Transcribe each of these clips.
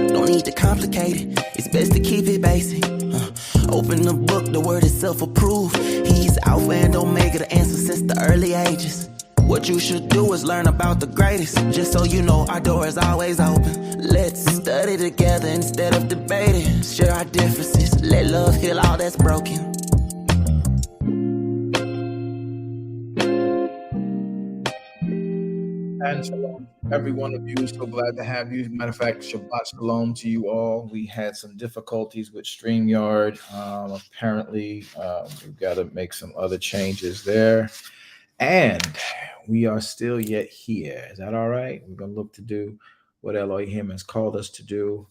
No need to complicate it, it's best to keep it basic. Open the book, the word is self-approved. He's Alpha and Omega, the answer since the early ages. What you should do is learn about the greatest. Just so you know, our door is always open. Let's study together instead of debating. Share our differences, let love heal all that's broken. And shalom, every one of you. So glad to have you. Matter of fact, Shabbat Shalom to you all. We had some difficulties with StreamYard. Apparently, we've got to make some other changes there. And we are still yet here. Is that all right? We're going to look to do what Elohim has called us to do.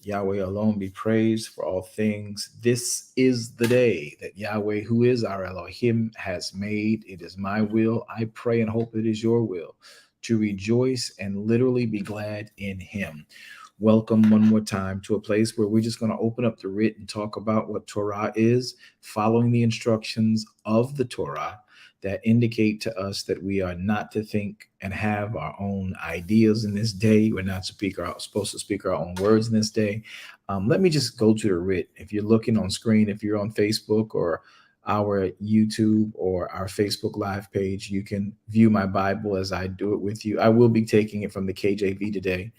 Yahweh alone be praised for all things. This is the day that Yahweh, who is our Elohim, has made. It is my will. I pray and hope it is your will to rejoice and literally be glad in him. Welcome one more time to a place where we're just going to open up the writ and talk about what Torah is, following the instructions of the Torah that indicate to us that we are not to think and have our own ideas in this day. We're not supposed to speak our own words in this day. Let me just go to the writ. If you're looking on screen, if you're on Facebook or our YouTube or our Facebook Live page, you can view my Bible as I do it with you. I will be taking it from the KJV today.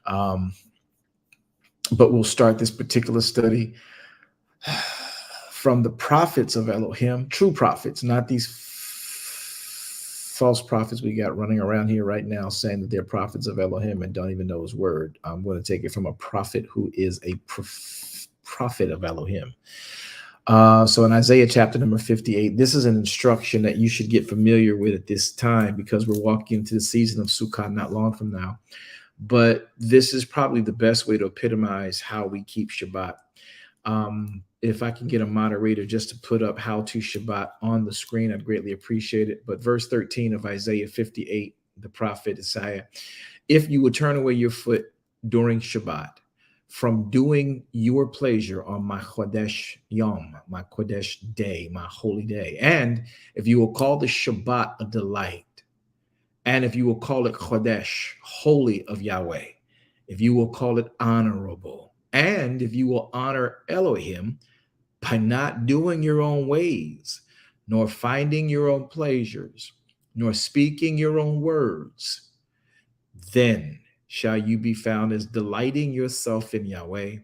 But we'll start this particular study from the prophets of Elohim, true prophets, not these false prophets we got running around here right now saying that they're prophets of Elohim and don't even know his word. I'm going to take it from a prophet who is a prophet of Elohim. So in Isaiah chapter number 58, this is an instruction that you should get familiar with at this time because we're walking into the season of Sukkot not long from now. But this is probably the best way to epitomize how we keep Shabbat. If I can get a moderator just to put up how to Shabbat on the screen, I'd greatly appreciate it. But verse 13 of Isaiah 58, the prophet Isaiah, if you would turn away your foot during Shabbat from doing your pleasure on my Chodesh Yom, my Kodesh day, my holy day, and if you will call the Shabbat a delight, and if you will call it Chodesh, holy of Yahweh, if you will call it honorable, and if you will honor Elohim by not doing your own ways, nor finding your own pleasures, nor speaking your own words, then shall you be found as delighting yourself in Yahweh.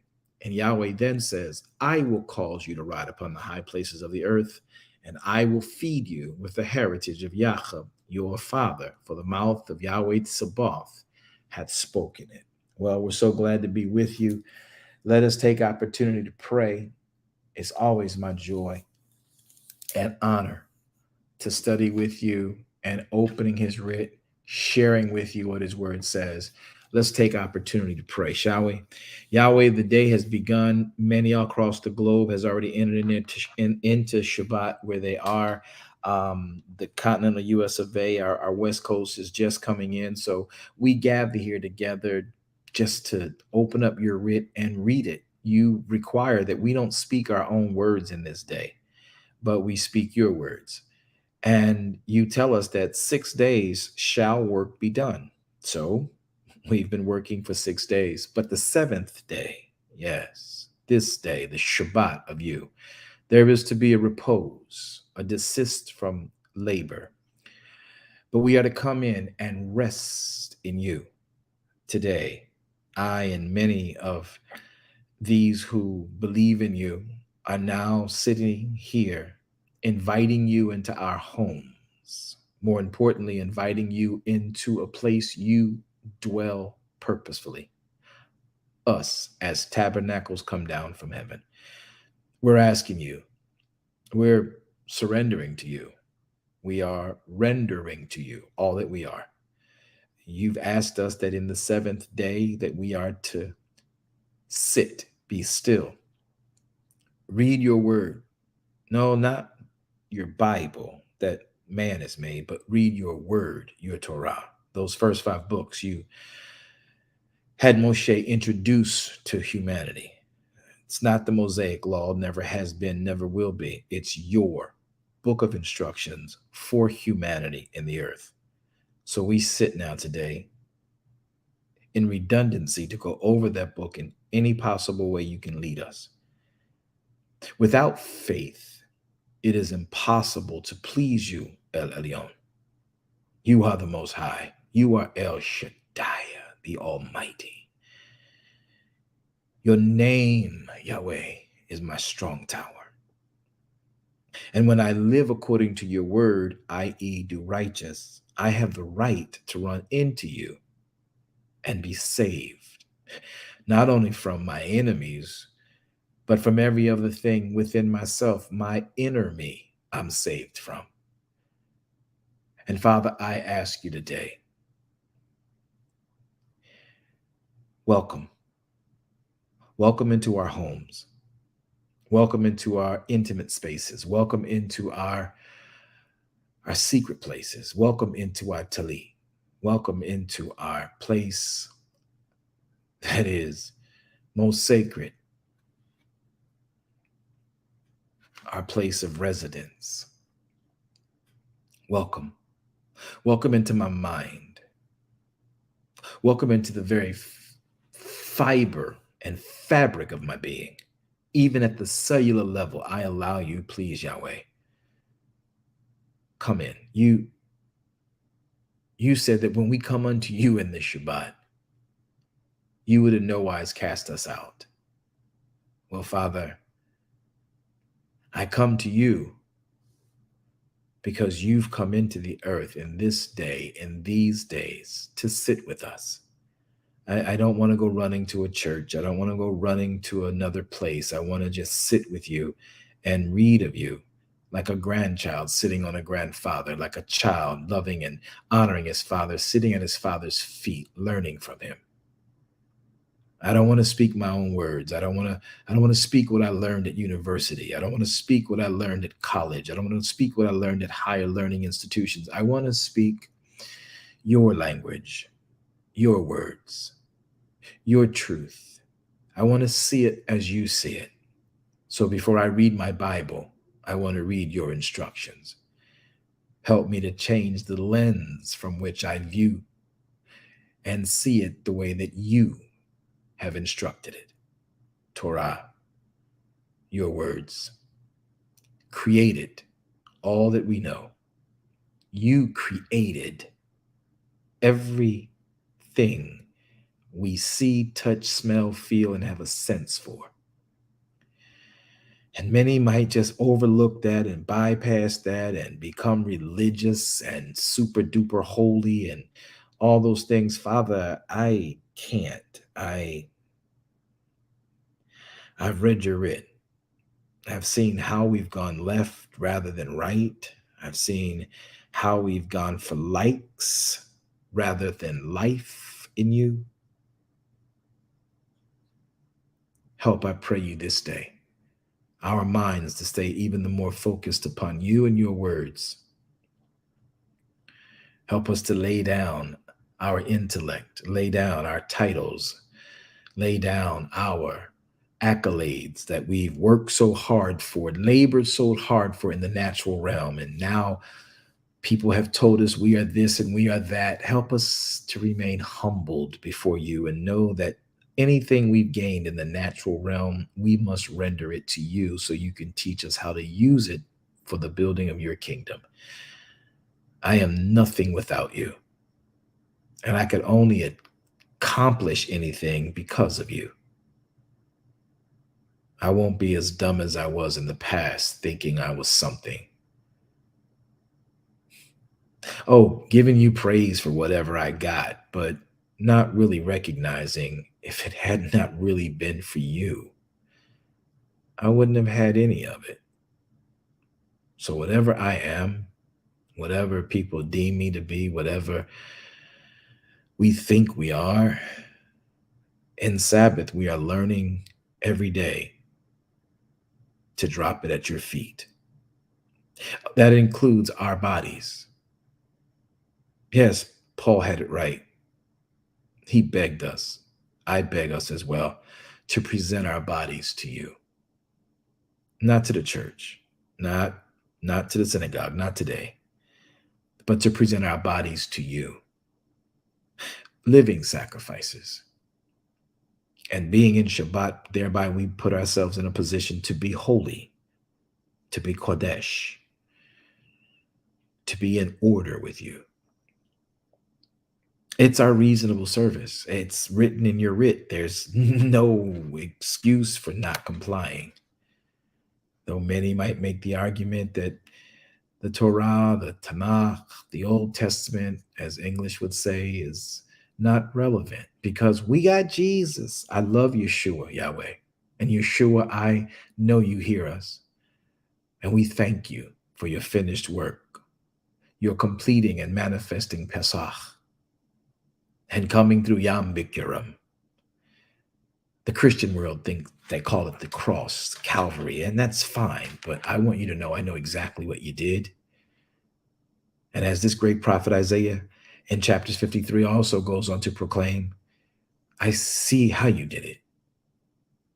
And Yahweh then says, I will cause you to ride upon the high places of the earth, and I will feed you with the heritage of Yaakov, your father, for the mouth of Yahweh Sabbath hath spoken it. Well, we're so glad to be with you. Let us take opportunity to pray. It's always my joy and honor to study with you and opening his writ, sharing with you what his word says. Let's take opportunity to pray, shall we? Yahweh, the day has begun. Many across the globe has already entered into Shabbat where they are. The continental US of A, our West Coast is just coming in. So we gather here together just to open up your writ and read it. You require that we don't speak our own words in this day, but we speak your words. And you tell us that 6 days shall work be done. So we've been working for 6 days, but the seventh day, yes, this day, the Shabbat of you, there is to be a repose, a desist from labor. But we are to come in and rest in you today. I and many of these who believe in you are now sitting here, inviting you into our homes. More importantly, inviting you into a place you dwell purposefully. Us as tabernacles come down from heaven. We're asking you, we're surrendering to you. We are rendering to you all that we are. You've asked us that in the seventh day that we are to sit, be still, read your word. No, not your Bible that man has made, but read your word, your Torah. Those first 5 books you had Moshe introduce to humanity. It's not the Mosaic law, never has been, never will be. It's your book of instructions for humanity in the earth. So we sit now today in redundancy to go over that book in any possible way you can lead us. Without faith, it is impossible to please you, El Elyon. You are the Most High. You are El Shaddai, the Almighty. Your name, Yahweh, is my strong tower. And when I live according to your word, i.e., do righteous, I have the right to run into you and be saved, not only from my enemies, but from every other thing within myself, my inner me, I'm saved from. And Father, I ask you today, welcome. Welcome into our homes. Welcome into our intimate spaces. Welcome into our secret places. Welcome into our tali. Welcome into our place that is most sacred, our place of residence. Welcome. Welcome into my mind. Welcome into the very fiber and fabric of my being. Even at the cellular level, I allow you, please, Yahweh. Come in. You said that when we come unto you in this Shabbat, you would in no wise cast us out. Well, Father, I come to you because you've come into the earth in this day, in these days, to sit with us. I don't want to go running to a church. I don't want to go running to another place. I want to just sit with you and read of you like a grandchild sitting on a grandfather, like a child loving and honoring his father, sitting at his father's feet, learning from him. I don't want to speak my own words. I don't want to speak what I learned at university. I don't want to speak what I learned at college. I don't want to speak what I learned at higher learning institutions. I want to speak your language, your words, your truth. I want to see it as you see it. So before I read my Bible, I want to read your instructions. Help me to change the lens from which I view and see it the way that you have instructed it. Torah, your words, created all that we know. You created everything we see, touch, smell, feel, and have a sense for. And many might just overlook that and bypass that and become religious and super duper holy and all those things. Father, I can't. I've read your writ. I've seen how we've gone left rather than right. I've seen how we've gone for likes rather than life in you. Help, I pray you this day, our minds to stay even the more focused upon you and your words. Help us to lay down our intellect, lay down our titles, lay down our accolades that we've worked so hard for, labored so hard for in the natural realm. And now people have told us we are this and we are that. Help us to remain humbled before you and know that anything we've gained in the natural realm, we must render it to you so you can teach us how to use it for the building of your kingdom. I am nothing without you, and I could only accomplish anything because of you. I won't be as dumb as I was in the past, thinking I was something. Oh, giving you praise for whatever I got, but not really recognizing if it had not really been for you, I wouldn't have had any of it. So whatever I am, whatever people deem me to be, whatever we think we are, in Sabbath, we are learning every day to drop it at your feet. That includes our bodies. Yes, Paul had it right. He begged us, I beg us as well, to present our bodies to you. Not to the church, not to the synagogue, not today, but to present our bodies to you. living sacrifices. And being in Shabbat, thereby we put ourselves in a position to be holy, to be Kodesh, to be in order with you. It's our reasonable service. It's written in your writ. There's no excuse for not complying. Though many might make the argument that the Torah, the Tanakh, the Old Testament, as English would say, is not relevant because we got Jesus. I love Yeshua, Yahweh. And Yeshua, I know you hear us. And we thank you for your finished work, your completing and manifesting Pesach, and coming through Yom Bikram. The Christian world thinks they call it the cross, Calvary, and that's fine. But I want you to know I know exactly what you did. And as this great prophet Isaiah in chapters 53 also goes on to proclaim, I see how you did it.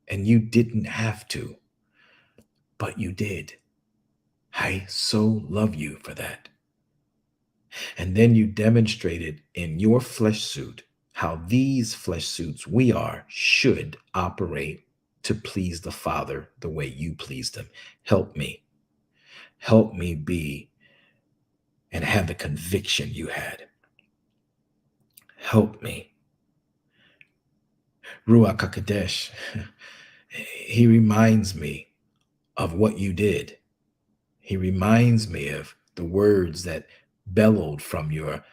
And you didn't have to, but you did. I so love you for that. And then you demonstrated in your flesh suit how these flesh suits we are should operate to please the Father the way you pleased him. Help me. Help me be and have the conviction you had. Help me. Ruach HaKodesh, he reminds me of what you did. He reminds me of the words that bellowed from your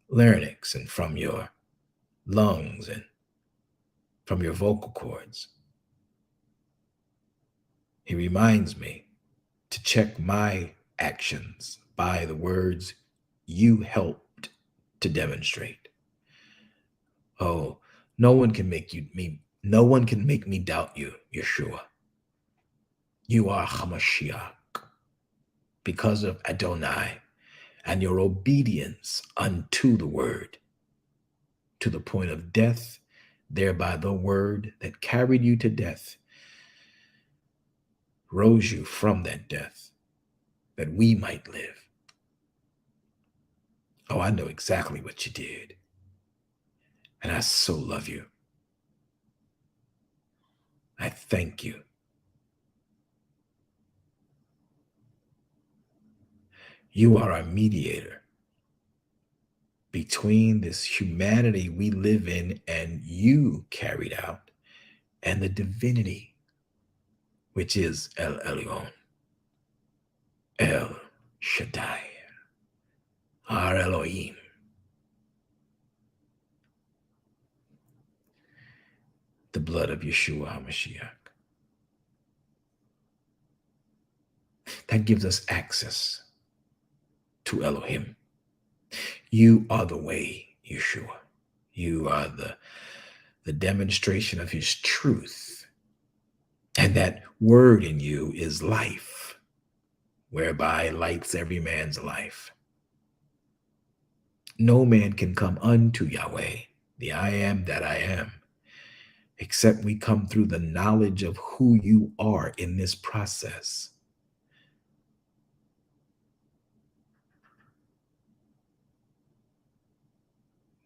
larynx and from your lungs and from your vocal cords. He reminds me to check my actions by the words you helped to demonstrate. Oh, no one can make me doubt you, Yeshua. You are Hamashiach because of Adonai and your obedience unto the word, to the point of death, thereby the word that carried you to death rose you from that death, that we might live. Oh, I know exactly what you did. And I so love you. I thank you. You are our mediator between this humanity we live in and you carried out, and the divinity, which is El Elyon, El Shaddai, our Elohim. The blood of Yeshua HaMashiach. That gives us access to Elohim. You are the way, Yeshua. You are the demonstration of his truth. And that word in you is life, whereby lights every man's life. No man can come unto Yahweh, the I am that I am, except we come through the knowledge of who you are in this process.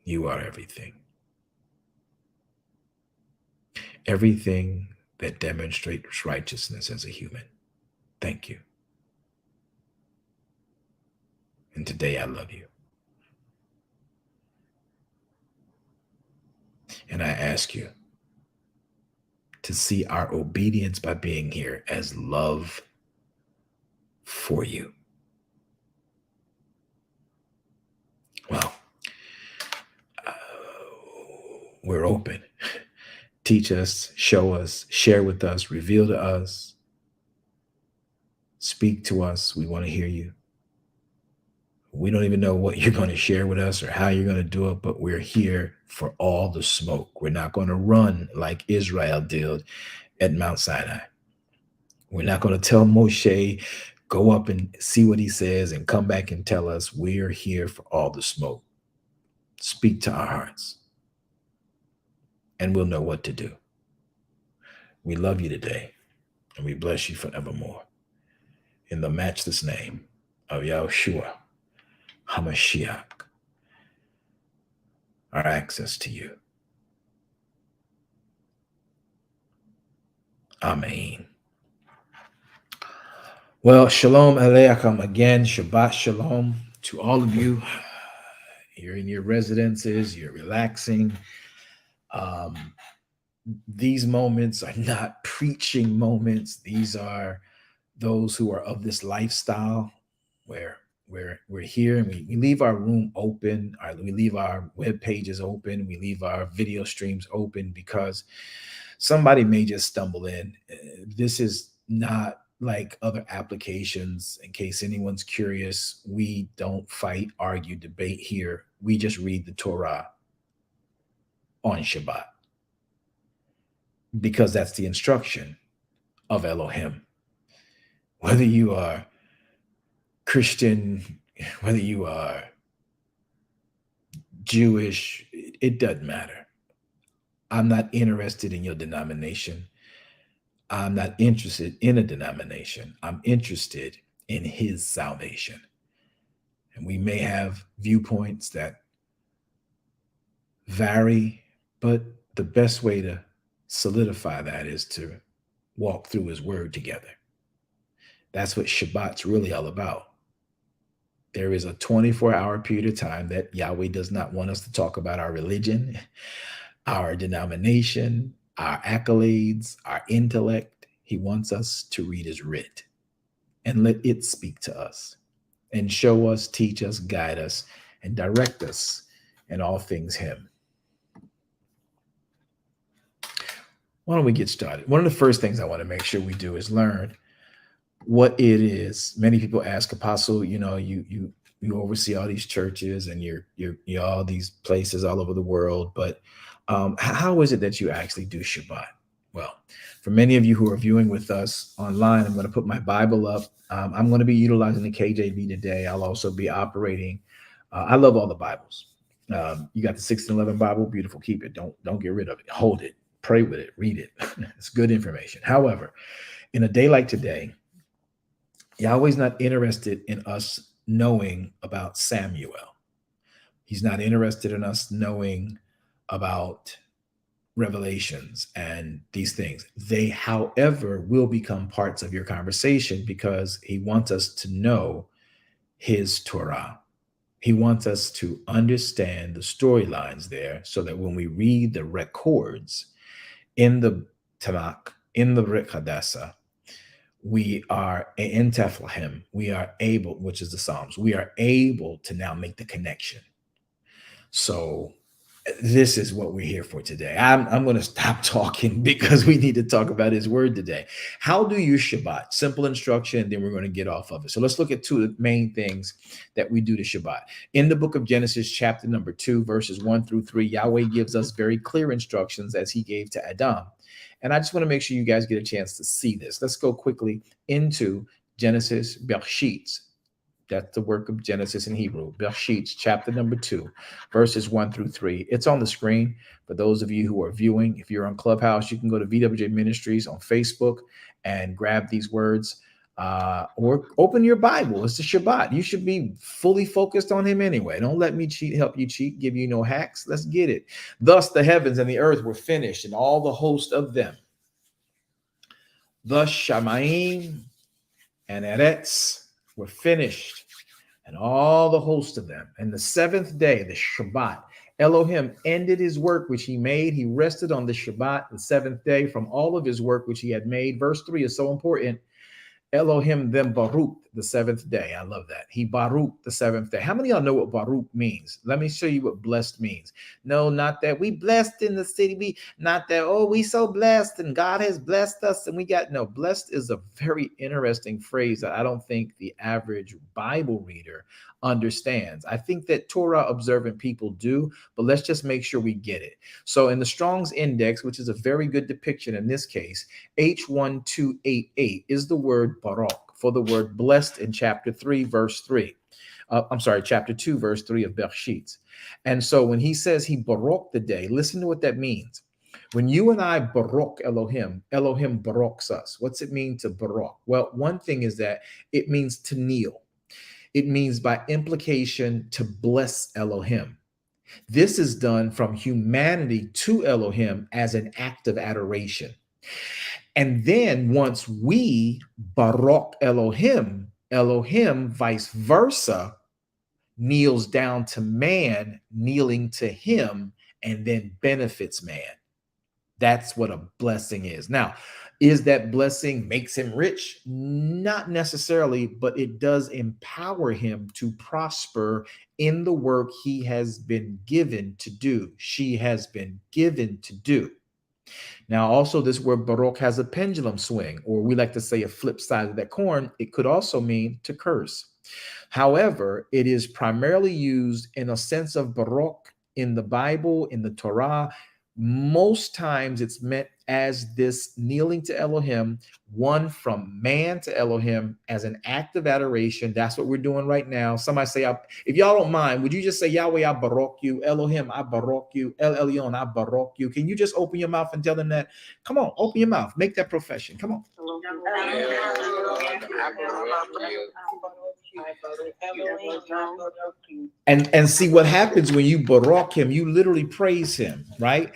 You are everything. Everything that demonstrates righteousness as a human. Thank you. And today I love you. And I ask you to see our obedience by being here as love for you. Well, we're open. Teach us, show us, share with us, reveal to us, speak to us. We want to hear you. We don't even know what you're going to share with us or how you're going to do it, but we're here for all the smoke. We're not going to run like Israel did at Mount Sinai. We're not going to tell Moshe, go up and see what he says and come back and tell us. We're here for all the smoke. Speak to our hearts, and we'll know what to do. We love you today, and we bless you forevermore. In the matchless name of Yahushua HaMashiach, our access to you. Amen. Well, Shalom Aleichem again. Shabbat Shalom to all of you. You're in your residences, you're relaxing. These moments are not preaching moments. These are those who are of this lifestyle where we're here and we leave our room open, we leave our web pages open, we leave our video streams open because somebody may just stumble in. This is not like other applications. In case anyone's curious, we don't fight, argue, debate here. We just read the Torah on Shabbat because that's the instruction of Elohim. Whether you are Christian, whether you are Jewish, it doesn't matter. I'm not interested in your denomination. I'm not interested in a denomination. I'm interested in his salvation. And we may have viewpoints that vary, but the best way to solidify that is to walk through his word together. That's what Shabbat's really all about. There is a 24-hour period of time that Yahweh does not want us to talk about our religion, our denomination, our accolades, our intellect. He wants us to read his writ and let it speak to us and show us, teach us, guide us, and direct us in all things him. Why don't we get started? One of the first things I want to make sure we do is learn what it is. Many people ask, Apostle, you oversee all these churches and you're all these places all over the world, but how is it that you actually do Shabbat? Well, for many of you who are viewing with us online, I'm going to put my Bible up. I'm going to be utilizing the KJV today. I'll also be operating. I love all the Bibles. You got the 1611 Bible, beautiful. Keep it. Don't get rid of it. Hold it. Pray with it. Read it. It's good information. However, in a day like today, Yahweh's not interested in us knowing about Samuel. He's not interested in us knowing about Revelations and these things. They, however, will become parts of your conversation because he wants us to know his Torah. He wants us to understand the storylines there so that when we read the records in the Tanakh, in the Brit Hadassa, we are in Teflahim, we are able, which is the Psalms, we are able to now make the connection. So this is what we're here for today. I'm going to stop talking because we need to talk about his word today. How do you Shabbat? Simple instruction, and then we're going to get off of it. So let's look at two of the main things that we do to Shabbat. In the book of Genesis, chapter number 2, verses 1 through 3, Yahweh gives us very clear instructions as he gave to Adam. And I just want to make sure you guys get a chance to see this. Let's go quickly into Genesis, Bereshit. That's the work of Genesis in Hebrew. Bereshit, chapter number 2, verses 1 through 3. It's on the screen. For those of you who are viewing, if you're on Clubhouse, you can go to VWJ Ministries on Facebook and grab these words. Or open your Bible. It's the Shabbat. You should be fully focused on him anyway. Don't let me help you cheat, give you no hacks. Let's get it. Thus the heavens and the earth were finished, and all the host of them. Thus Shamayim and Eretz were finished, and all the host of them. And the seventh day, the Shabbat, Elohim ended his work which he made. He rested on the Shabbat, the seventh day, from all of his work which he had made. Verse 3 is so important. Elohim then Baruch the seventh day. I love that. He Baruch the seventh day. How many of y'all know what Baruch means? Let me show you what blessed means. No, not that we blessed in the city. Not that, oh, we so blessed and God has blessed us and we got, no, blessed is a very interesting phrase that I don't think the average Bible reader understands. I think that Torah observant people do, but let's just make sure we get it. So in the Strong's Index, which is a very good depiction in this case, H1288 is the word barak for the word blessed in chapter 3, verse 3. Chapter 2, verse 3 of Bereshit. And so when he says he barak the day, listen to what that means. When you and I barak Elohim, Elohim baraks us. What's it mean to barak? Well, one thing is that it means to kneel. It means by implication to bless Elohim. This is done from humanity to Elohim as an act of adoration. And then once we barak Elohim, Elohim vice versa kneels down to man, kneeling to him, and then benefits man. That's what a blessing is. Now, is that blessing makes him rich? Not necessarily, but it does empower him to prosper in the work he has been given to do. She has been given to do. Now, also, this word barak has a pendulum swing, or we like to say a flip side of that coin. It could also mean to curse. However, it is primarily used in a sense of barak in the Bible, in the Torah. Most times it's meant as this kneeling to Elohim, one from man to Elohim as an act of adoration. That's what we're doing right now. Somebody say, if y'all don't mind, would you just say, Yahweh, I barak you, Elohim, I barak you, El Elyon, I barak you. Can you just open your mouth and tell them that? Come on, open your mouth, make that profession. Come on. And see what happens when you barak him, you literally praise him, right?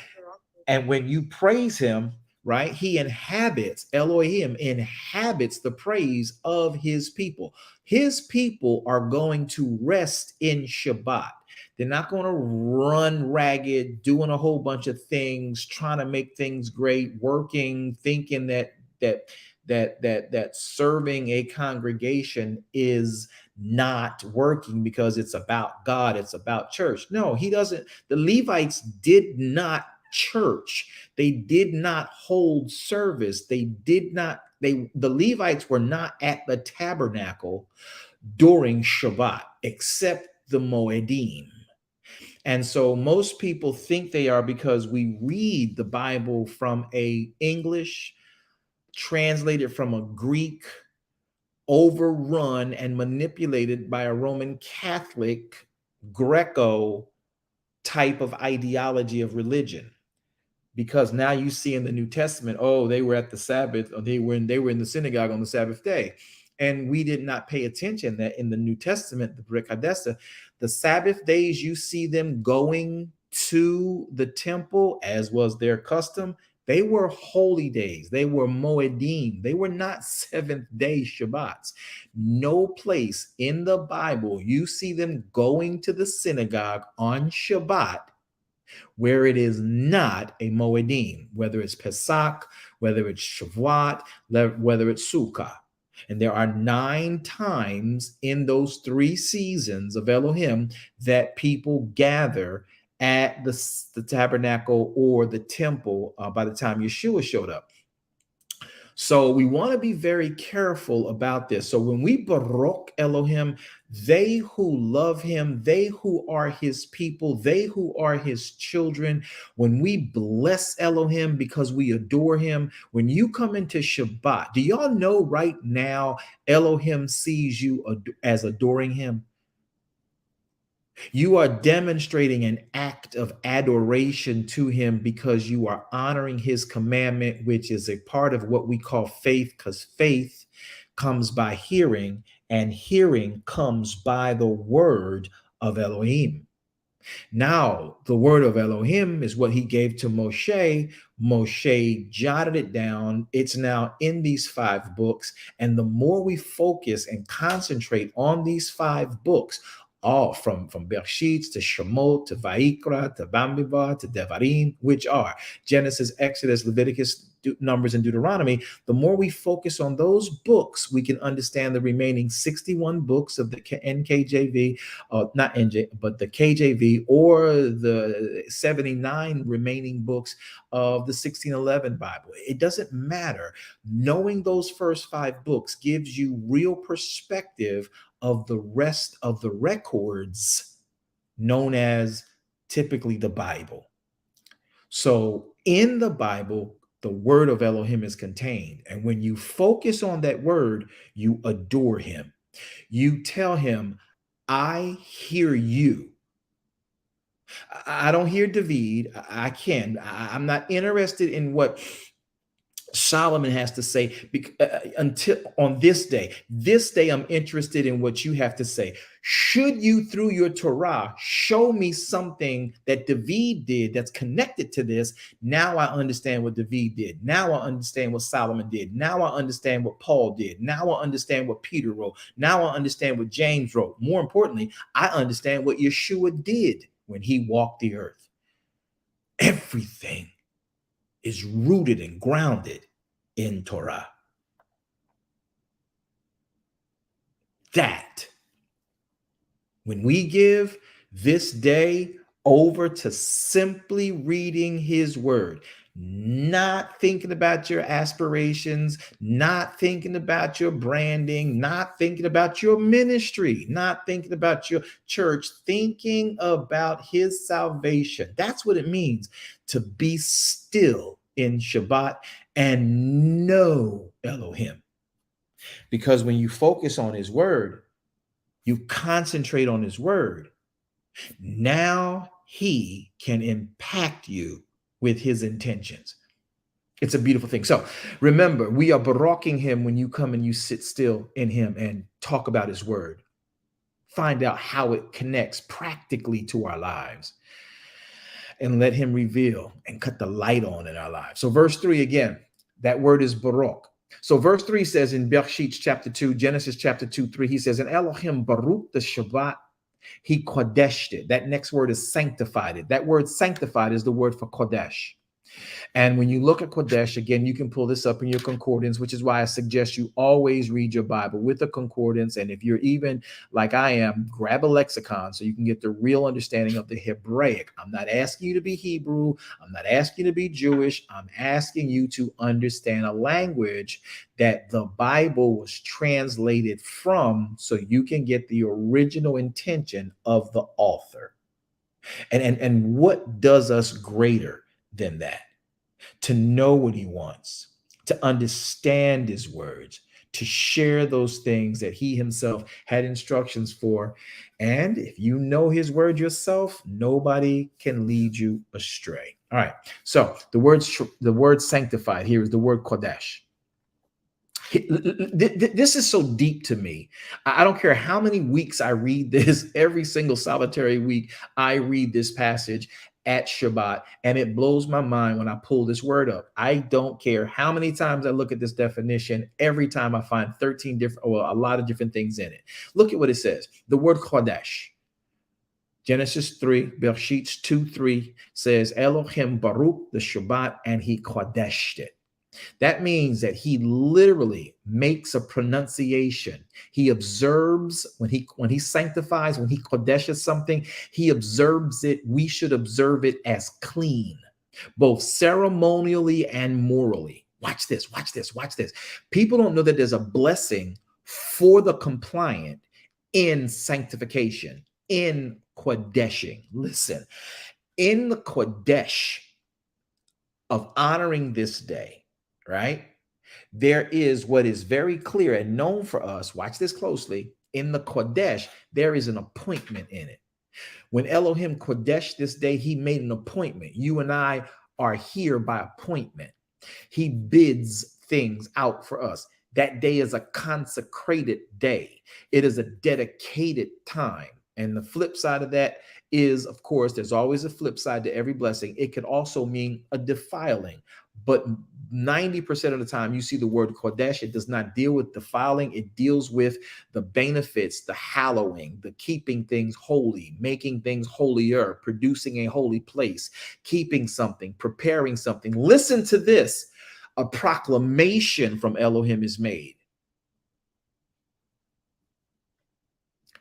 And when you praise him, right, he inhabits, Elohim inhabits the praise of his people. His people are going to rest in Shabbat. They're not going to run ragged, doing a whole bunch of things, trying to make things great, working, thinking that serving a congregation is not working because it's about God, it's about church. No, he doesn't. The Levites did not church. They did not hold service. The Levites were not at the tabernacle during Shabbat, except the Moedim. And so most people think they are because we read the Bible from a English, translated from a Greek, overrun and manipulated by a Roman Catholic, Greco type of ideology of religion. Because now you see in the New Testament, oh, they were at the Sabbath, or they were in the synagogue on the Sabbath day. And we did not pay attention that in the New Testament, the Brit Hadessa, the Sabbath days, you see them going to the temple, as was their custom. They were holy days. They were Moedim. They were not seventh-day Shabbats. No place in the Bible you see them going to the synagogue on Shabbat where it is not a Moedim, whether it's Pesach, whether it's Shavuot, whether it's Sukkah. And there are 9 times in those 3 seasons of Elohim that people gather at the tabernacle or the temple by the time Yeshua showed up. So we want to be very careful about this. So when we barak Elohim, they who love him, they who are his people, they who are his children, when we bless Elohim because we adore him, when you come into Shabbat, do y'all know right now Elohim sees you as adoring him? You are demonstrating an act of adoration to him because you are honoring his commandment, which is a part of what we call faith, because faith comes by hearing, and hearing comes by the word of Elohim. Now, the word of Elohim is what he gave to Moshe. Moshe jotted it down. It's now in these 5 books. And the more we focus and concentrate on these 5 books, all from Bereshit to Shemot to Vayikra to Bamidbar to Devarim, which are Genesis, Exodus, Leviticus, Numbers, and Deuteronomy, the more we focus on those books, we can understand the remaining 61 books of the NKJV, not NJ, but the KJV, or the 79 remaining books of the 1611 Bible. It doesn't matter. Knowing those first 5 books gives you real perspective of the rest of the records known as typically the Bible. So in the Bible, the word of Elohim is contained. And when you focus on that word, you adore him. You tell him, I hear you. I don't hear David. I'm not interested in what Solomon has to say, until on this day, I'm interested in what you have to say. Should you, through your Torah, show me something that David did that's connected to this? Now I understand what David did. Now I understand what Solomon did. Now I understand what Paul did. Now I understand what Peter wrote. Now I understand what James wrote. More importantly, I understand what Yeshua did when he walked the earth. Everything is rooted and grounded in Torah. That when we give this day over to simply reading his word, not thinking about your aspirations, not thinking about your branding, not thinking about your ministry, not thinking about your church, thinking about his salvation. That's what it means to be still in Shabbat and know Elohim. Because when you focus on his word, you concentrate on his word, now he can impact you with his intentions. It's a beautiful thing. So remember, we are baroking him when you come and you sit still in him and talk about his word. Find out how it connects practically to our lives and let him reveal and cut the light on in our lives. So verse 3 again, that word is barak. So verse 3 says in Bereshit chapter 2, Genesis chapter 2:3, he says, and Elohim baruch the Shabbat, he kodeshed it. That next word is sanctified it. That word sanctified is the word for kodesh. And when you look at Kodesh, again, you can pull this up in your concordance, which is why I suggest you always read your Bible with a concordance. And if you're even like I am, grab a lexicon so you can get the real understanding of the Hebraic. I'm not asking you to be Hebrew. I'm not asking you to be Jewish. I'm asking you to understand a language that the Bible was translated from so you can get the original intention of the author. And what does us greater than that? To know what he wants, to understand his words, to share those things that he himself had instructions for. And if you know his word yourself, nobody can lead you astray. All right. So the word sanctified here is the word kodesh. This is so deep to me. I don't care how many weeks I read this, every single solitary week, I read this passage at Shabbat, and it blows my mind when I pull this word up. I don't care how many times I look at this definition. Every time I find 13 different, or a lot of different things in it. Look at what it says. The word Kodesh. Genesis 3, Bereshit 2:3 says, Elohim Baruch the Shabbat, and he Kodeshed it. That means that he literally makes a pronunciation. He observes when he sanctifies, when he kodeshes something, he observes it. We should observe it as clean, both ceremonially and morally. Watch this, watch this, watch this. People don't know that there's a blessing for the compliant in sanctification, in kodeshing. Listen, in the kodesh of honoring this day, right? There is what is very clear and known for us. Watch this closely. In the Kodesh, there is an appointment in it. When Elohim Kodesh this day, he made an appointment. You and I are here by appointment. He bids things out for us. That day is a consecrated day. It is a dedicated time. And the flip side of that is, of course, there's always a flip side to every blessing. It could also mean a defiling. But 90% of the time you see the word Kodesh, it does not deal with defiling. It deals with the benefits, the hallowing, the keeping things holy, making things holier, producing a holy place, keeping something, preparing something. Listen to this. A proclamation from Elohim is made.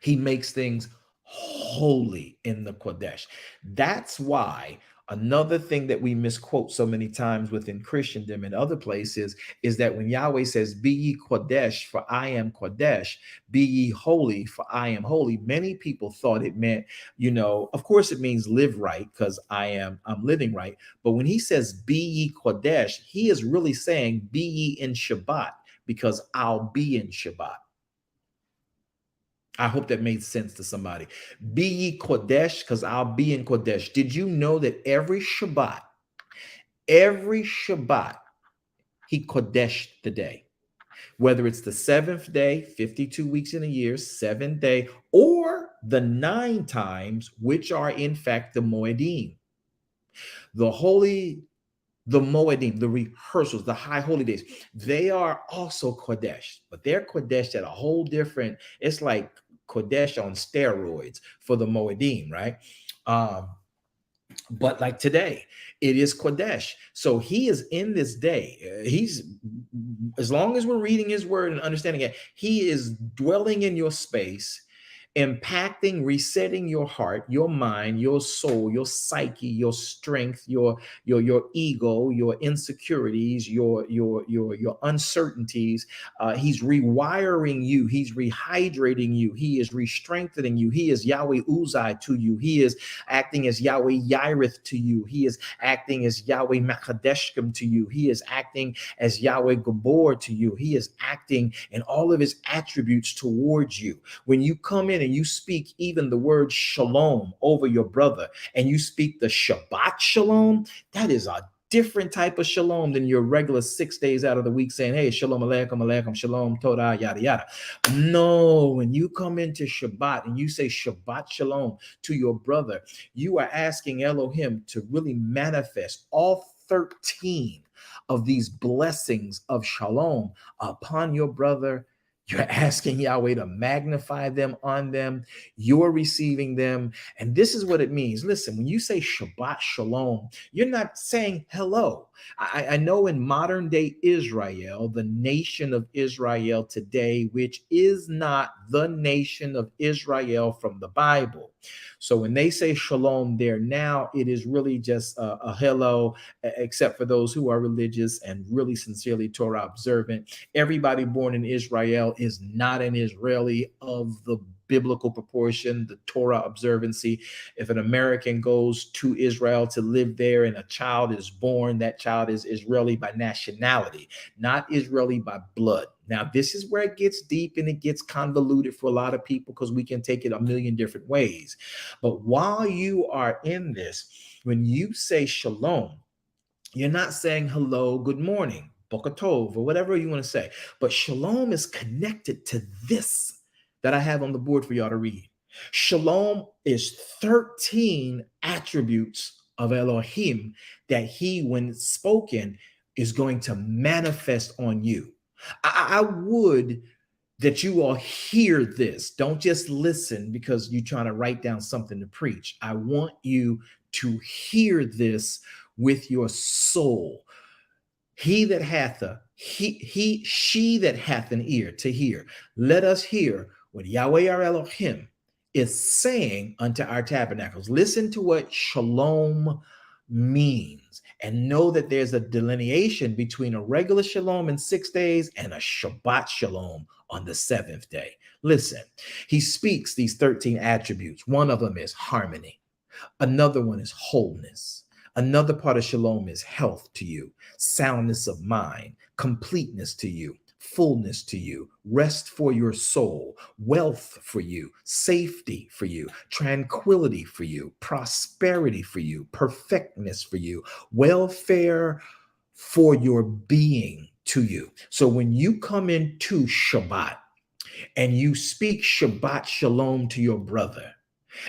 He makes things holy in the Kodesh. That's why another thing that we misquote so many times within Christendom and other places is that when Yahweh says, be ye Kodesh, for I am Kodesh, be ye holy, for I am holy. Many people thought it meant, of course it means live right, because I'm living right. But when he says, be ye Kodesh, he is really saying, be ye in Shabbat, because I'll be in Shabbat. I hope that made sense to somebody. Be ye Kodesh, because I'll be in Kodesh. Did you know that every Shabbat, he kodeshed the day. Whether it's the seventh day, 52 weeks in a year, seventh day, or the 9 times, which are in fact the Moedim, the Moedim, the rehearsals, the high holy days, they are also Kodesh, but they're Kodesh at a whole different, it's like Kodesh on steroids for the Moedim, right? But like today, it is Kodesh. So he is in this day. He's, as long as we're reading his word and understanding it, he is dwelling in your space, impacting, resetting your heart, your mind, your soul, your psyche, your strength, your ego, your insecurities, your uncertainties. He's rewiring you. He's rehydrating you. He is re-strengthening you. He is Yahweh Uzai to you. He is acting as Yahweh Yirith to you. He is acting as Yahweh Makadeshkim to you. He is acting as Yahweh Gabor to you. He is acting in all of his attributes towards you. When you come in and you speak even the word shalom over your brother, and you speak the Shabbat Shalom, that is a different type of shalom than your regular 6 days out of the week saying, hey, shalom alaikum, alaikum, shalom, Torah, yada, yada. No, when you come into Shabbat and you say Shabbat Shalom to your brother, you are asking Elohim to really manifest all 13 of these blessings of shalom upon your brother. You're asking Yahweh to magnify them on them. You're receiving them. And this is what it means. Listen, when you say Shabbat Shalom, you're not saying hello. I know in modern day Israel, the nation of Israel today, which is not the nation of Israel from the Bible. So when they say shalom there now, it is really just a hello, except for those who are religious and really sincerely Torah observant. Everybody born in Israel is not an Israeli of the biblical proportion, the Torah observancy. If an American goes to Israel to live there and a child is born, that child is Israeli by nationality, not Israeli by blood. Now, this is where it gets deep and it gets convoluted for a lot of people because we can take it a million different ways. But while you are in this, when you say shalom, you're not saying hello, good morning, boker tov, or whatever you want to say. But shalom is connected to this that I have on the board for y'all to read. Shalom is 13 attributes of Elohim that he, when spoken, is going to manifest on you. I would that you all hear this. Don't just listen because you're trying to write down something to preach. I want you to hear this with your soul. He that hath she that hath an ear to hear, let us hear what Yahweh our Elohim is saying unto our tabernacles. Listen to what shalom means and know that there's a delineation between a regular shalom in 6 days and a Shabbat Shalom on the 7th day. Listen, he speaks these 13 attributes. One of them is harmony. Another one is wholeness. Another part of shalom is health to you, soundness of mind, completeness to you, fullness to you, rest for your soul, wealth for you, safety for you, tranquility for you, prosperity for you, perfectness for you, welfare for your being to you. So when you come into Shabbat and you speak Shabbat Shalom to your brother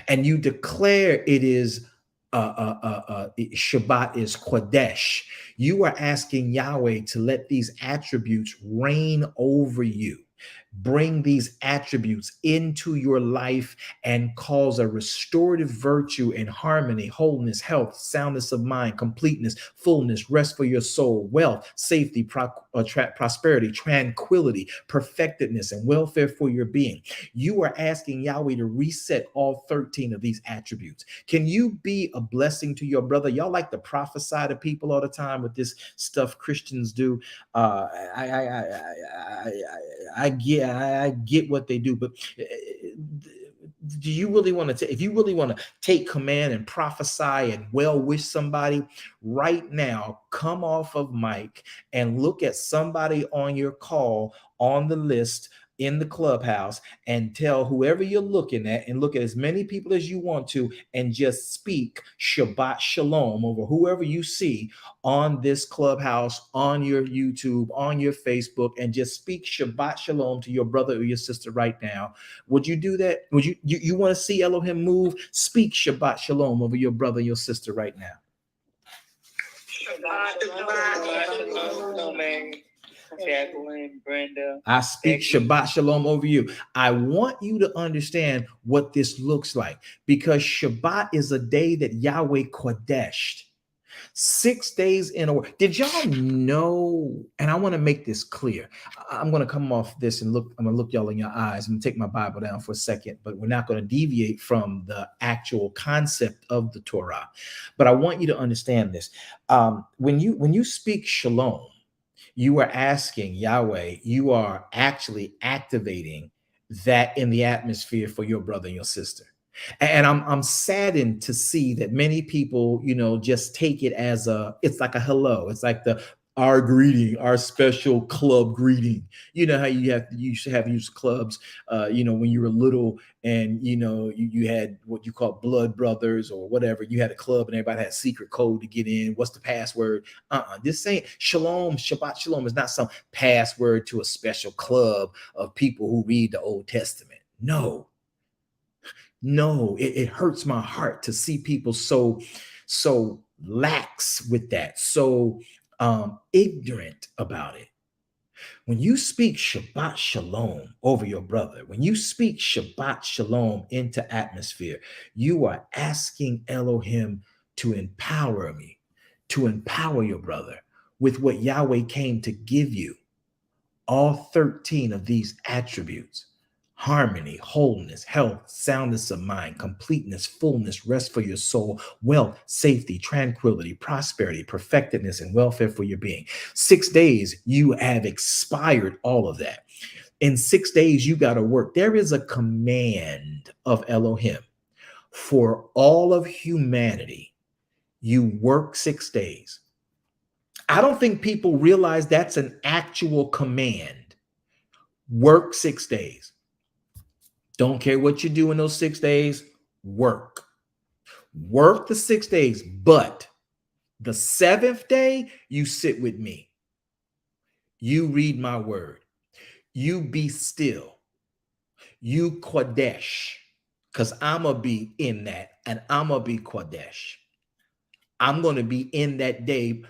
and you declare it is Shabbat is Kodesh, you are asking Yahweh to let these attributes reign over you. Bring these attributes into your life and cause a restorative virtue and harmony, wholeness, health, soundness of mind, completeness, fullness, rest for your soul, wealth, safety, prosperity, tranquility, perfectedness, and welfare for your being. You are asking Yahweh to reset all 13 of these attributes. Can you be a blessing to your brother? Y'all like to prophesy to people all the time with this stuff Christians do. I get what they do, but do you really want to, if you really want to take command and prophesy and well wish somebody right now, come off of mic and look at somebody on your call on the list in the clubhouse and tell whoever you're looking at, and look at as many people as you want to, and just speak Shabbat Shalom over whoever you see on this clubhouse, on your YouTube, on your Facebook, and just speak Shabbat Shalom to your brother or your sister right now. Would you do that? Would you want to see Elohim move? Speak Shabbat Shalom over your brother, your sister right now. Jacqueline, Brenda. I speak Shabbat Shalom over you. I want you to understand what this looks like, because Shabbat is a day that Yahweh Kodeshed. 6 days in a row. Did y'all know? And I want to make this clear. I'm going to come off this and look. I'm going to look y'all in your eyes. I'm going to take my Bible down for a second, but we're not going to deviate from the actual concept of the Torah. But I want you to understand this. When you speak Shalom, you are asking Yahweh, you are actually activating that in the atmosphere for your brother and your sister. And I'm saddened to see that many people, just take it as it's like a hello. It's like our greeting, our special club greeting. You know how you should have used clubs, when you were little, and you had what you call blood brothers or whatever. You had a club and everybody had a secret code to get in. What's the password? This ain't Shalom. Shabbat Shalom is not some password to a special club of people who read the Old Testament. No, it hurts my heart to see people so lax with that, so ignorant about it. When you speak Shabbat Shalom over your brother, when you speak Shabbat Shalom into atmosphere, you are asking Elohim to empower me, to empower your brother with what Yahweh came to give you. All 13 of these attributes: harmony, wholeness, health, soundness of mind, completeness, fullness, rest for your soul, wealth, safety, tranquility, prosperity, perfectedness, and welfare for your being. 6 days, you have expired all of that. In 6 days, you got to work. There is a command of Elohim for all of humanity. You work 6 days. I don't think people realize that's an actual command. Work 6 days. Don't care what you do in those 6 days, work. Work the 6 days, but the 7th day, you sit with me. You read my word. You be still. You Kodesh, because I'm going to be in that, and I'm going to be Kodesh. I'm going to be in that day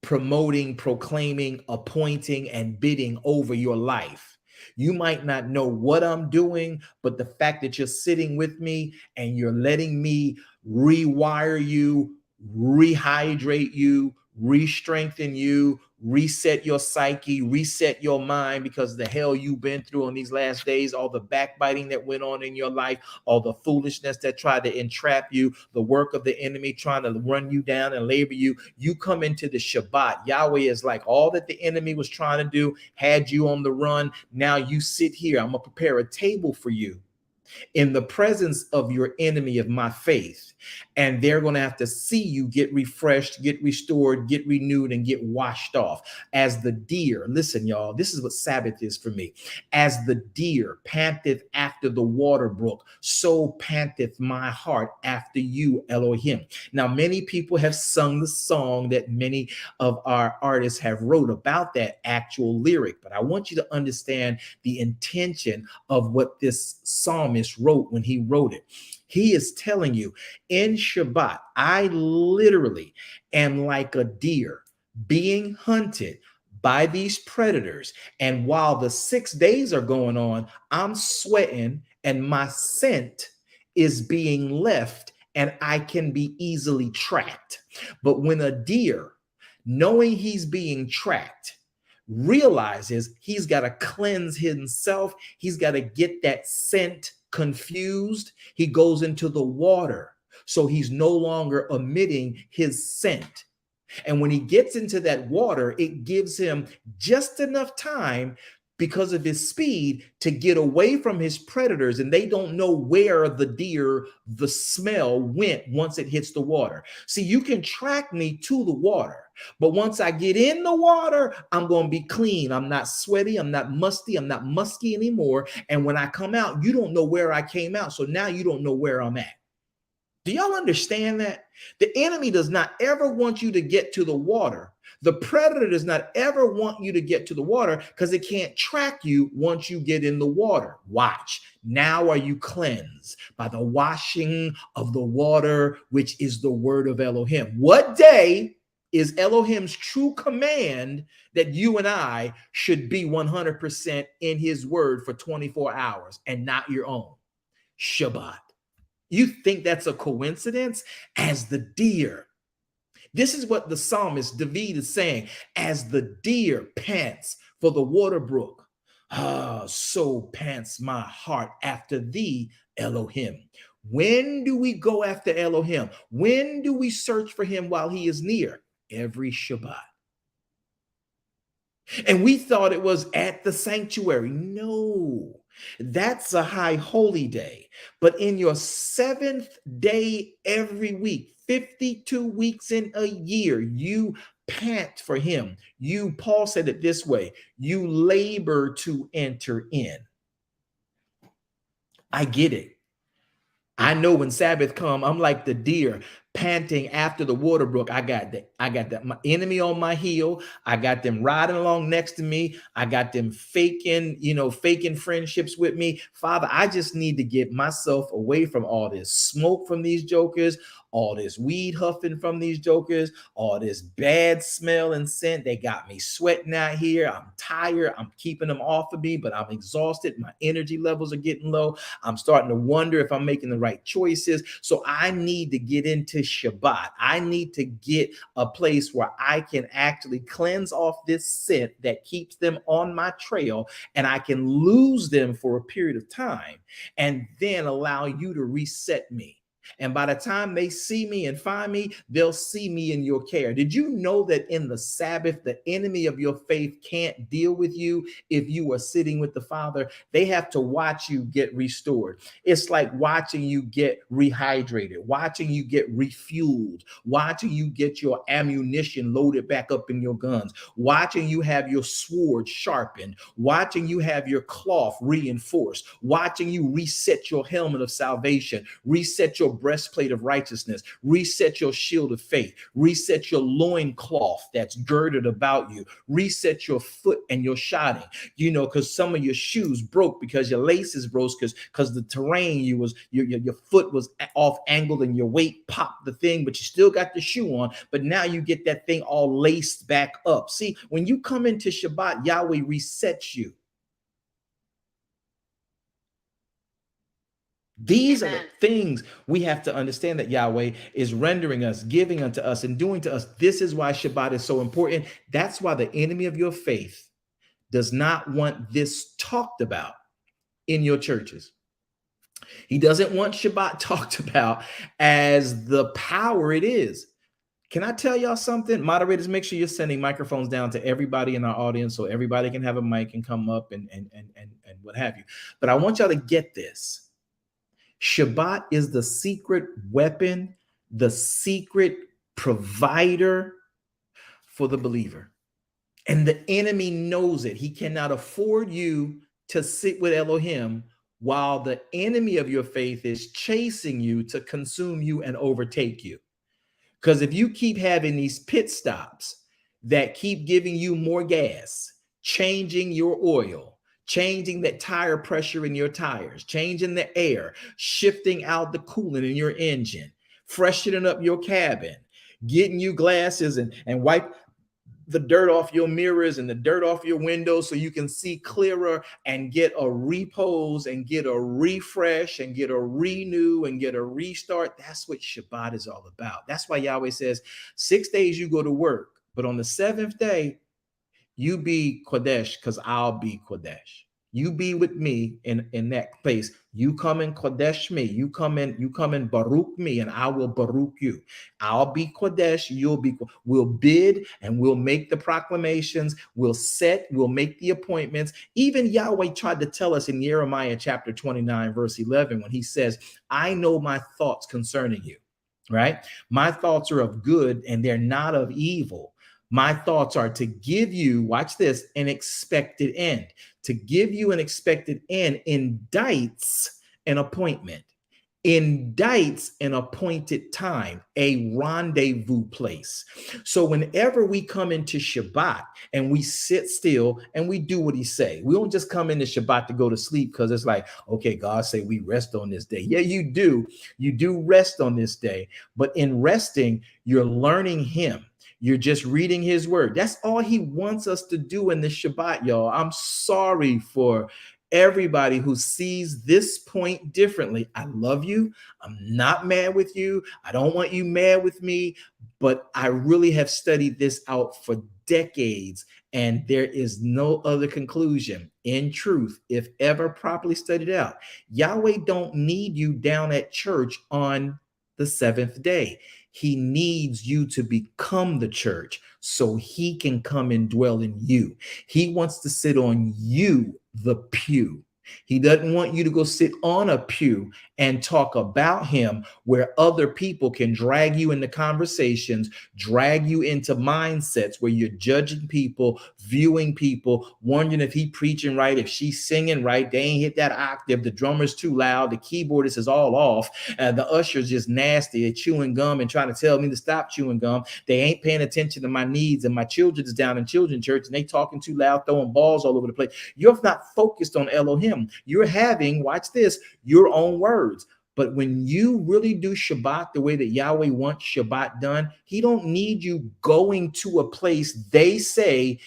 promoting, proclaiming, appointing, and bidding over your life. You might not know what I'm doing, but the fact that you're sitting with me and you're letting me rewire you, rehydrate you, re-strengthen you, reset your psyche, reset your mind, because the hell you've been through on these last days, all the backbiting that went on in your life, all the foolishness that tried to entrap you, the work of the enemy trying to run you down and labor you. You come into the Shabbat. Yahweh is like, all that the enemy was trying to do, had you on the run. Now you sit here. I'm going to prepare a table for you in the presence of your enemy of my faith. And they're going to have to see you get refreshed, get restored, get renewed, and get washed off. As the deer, listen, y'all, this is what Sabbath is for me. As the deer panteth after the water brook, so panteth my heart after you, Elohim. Now, many people have sung the song that many of our artists have wrote about that actual lyric, but I want you to understand the intention of what this psalmist wrote when he wrote it. He is telling you, in Shabbat, I literally am like a deer being hunted by these predators. And while the 6 days are going on, I'm sweating and my scent is being left and I can be easily tracked. But when a deer, knowing he's being tracked, realizes he's got to cleanse himself, he's got to get that scent confused, he goes into the water, so he's no longer emitting his scent. And when he gets into that water, it gives him just enough time because of his speed to get away from his predators, and they don't know where the smell went once it hits the water. See, you can track me to the water, but once I get in the water, I'm going to be clean. I'm not sweaty. I'm not musty. I'm not musky anymore. And when I come out, you don't know where I came out. So now you don't know where I'm at. Do y'all understand that? The enemy does not ever want you to get to the water. The predator does not ever want you to get to the water because it can't track you once you get in the water. Watch. Now are you cleansed by the washing of the water, which is the word of Elohim? What day is Elohim's true command that you and I should be 100% in his word for 24 hours and not your own? Shabbat. You think that's a coincidence? As the deer. This is what the psalmist David is saying. As the deer pants for the water brook, so pants my heart after thee, Elohim. When do we go after Elohim? When do we search for him while he is near? Every Shabbat. And we thought it was at the sanctuary. No, that's a high holy day. But in your seventh day every week, 52 weeks in a year, you pant for him. Paul said it this way, you labor to enter in. I get it. I know when Sabbath come, I'm like the deer panting after the water brook. I got that my enemy on my heel. I got them riding along next to me. I got them faking friendships with me. Father, I just need to get myself away from all this smoke from these jokers, all this weed huffing from these jokers, all this bad smell and scent. They got me sweating out here. I'm tired. I'm keeping them off of me, but I'm exhausted. My energy levels are getting low. I'm starting to wonder if I'm making the right choices. So I need to get into Shabbat. I need to get a place where I can actually cleanse off this scent that keeps them on my trail, and I can lose them for a period of time and then allow you to reset me. And by the time they see me and find me, they'll see me in your care. Did you know that in the Sabbath, the enemy of your faith can't deal with you if you are sitting with the Father? They have to watch you get restored. It's like watching you get rehydrated, watching you get refueled, watching you get your ammunition loaded back up in your guns, watching you have your sword sharpened, watching you have your cloth reinforced, watching you reset your helmet of salvation, reset your breastplate of righteousness, reset your shield of faith, reset your loincloth that's girded about you, reset your foot and your shodding, because some of your shoes broke because your laces broke because the terrain your foot was off angled and your weight popped the thing, but you still got the shoe on, but now you get that thing all laced back up. See, when you come into Shabbat, Yahweh resets you. These are the things we have to understand that Yahweh is rendering us, giving unto us, and doing to us. This is why Shabbat is so important. That's why the enemy of your faith does not want this talked about in your churches. He doesn't want Shabbat talked about as the power it is. Can I tell y'all something? Moderators, make sure you're sending microphones down to everybody in our audience so everybody can have a mic and come up and what have you. But I want y'all to get this. Shabbat is the secret weapon, the secret provider for the believer. And the enemy knows it. He cannot afford you to sit with Elohim while the enemy of your faith is chasing you to consume you and overtake you. Because if you keep having these pit stops that keep giving you more gas, changing your oil, changing that tire pressure in your tires, changing the air, shifting out the coolant in your engine, freshening up your cabin, getting you glasses and wipe the dirt off your mirrors and the dirt off your windows so you can see clearer and get a repose and get a refresh and get a renew and get a restart. That's what Shabbat is all about. That's why Yahweh says 6 days you go to work, but on the seventh day, you be Kodesh because I'll be Kodesh. You be with me in that place. You come and Kodesh me. You come and Baruch me, and I will Baruch you. I'll be Kodesh. We'll bid and we'll make the proclamations. We'll make the appointments. Even Yahweh tried to tell us in Jeremiah chapter 29, verse 11, when he says, I know my thoughts concerning you, right? My thoughts are of good and they're not of evil. My thoughts are to give you, watch this, an expected end. To give you an expected end indicts an appointment, indicts an appointed time, a rendezvous place. So whenever we come into Shabbat and we sit still and we do what he say, we don't just come into Shabbat to go to sleep because it's like, okay, God say we rest on this day. Yeah, you do. You do rest on this day. But in resting, you're learning him. You're just reading his word. That's all he wants us to do in the Shabbat, y'all. I'm sorry for everybody who sees this point differently. I love you. I'm not mad with you. I don't want you mad with me, but I really have studied this out for decades, and there is no other conclusion. In truth, if ever properly studied out, Yahweh don't need you down at church on the seventh day. He needs you to become the church so he can come and dwell in you. He wants to sit on you, the pew. He doesn't want you to go sit on a pew and talk about him where other people can drag you into conversations, drag you into mindsets where you're judging people, viewing people, wondering if he preaching right, if she's singing right, they ain't hit that octave, the drummer's too loud, the keyboardist is all off, the usher's just nasty, they're chewing gum and trying to tell me to stop chewing gum. They ain't paying attention to my needs, and my children is down in children's church and they talking too loud, throwing balls all over the place. You're not focused on Elohim. You're having, watch this, your own words. But when you really do Shabbat the way that Yahweh wants Shabbat done, he don't need you going to a place they say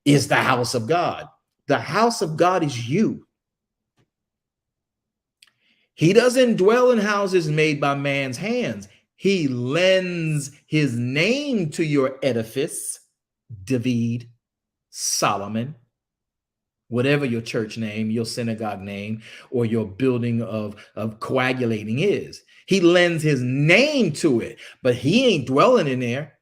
is the house of God. The house of God is you. He doesn't dwell in houses made by man's hands. He lends his name to your edifice, David, Solomon, whatever your church name, your synagogue name, or your building of coagulating is. He lends his name to it, but he ain't dwelling in there.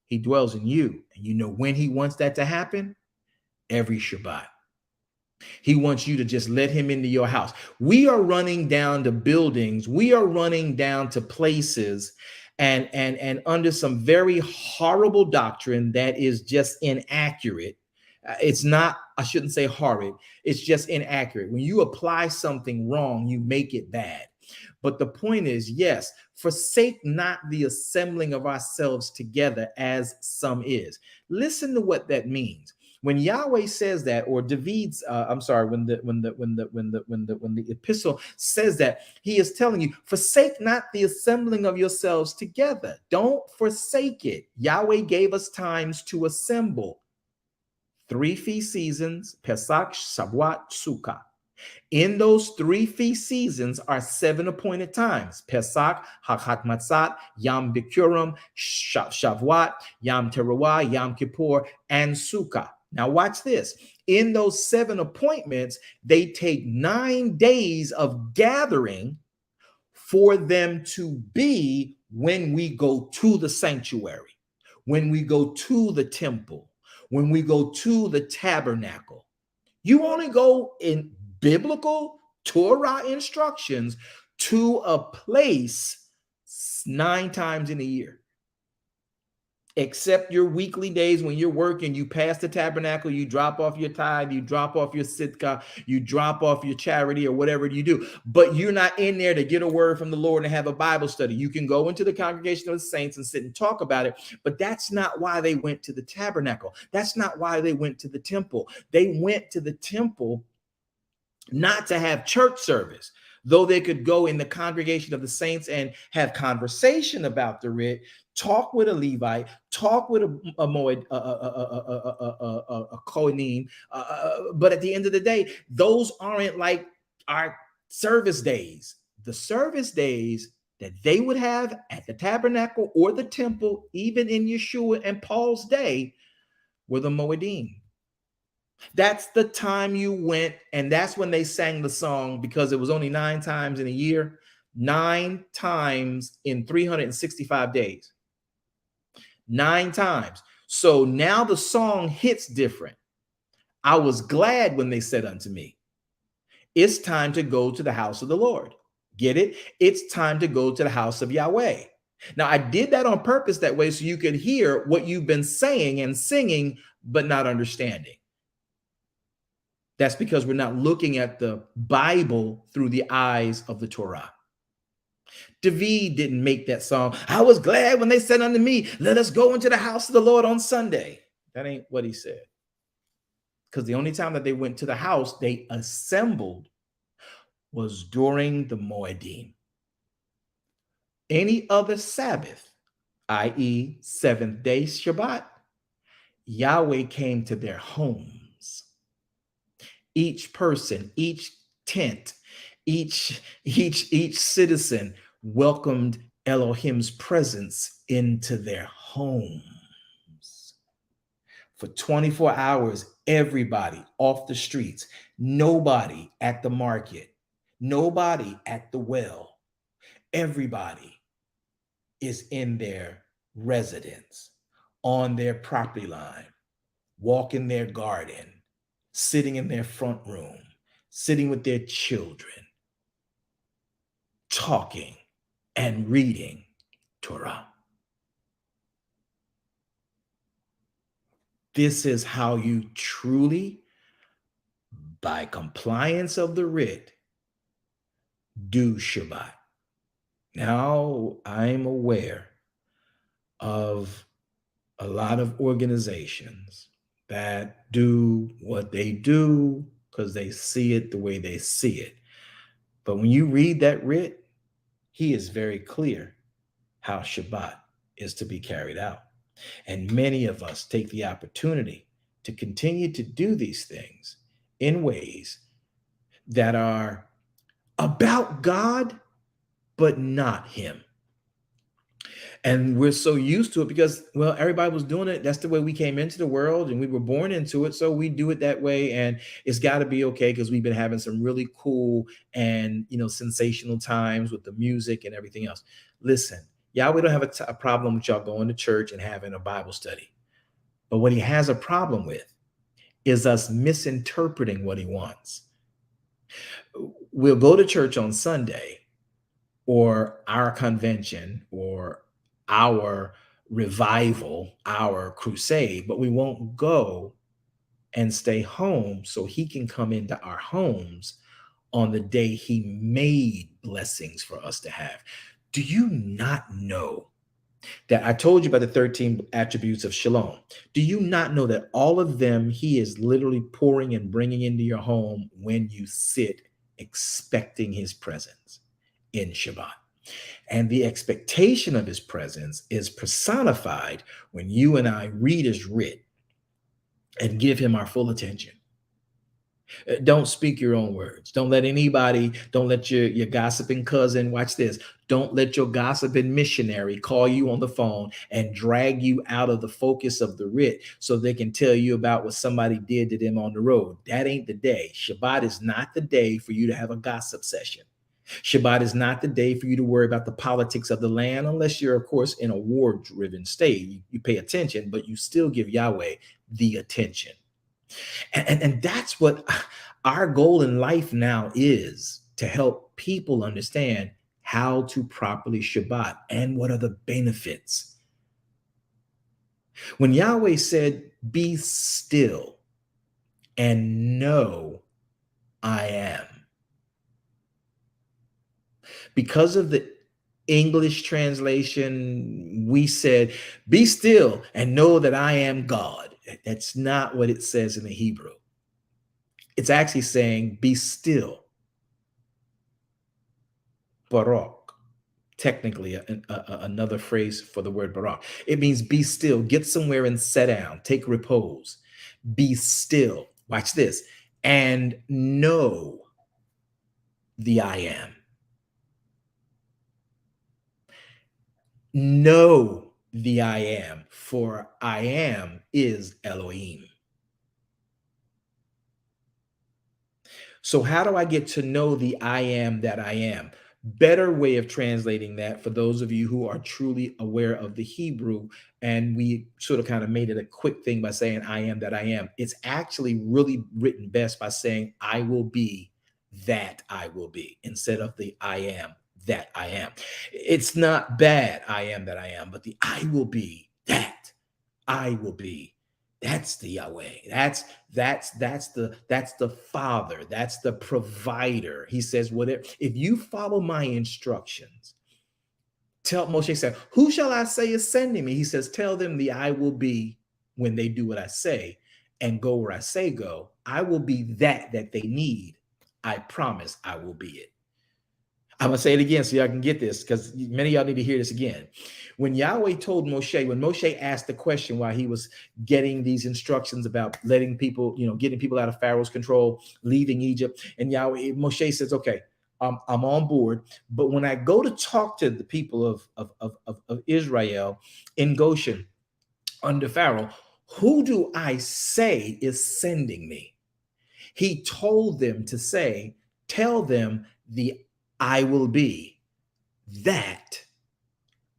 He dwells in you. And you know when he wants that to happen? Every Shabbat. He wants you to just let him into your house. We are running down to buildings. We are running down to places and under some very horrible doctrine that is just inaccurate. It's not, I shouldn't say horrid. It's just inaccurate. When you apply something wrong, you make it bad. But the point is, yes, forsake not the assembling of ourselves together as some is. Listen to what that means. When Yahweh says that, or David's, when the epistle says that, he is telling you, forsake not the assembling of yourselves together. Don't forsake it. Yahweh gave us times to assemble. 3 feast seasons, Pesach, Shavuot, Sukkah. In those 3 feast seasons are 7 appointed times: Pesach, Hagat Matzat, Yom Bikurim, Shavuot, Yom Teruah, Yom Kippur, and Sukkah. Now watch this. In those 7 appointments, they take 9 days of gathering for them to be when we go to the sanctuary, when we go to the temple, when we go to the tabernacle. You only go in biblical Torah instructions to a place 9 times in a year. Except your weekly days when you're working, you pass the tabernacle, you drop off your tithe, you drop off your sitka, you drop off your charity or whatever you do. But you're not in there to get a word from the Lord and have a Bible study. You can go into the congregation of the saints and sit and talk about it, but that's not why they went to the tabernacle. That's not why they went to the temple. They went to the temple not to have church service, though they could go in the congregation of the saints and have conversation about the writ, talk with a Levite, talk with a Moed, a Kohanim. But at the end of the day, those aren't like our service days. The service days that they would have at the tabernacle or the temple, even in Yeshua and Paul's day, were the Moedim. That's the time you went, and that's when they sang the song, because it was only 9 times in a year, 9 times in 365 days, 9 times. So now the song hits different. I was glad when they said unto me, it's time to go to the house of the Lord. Get it? It's time to go to the house of Yahweh. Now, I did that on purpose that way so you could hear what you've been saying and singing, but not understanding. That's because we're not looking at the Bible through the eyes of the Torah. David didn't make that song. I was glad when they said unto me, let us go into the house of the Lord on Sunday. That ain't what he said. Because the only time that they went to the house, they assembled, was during the Moedim. Any other Sabbath, i.e., seventh day Shabbat, Yahweh came to their homes. Each person, each tent, each citizen welcomed Elohim's presence into their homes. For 24 hours, everybody off the streets, nobody at the market, nobody at the well, everybody is in their residence, on their property line, walking their garden, sitting in their front room, sitting with their children, talking and reading Torah. This is how you truly, by compliance of the writ, do Shabbat. Now, I'm aware of a lot of organizations that do what they do because they see it the way they see it. But when you read that writ, he is very clear how Shabbat is to be carried out. And many of us take the opportunity to continue to do these things in ways that are about God, but not him. And we're so used to it because, well, everybody was doing it. That's the way we came into the world and we were born into it. So we do it that way. And it's got to be okay because we've been having some really cool and, sensational times with the music and everything else. Listen, Yahweh don't have a problem with y'all going to church and having a Bible study. But what he has a problem with is us misinterpreting what he wants. We'll go to church on Sunday or our convention or our revival, our crusade, but we won't go and stay home so he can come into our homes on the day he made blessings for us to have. Do you not know that I told you about the 13 attributes of Shalom? Do you not know that all of them he is literally pouring and bringing into your home when you sit expecting his presence in Shabbat? And the expectation of his presence is personified when you and I read his writ and give him our full attention. Don't speak your own words. Don't let your gossiping cousin, watch this. Don't let your gossiping missionary call you on the phone and drag you out of the focus of the writ so they can tell you about what somebody did to them on the road. That ain't the day. Shabbat is not the day for you to have a gossip session. Shabbat is not the day for you to worry about the politics of the land, unless you're, of course, in a war-driven state. You pay attention, but you still give Yahweh the attention. And that's what our goal in life now is, to help people understand how to properly Shabbat and what are the benefits. When Yahweh said, be still and know I am, because of the English translation, we said, be still and know that I am God. That's not what it says in the Hebrew. It's actually saying, be still. Barak, technically another phrase for the word Barak. It means be still, get somewhere and sit down, take repose, be still. Watch this. And know the I am. Know the I am, for I am is Elohim. So how do I get to know the I am that I am? Better way of translating that for those of you who are truly aware of the Hebrew, and we sort of kind of made it a quick thing by saying I am that I am. It's actually really written best by saying I will be that I will be instead of the I am that I am. It's not bad, I am that I am, but the I will be that I will be. That's the Yahweh. That's the Father. That's the provider. He says, whatever, if you follow my instructions, tell Moshe said, who shall I say is sending me? He says, tell them the I will be when they do what I say and go where I say go. I will be that they need. I promise I will be it. I'm going to say it again so y'all can get this, because many of y'all need to hear this again. When Yahweh told Moshe, when Moshe asked the question while he was getting these instructions about letting people, getting people out of Pharaoh's control, leaving Egypt, and Moshe says, okay, I'm on board. But when I go to talk to the people of Israel in Goshen under Pharaoh, who do I say is sending me? He told them to say, tell them the I will be that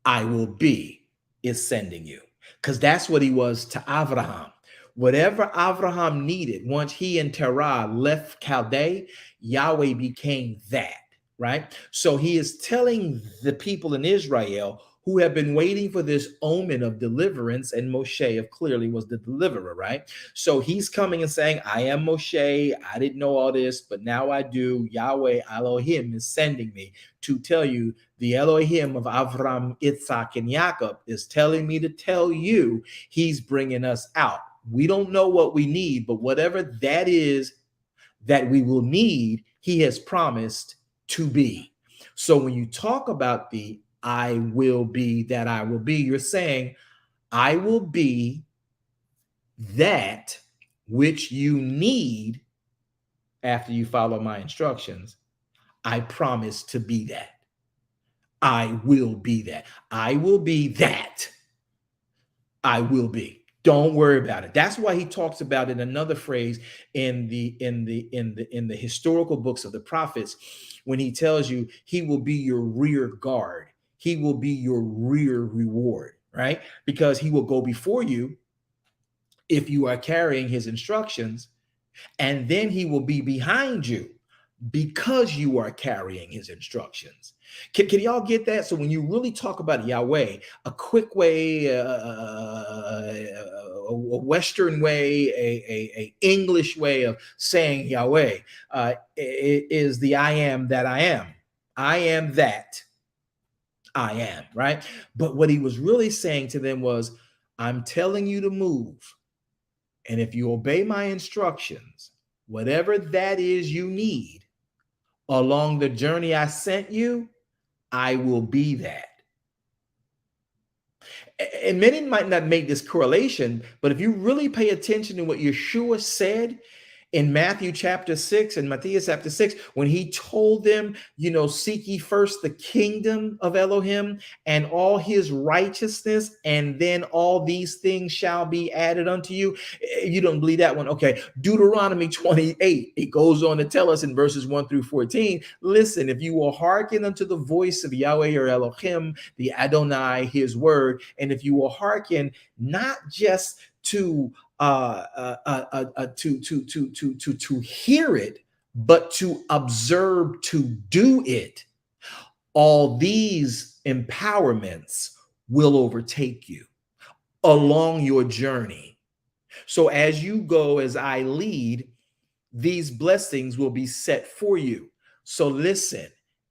I will be is sending you. Because that's what he was to Abraham. Whatever Abraham needed, once he and Terah left Chaldea, Yahweh became that, right? So he is telling the people in Israel who have been waiting for this omen of deliverance, and Moshe clearly was the deliverer, right? So he's coming and saying, I am Moshe. I didn't know all this, but now I do. Yahweh Elohim is sending me to tell you, the Elohim of Avram, Yitzhak, and Jacob is telling me to tell you he's bringing us out. We don't know what we need, but whatever that is that we will need, he has promised to be. So when you talk about the I will be that I will be, you're saying, I will be that which you need after you follow my instructions. I promise to be that. I will be that. I will be that. I will be. Don't worry about it. That's why he talks about it. Another phrase in the historical books of the prophets, when he tells you he will be your rear guard, he will be your rear reward, right? Because he will go before you if you are carrying his instructions, and then he will be behind you because you are carrying his instructions. Can y'all get that? So when you really talk about Yahweh, a quick way, a Western way, a English way of saying Yahweh is the I am that I am. I am that I am, right? But what he was really saying to them was, I'm telling you to move. And if you obey my instructions, whatever that is you need, along the journey I sent you, I will be that. And many might not make this correlation, but if you really pay attention to what Yeshua said in Matthew chapter 6 and Matthew chapter 6, when he told them, seek ye first the kingdom of Elohim and all his righteousness, and then all these things shall be added unto you. You don't believe that one? Okay. Deuteronomy 28, it goes on to tell us in verses 1 through 14, listen, if you will hearken unto the voice of Yahweh or Elohim, the Adonai, his word, and if you will hearken not just to hear it, but to observe to do it, all these empowerments will overtake you along your journey. So as you go, as I lead, these blessings will be set for you. So listen,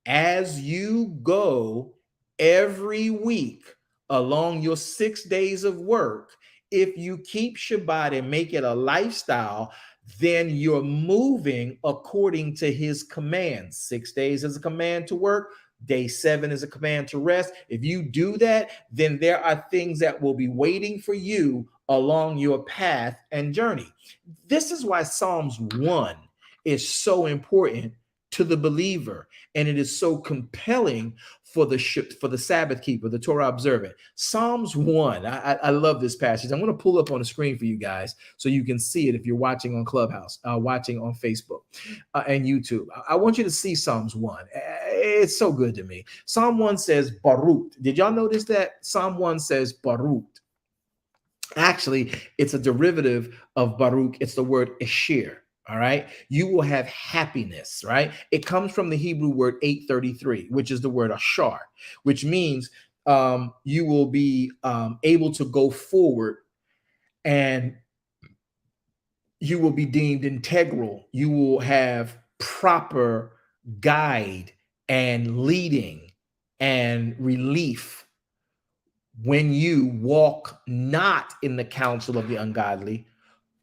as you go every week along your 6 days of work, if you keep Shabbat and make it a lifestyle, then you're moving according to his commands. 6 days is a command to work. Day 7 is a command to rest. If you do that, then there are things that will be waiting for you along your path and journey. This is why Psalms 1 is so important to the believer, and it is so compelling for the Sabbath keeper, the Torah observant. Psalms 1. I love this passage. I'm going to pull up on the screen for you guys so you can see it if you're watching on Clubhouse, watching on Facebook and YouTube. I want you to see Psalms 1. It's so good to me. Psalm 1 says Baruch. Did y'all notice that? Psalm 1 says Baruch. Actually, it's a derivative of Baruch. It's the word Eshir. All right. You will have happiness, right? It comes from the Hebrew word 833, which is the word ashar, which means you will be able to go forward, and you will be deemed integral. You will have proper guide and leading and relief when you walk not in the counsel of the ungodly,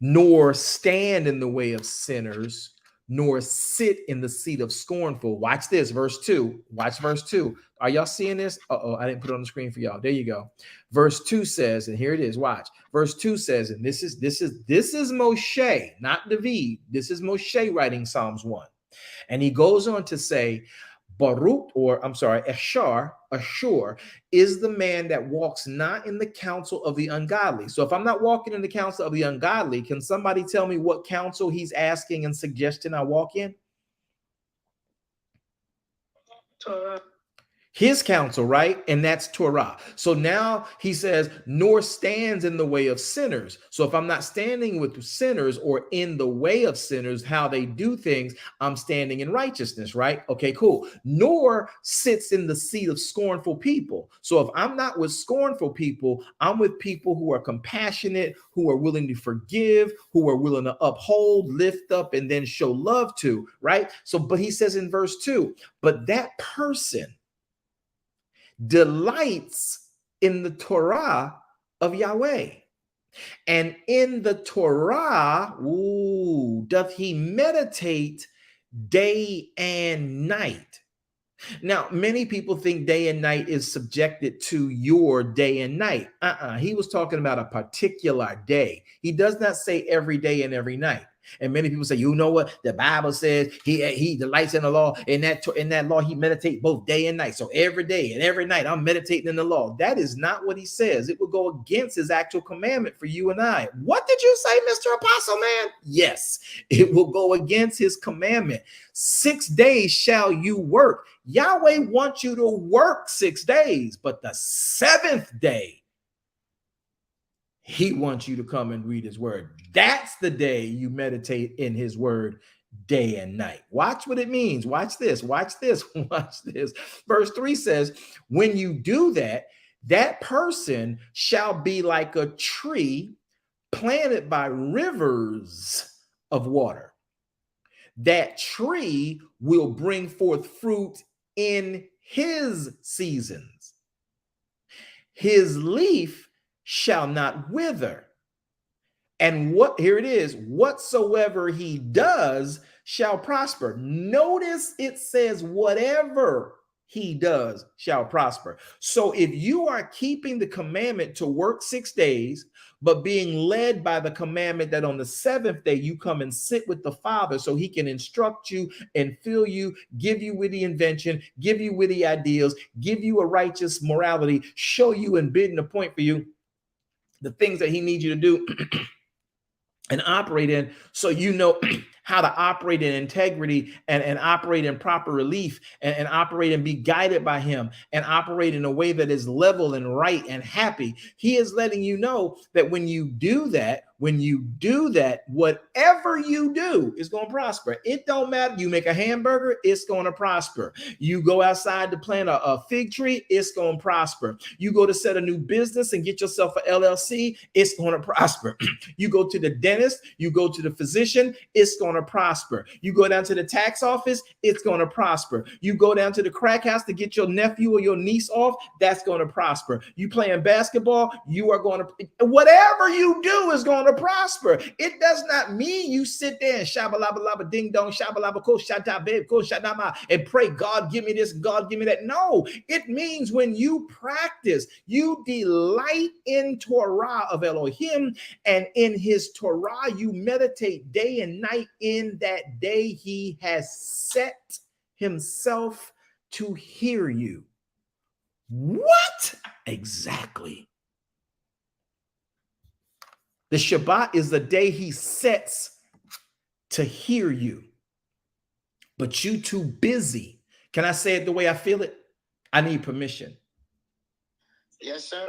nor stand in the way of sinners, nor sit in the seat of scornful. Watch this, verse 2. Watch verse 2. Are y'all seeing this? Uh-oh, I didn't put it on the screen for y'all. There you go. Verse 2 says, and here it is, watch. Verse 2 says, and this is Moshe, not David. This is Moshe writing Psalms 1. And he goes on to say, Baruch, or I'm sorry, Ashur is the man that walks not in the counsel of the ungodly. So if I'm not walking in the counsel of the ungodly, can somebody tell me what counsel he's asking and suggesting I walk in? Torah. His counsel, right? And that's Torah. So now he says, nor stands in the way of sinners. So if I'm not standing with sinners or in the way of sinners, how they do things, I'm standing in righteousness, right? Okay, cool. Nor sits in the seat of scornful people. So if I'm not with scornful people, I'm with people who are compassionate, who are willing to forgive, who are willing to uphold, lift up, and then show love to, right? So, but he says in verse 2, but that person delights in the Torah of Yahweh, and in the Torah, doth he meditate day and night. Now, many people think day and night is subjected to your day and night. He was talking about a particular day. He does not say every day and every night. And many people say, you know what? The Bible says he delights in the law. In that law, he meditates both day and night. So every day and every night, I'm meditating in the law. That is not what he says. It will go against his actual commandment for you and I. What did you say, Mr. Apostle Man? Yes, it will go against his commandment. 6 days shall you work. Yahweh wants you to work 6 days, but the seventh day, he wants you to come and read his word. That's the day you meditate in his word day and night. Watch what it means. Watch this. Watch this. Watch this. Verse 3 says, when you do that, that person shall be like a tree planted by rivers of water. That tree will bring forth fruit in his seasons. His leaf shall not wither. And here it is, whatsoever he does shall prosper. Notice it says whatever he does shall prosper. So if you are keeping the commandment to work 6 days, but being led by the commandment that on the seventh day you come and sit with the Father so he can instruct you and fill you, give you witty invention, give you witty ideals, give you a righteous morality, show you and bid and appoint for you the things that he needs you to do and operate in, so you know how to operate in integrity and operate in proper relief and operate and be guided by him and operate in a way that is level and right and happy. He is letting you know that when you do that, whatever you do is going to prosper. It don't matter. You make a hamburger, it's going to prosper. You go outside to plant a fig tree, it's going to prosper. You go to set a new business and get yourself an LLC, it's going to prosper. You go to the dentist, you go to the physician, it's going to prosper. You go down to the tax office, it's going to prosper. You go down to the crack house to get your nephew or your niece off, that's going to prosper. You playing basketball, you are going to, whatever you do is going to prosper. It does not mean you sit there and shabba-labba-labba ding dong, shabba-labba ko shata babe ko shadama and pray, God give me this, God give me that. No, it means when you practice, you delight in Torah of Elohim, and in his Torah you meditate day and night in that day he has set himself to hear you. What? Exactly. The Shabbat is the day he sets to hear you. But you too busy. Can I say it the way I feel it? I need permission. Yes, sir.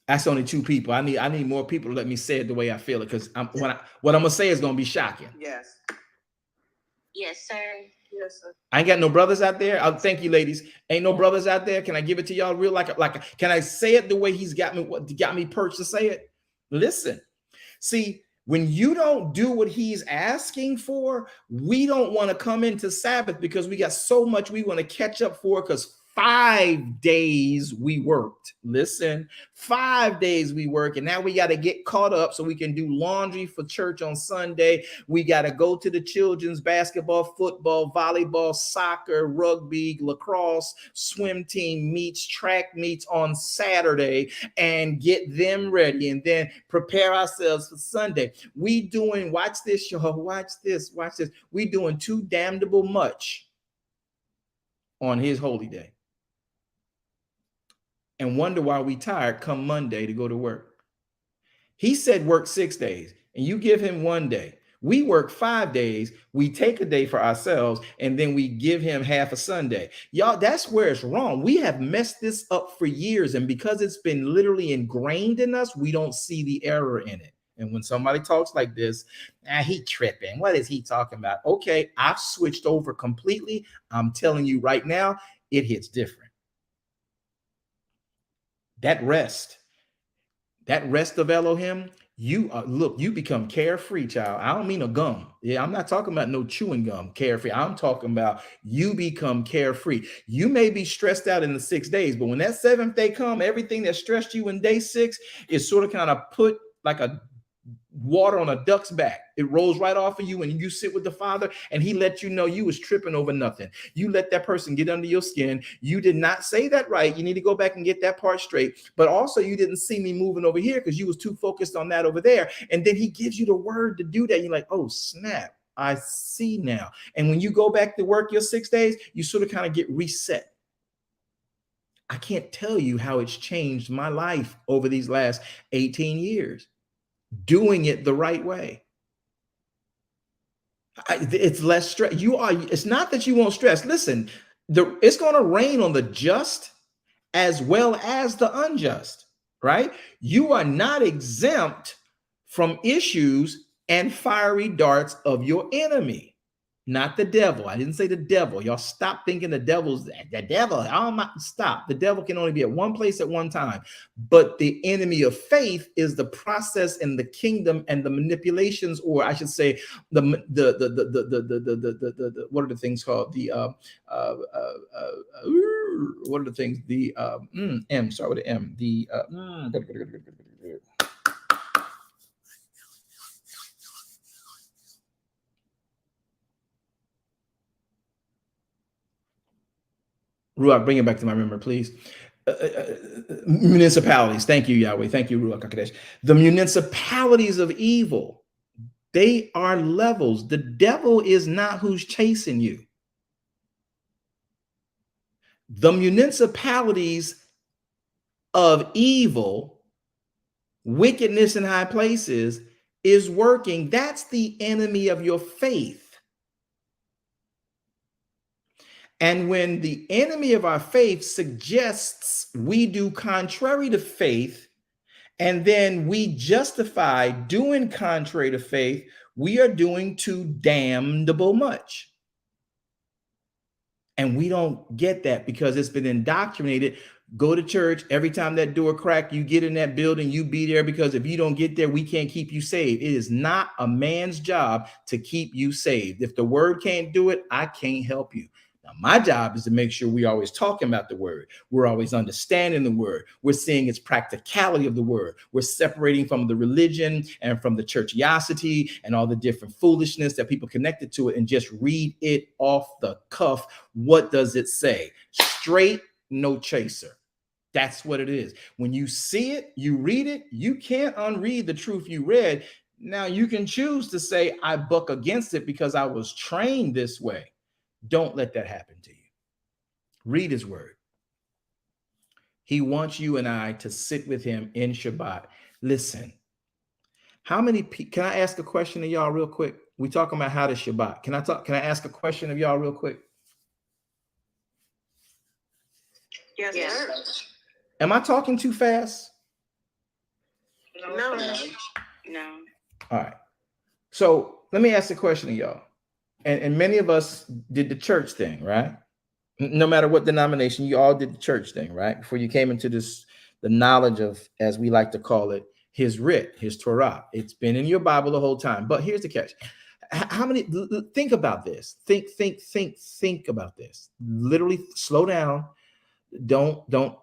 That's only two people. I need more people to let me say it the way I feel it, because what I'm gonna say is gonna be shocking. Yes. Yes, sir. Yes, sir. I ain't got no brothers out there. Thank you, ladies. Ain't no brothers out there. Can I give it to y'all real like can I say it the way he's got me perched to say it? Listen, see, when you don't do what he's asking for, we don't want to come into Sabbath because we got so much we want to catch up for, because 5 days we worked. Listen, 5 days we work, and now we got to get caught up so we can do laundry for church on Sunday. We got to go to the children's basketball, football, volleyball, soccer, rugby, lacrosse, swim team meets, track meets on Saturday, and get them ready, and then prepare ourselves for Sunday. We doing, watch this, y'all, watch this. We doing too damnable much on his holy day, and wonder why we tired come Monday to go to work. He said work 6 days, and you give him 1 day. We work 5 days. We take a day for ourselves, and then we give him half a Sunday. Y'all, that's where it's wrong. We have messed this up for years, and because it's been literally ingrained in us, we don't see the error in it. And when somebody talks like this, he tripping. What is he talking about? Okay, I've switched over completely. I'm telling you right now, it hits different. That rest of Elohim, you become carefree, child. I don't mean a gum. Yeah, I'm not talking about no chewing gum, carefree. I'm talking about you become carefree. You may be stressed out in the 6 days, but when that 7th day come, everything that stressed you in day 6 is sort of kind of put like a water on a duck's back. It rolls right off of you, and you sit with the Father, and he let you know you was tripping over nothing. You let that person get under your skin. You did not say that right. You need to go back and get that part straight. But also, you didn't see me moving over here because you was too focused on that over there. And then he gives you the word to do that. You're like, oh snap, I see now. And when you go back to work your 6 days, you sort of kind of get reset. I can't tell you how it's changed my life over these last 18 years. Doing it the right way. It's less stress. It's not that you won't stress. Listen, it's going to rain on the just as well as the unjust, right? You are not exempt from issues and fiery darts of your enemy. Not the devil. I didn't say the devil. Y'all stop thinking the devil's the devil. Stop. The devil can only be at one place at one time. But the enemy of faith is the process and the kingdom and the manipulations, or I should say, the what are the things called? What are the things? The M. Start with the M. The Ruach, bring it back to my memory, please. Municipalities. Thank you, Yahweh. Thank you, Ruach HaKodesh. The municipalities of evil, they are levels. The devil is not who's chasing you. The municipalities of evil, wickedness in high places, is working. That's the enemy of your faith. And when the enemy of our faith suggests we do contrary to faith, and then we justify doing contrary to faith, we are doing too damnable much. And we don't get that because it's been indoctrinated. Go to church. Every time that door crack, you get in that building, you be there, because if you don't get there, we can't keep you saved. It is not a man's job to keep you saved. If the word can't do it, I can't help you. Now, my job is to make sure we're always talking about the word. We're always understanding the word. We're seeing its practicality of the word. We're separating from the religion and from the churchiosity and all the different foolishness that people connected to it, and just read it off the cuff. What does it say? Straight, no chaser. That's what it is. When you see it, you read it, you can't unread the truth you read. Now you can choose to say, I buck against it because I was trained this way. Don't let that happen to you. Read his word. He wants you and I to sit with him in Shabbat. Listen, how many people, can I ask a question of y'all real quick? We talking about how to Shabbat. Can I ask a question of y'all real quick? Yes. Am I talking too fast? No. All right. So let me ask the question of y'all. And many of us did the church thing, right? No matter what denomination, you all did the church thing, right? Before you came into this, the knowledge of, as we like to call it, his writ, his Torah. It's been in your Bible the whole time. But here's the catch. How many, think about this. Think about this. Literally slow down. Don't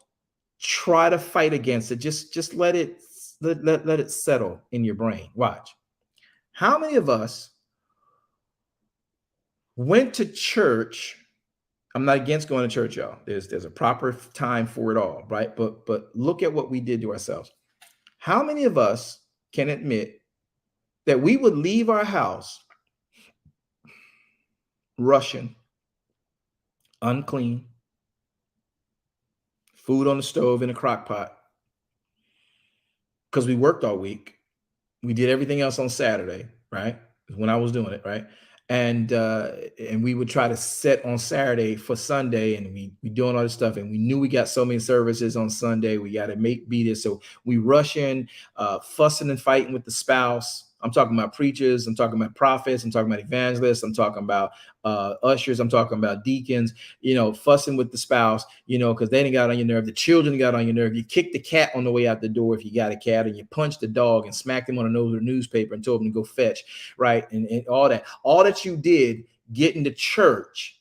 try to fight against it. Just let it settle in your brain. Watch. How many of us went to church? I'm not against going to church, y'all. There's a proper time for it all, right? But look at what we did to ourselves. How many of us can admit that we would leave our house rushing, unclean, food on the stove in a crock pot, because we worked all week. We did everything else on Saturday, right? When I was doing it, right? And we would try to set on Saturday for Sunday, and we doing all this stuff, and we knew we got so many services on Sunday. We got to be this, so we rush in, fussing and fighting with the spouse. I'm talking about preachers. I'm talking about prophets. I'm talking about evangelists. I'm talking about ushers. I'm talking about deacons. Fussing with the spouse. Because they didn't got on your nerve. The children got on your nerve. You kicked the cat on the way out the door if you got a cat, and you punched the dog and smacked him on the nose with a newspaper and told him to go fetch, right? And all that you did getting to church,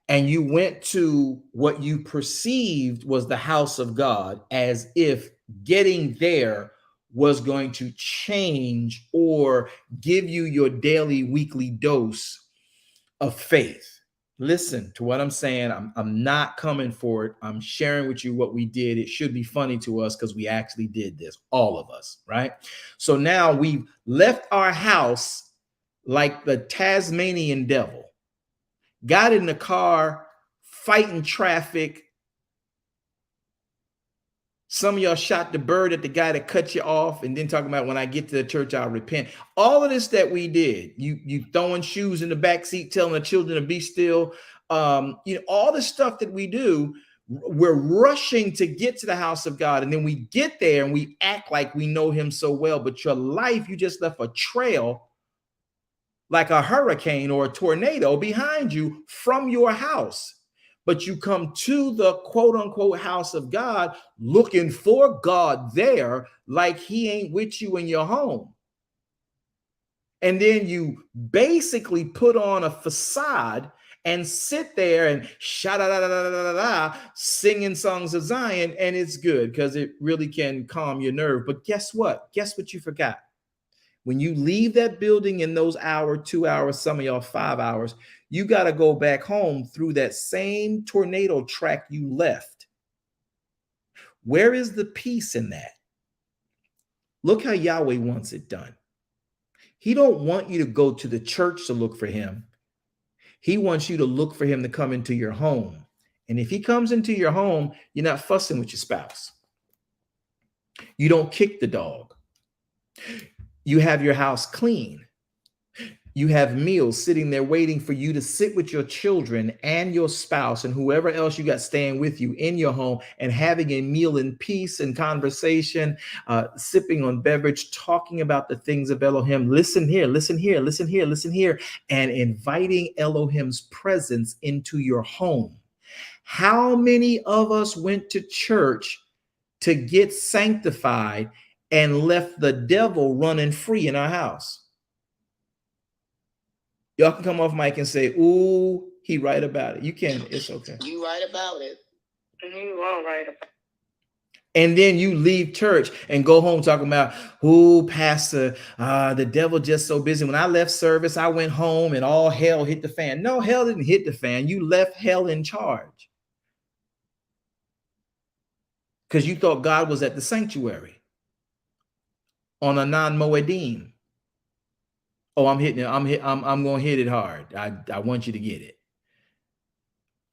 and you went to what you perceived was the house of God, as if getting there was going to change or give you your daily, weekly dose of faith. Listen to what I'm saying. I'm not coming for it. I'm sharing with you what we did. It should be funny to us because we actually did this, all of us, right? So now we've left our house like the Tasmanian devil, got in the car, fighting traffic. Some of y'all shot the bird at the guy that cut you off, and then talking about, when I get to the church, I'll repent. All of this that we did, you throwing shoes in the back seat, telling the children to be still. All the stuff that we do, we're rushing to get to the house of God, and then we get there and we act like we know him so well. But your life, you just left a trail like a hurricane or a tornado behind you from your house. But you come to the quote unquote house of God looking for God there, like he ain't with you in your home. And then you basically put on a facade and sit there and sha-da-da-da-da-da-da, singing songs of Zion, and it's good because it really can calm your nerve. But guess what? Guess what you forgot? When you leave that building in those hour, 2 hours, some of y'all 5 hours, you got to go back home through that same tornado track you left. Where is the peace in that? Look how Yahweh wants it done. He don't want you to go to the church to look for him. He wants you to look for him to come into your home. And if he comes into your home, you're not fussing with your spouse. You don't kick the dog. You have your house clean. You have meals sitting there waiting for you to sit with your children and your spouse and whoever else you got staying with you in your home, and having a meal in peace and conversation, sipping on beverage, talking about the things of Elohim. Listen here, listen here, listen here, listen here, and inviting Elohim's presence into your home. How many of us went to church to get sanctified and left the devil running free in our house? Y'all can come off mic and say, ooh, he right about it. You can, it's okay. You right about it. You are right about it. And then you leave church and go home talking about, ooh, pastor, the devil just so busy. When I left service, I went home and all hell hit the fan. No, hell didn't hit the fan. You left hell in charge because you thought God was at the sanctuary. on a non-moedim. Oh, I'm going to hit it hard. I want you to get it.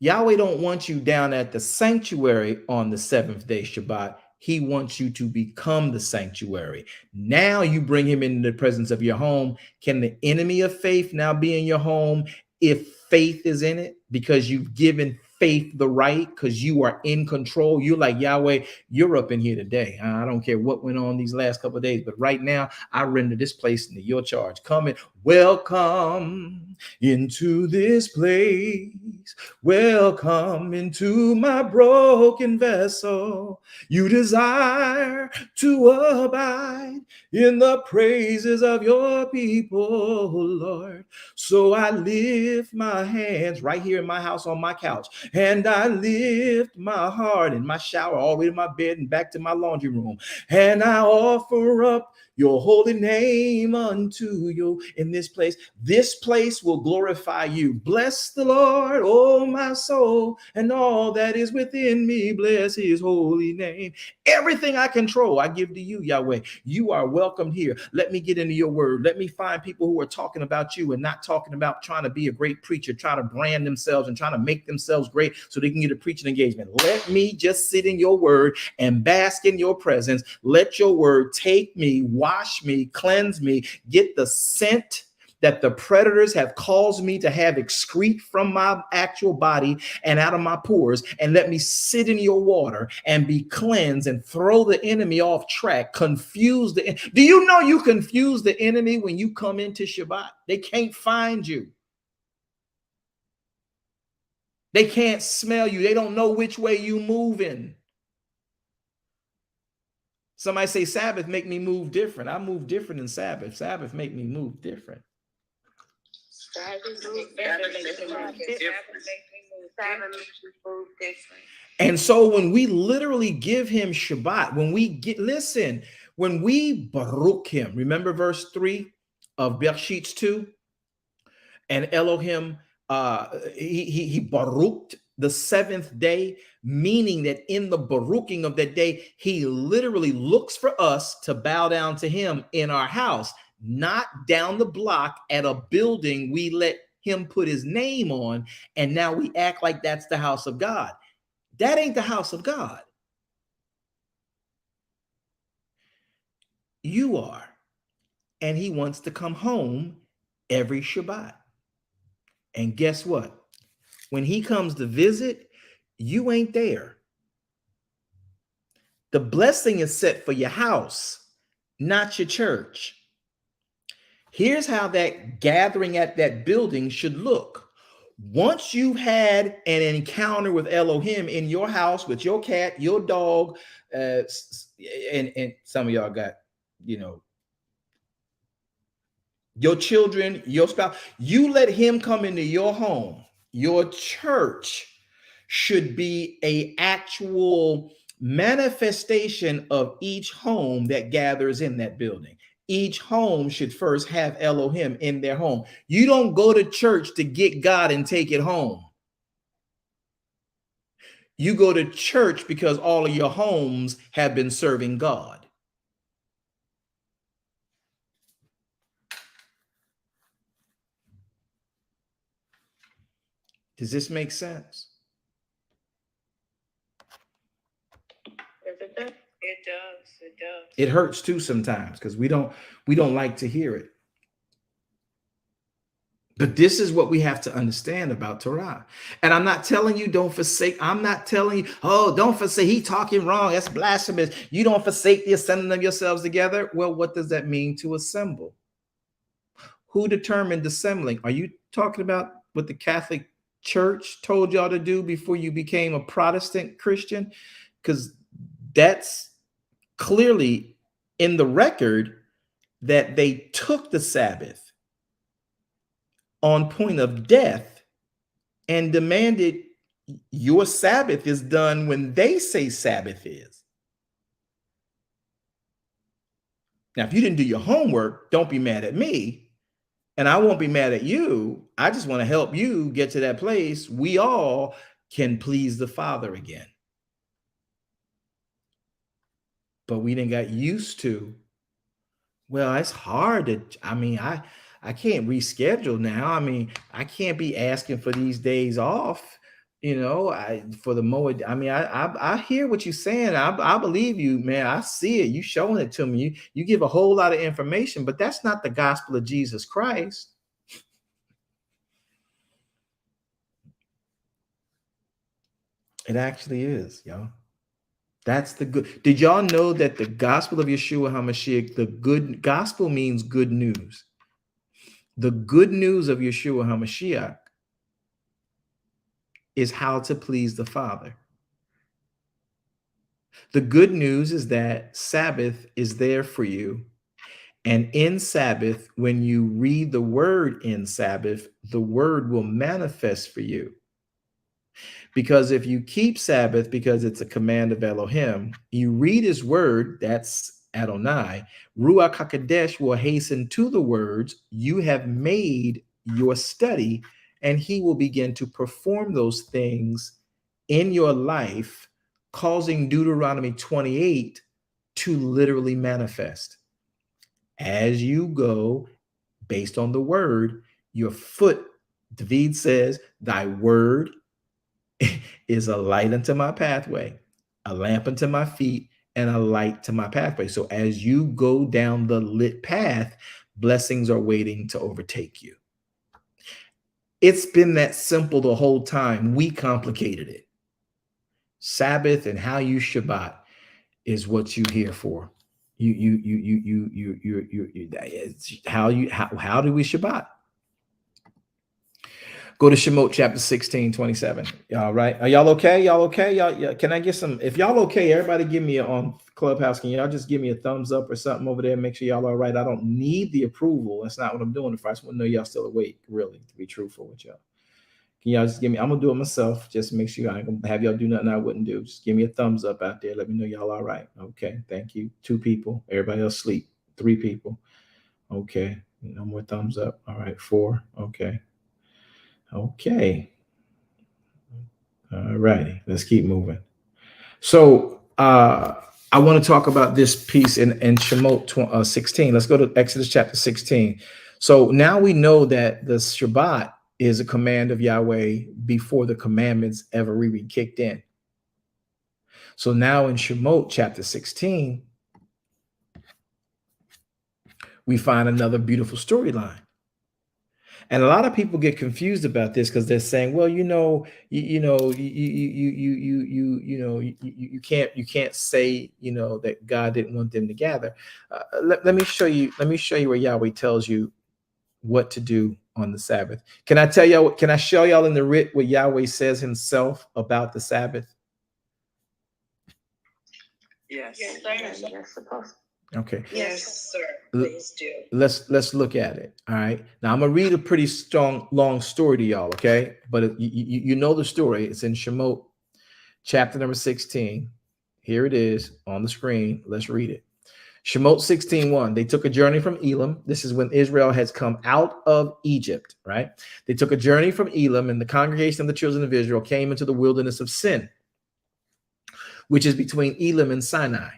Yahweh don't want you down at the sanctuary on the seventh day Shabbat. He wants you to become the sanctuary. Now you bring him into the presence of your home. Can the enemy of faith now be in your home if faith is in it? Because you've given faith the right, because you are in control. You're like, Yahweh, you're up in here today. I don't care what went on these last couple of days, but right now I render this place into your charge. Come in, welcome into this place. Welcome into my broken vessel. You desire to abide in the praises of your people, Lord. So I lift my hands right here in my house on my couch, and I lift my heart in my shower all the way to my bed and back to my laundry room, and I offer up your holy name unto you in this place. This place will glorify you. Bless the Lord, oh my soul, and all that is within me. Bless his holy name. Everything I control, I give to you, Yahweh. You are welcomed here. Let me get into your word. Let me find people who are talking about you and not talking about trying to be a great preacher, trying to brand themselves and trying to make themselves great so they can get a preaching engagement. Let me just sit in your word and bask in your presence. Let your word take me, wash me, cleanse me, get the scent that the predators have caused me to have excrete from my actual body and out of my pores, and let me sit in your water and be cleansed and throw the enemy off track, confuse the. Do you know you confuse the enemy when you come into Shabbat? They can't find you. They can't smell you. They don't know which way you moving. Somebody say Sabbath make me move different. I move different than Sabbath. Sabbath make me move different. And so when we literally give him Shabbat, when we baruch him, remember verse 3 of Bereshit 2? And Elohim, he baruched the seventh day, meaning that in the baruching of that day, he literally looks for us to bow down to him in our house, not down the block at a building we let him put his name on, and now we act like that's the house of God. That ain't the house of God. You are. And he wants to come home every Shabbat. And guess what? When he comes to visit, you ain't there. The blessing is set for your house, not your church. Here's how that gathering at that building should look. Once you've had an encounter with Elohim in your house with your cat, your dog, and some of y'all got, your children, your spouse, you let him come into your home. Your church should be an actual manifestation of each home that gathers in that building. Each home should first have Elohim in their home. You don't go to church to get God and take it home. You go to church because all of your homes have been serving God. Does this make sense? It does. It does. It hurts too sometimes because we don't like to hear it. But this is what we have to understand about Torah. And I'm not telling you don't forsake. I'm not telling you, oh, don't forsake. He talking wrong. That's blasphemous. You don't forsake the assembling of yourselves together. Well, what does that mean to assemble? Who determined assembling? Are you talking about what the Catholic Church told y'all to do before you became a Protestant Christian? Because that's clearly in the record that they took the Sabbath on point of death and demanded your Sabbath is done when they say Sabbath is. Now, if you didn't do your homework, don't be mad at me. And I won't be mad at you. I just want to help you get to that place we all can please the Father again. But we didn't got used to Well, it's hard to, I can't reschedule now. I mean, I can't be asking for these days off, for the Moed. I hear what you're saying. I believe you, man. I see it. You showing it to me. You give a whole lot of information, but that's not the gospel of Jesus Christ. It actually is, y'all. That's the good. Did y'all know that the gospel of Yeshua HaMashiach, the good gospel means good news. The good news of Yeshua HaMashiach is how to please the Father. The good news is that Sabbath is there for you. And in Sabbath, when you read the word in Sabbath, the word will manifest for you. Because if you keep Sabbath, because it's a command of Elohim, you read his word, that's Adonai, Ruach HaKodesh will hasten to the words you have made your study, and he will begin to perform those things in your life, causing Deuteronomy 28 to literally manifest. As you go, based on the word, your foot, David says, thy word is a light unto my pathway, a lamp unto my feet, and a light to my pathway. So as you go down the lit path, blessings are waiting to overtake you. It's been that simple the whole time. We complicated it. Sabbath and how you Shabbat is what you're here for. How do we Shabbat? Go to Shemot chapter 16, 27. All right. Are y'all okay? Y'all okay? Y'all, can I get some? If y'all okay, everybody give me on Clubhouse. Can y'all just give me a thumbs up or something over there? Make sure y'all all right. I don't need the approval. That's not what I'm doing. If I just want to know y'all still awake, really, to be truthful with y'all. Can y'all just give me? I'm gonna do it myself. Just make sure I ain't gonna have y'all do nothing I wouldn't do. Just give me a thumbs up out there. Let me know y'all all right. Okay. Thank you. 2 people. Everybody else sleep. 3 people. Okay. No more thumbs up. All right. 4. Okay. Okay. All righty. Let's keep moving. So I want to talk about this piece in Shemot 16. Let's go to Exodus chapter 16. So now we know that the Shabbat is a command of Yahweh before the commandments ever really kicked in. So now in Shemot chapter 16, we find another beautiful storyline. And a lot of people get confused about this because they're saying, well, you can't say, that God didn't want them to gather. Let me show you where Yahweh tells you what to do on the Sabbath. Can I show y'all in the writ what Yahweh says himself about the Sabbath? Yes. Yes, sir. Yes, supposed. Okay. Yes, sir. Please do. Let's look at it. All right. Now I'm gonna read a pretty long story to y'all. Okay, but you know the story. It's in Shemot, chapter number 16. Here it is on the screen. Let's read it. Shemot 16:1. They took a journey from Elam. This is when Israel has come out of Egypt. Right. They took a journey from Elam, and the congregation of the children of Israel came into the wilderness of Sin, which is between Elam and Sinai.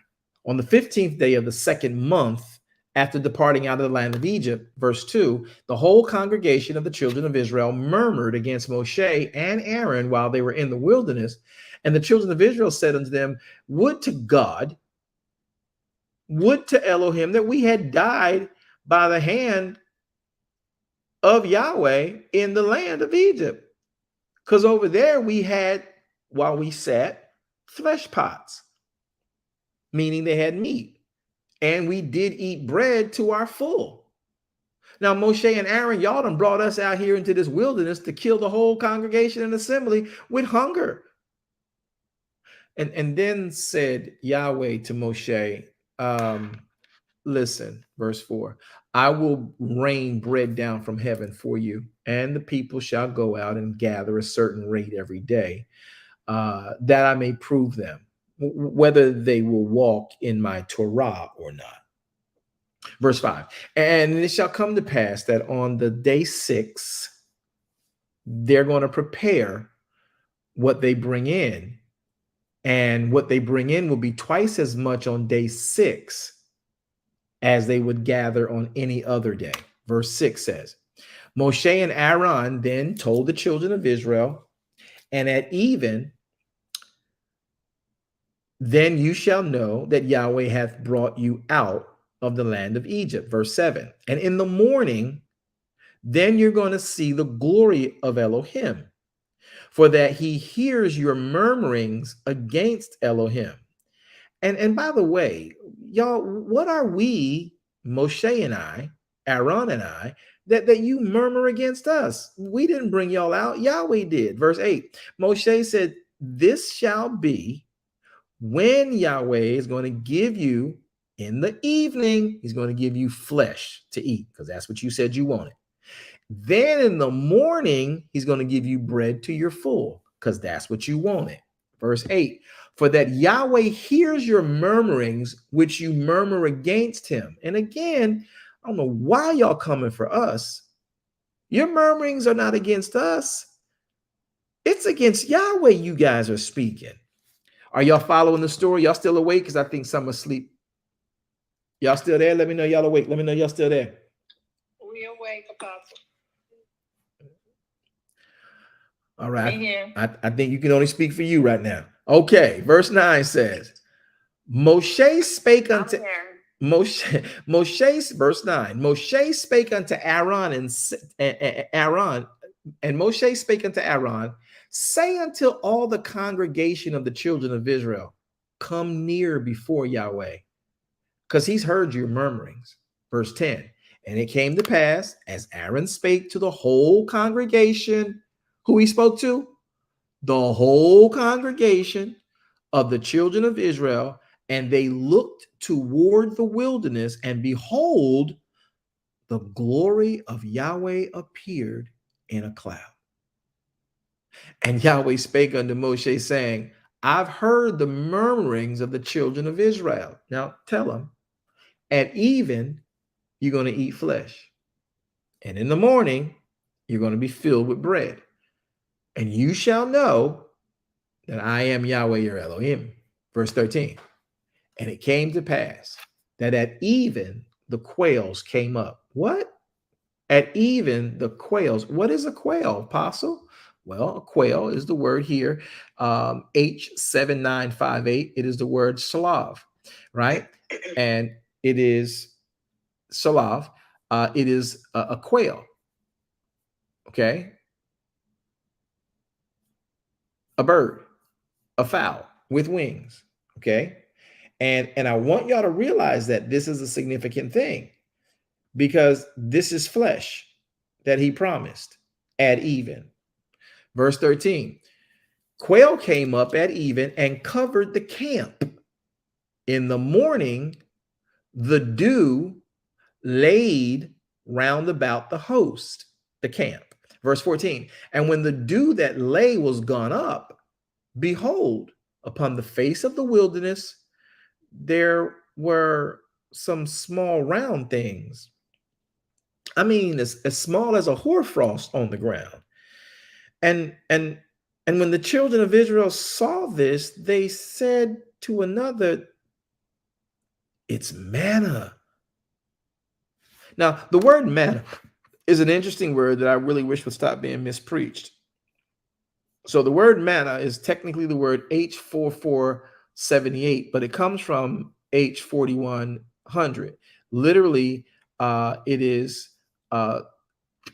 On the 15th day of the 2nd month after departing out of the land of Egypt, verse 2, the whole congregation of the children of Israel murmured against Moshe and Aaron while they were in the wilderness. And the children of Israel said unto them, would to God, would to Elohim that we had died by the hand of Yahweh in the land of Egypt. Because over there we had, while we sat, flesh pots, meaning they had meat. And we did eat bread to our full. Now, Moshe and Aaron, y'all done brought us out here into this wilderness to kill the whole congregation and assembly with hunger. And then said Yahweh to Moshe, listen, verse 4, I will rain bread down from heaven for you, and the people shall go out and gather a certain rate every day, that I may prove them, whether they will walk in my Torah or not. Verse 5, and it shall come to pass that on the day 6, they're going to prepare what they bring in. And what they bring in will be twice as much on day 6 as they would gather on any other day. Verse 6 says, Moshe and Aaron then told the children of Israel, and at even, then you shall know that Yahweh hath brought you out of the land of Egypt. Verse 7. And in the morning, then you're going to see the glory of Elohim, for that he hears your murmurings against Elohim. And by the way, y'all, what are we, Moshe and I, Aaron and I, that you murmur against us? We didn't bring y'all out. Yahweh did. Verse 8, Moshe said, this shall be when Yahweh is going to give you in the evening, he's going to give you flesh to eat, because that's what you said you wanted. Then in the morning, he's going to give you bread to your full, because that's what you wanted. Verse 8, for that Yahweh hears your murmurings, which you murmur against him. And again, I don't know why y'all coming for us. Your murmurings are not against us. It's against Yahweh you guys are speaking. Are y'all following the story? Y'all still awake? Because I think some asleep. Y'all still there? Let me know y'all awake. Let me know y'all still there. We awake, Apostle. All right. I think you can only speak for you right now. Okay. Verse 9 says, Moshe spake unto Moshe, verse 9, Moshe spake unto Aaron and Moshe spake unto Aaron, say until all the congregation of the children of Israel come near before Yahweh, because he's heard your murmurings. Verse 10, and it came to pass, as Aaron spake to the whole congregation, who he spoke to? The whole congregation of the children of Israel, and they looked toward the wilderness, and behold, the glory of Yahweh appeared in a cloud. And Yahweh spake unto Moshe, saying, I've heard the murmurings of the children of Israel. Now tell them, at even, you're going to eat flesh. And in the morning, you're going to be filled with bread. And you shall know that I am Yahweh your Elohim. Verse 13. And it came to pass that at even the quails came up. What? At even the quails. What is a quail, Apostle? Well, a quail is the word here, H7958. It is the word shalav, right? And it is shalav. It is a quail. Okay. A bird, a fowl with wings. Okay. And I want y'all to realize that this is a significant thing, because this is flesh that he promised at even. Verse 13, quail came up at even and covered the camp. In the morning, the dew laid round about the host, the camp. Verse 14, and when the dew that lay was gone up, behold, upon the face of the wilderness, there were some small round things. I mean, as small as a hoarfrost on the ground. And when the children of Israel saw this, they said to another, it's manna. Now, the word manna is an interesting word that I really wish would stop being mispreached. So the word manna is technically the word H4478, but it comes from H4100. Literally, it is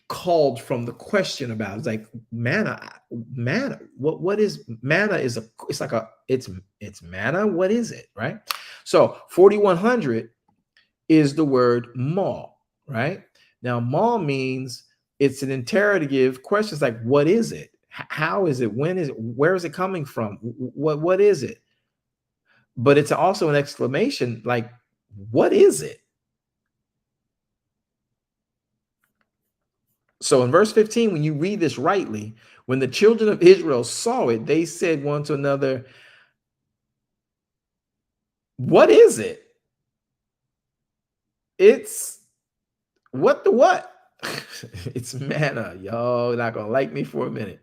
called from the question about. It's like manna. What is manna? It's manna. What is it, right? So 4100 is the word ma, right? Now ma means it's an interrogative question. It's like, what is it? How is it? When is it? Where is it coming from? What is it? But it's also an exclamation, like, what is it? So in verse 15, when you read this rightly, when the children of Israel saw it, they said one to another, what is it? It's what the what? It's manna. Y'all not going to like me for a minute.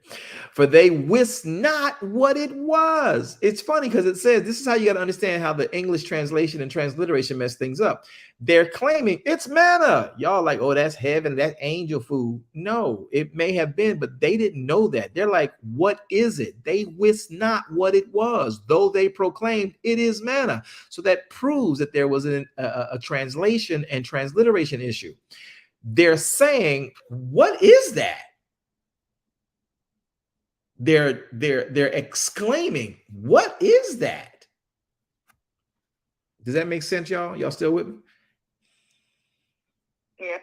For they wist not what it was. It's funny because it says, this is how you got to understand how the English translation and transliteration mess things up. They're claiming it's manna. Y'all like, oh, that's heaven, that's angel food. No, it may have been, but they didn't know that. They're like, what is it? They wist not what it was, though they proclaimed it is manna. So that proves that there was a translation and transliteration issue. They're saying, what is that? They're exclaiming, what is that? Does that make sense, y'all? Y'all still with me? Yeah.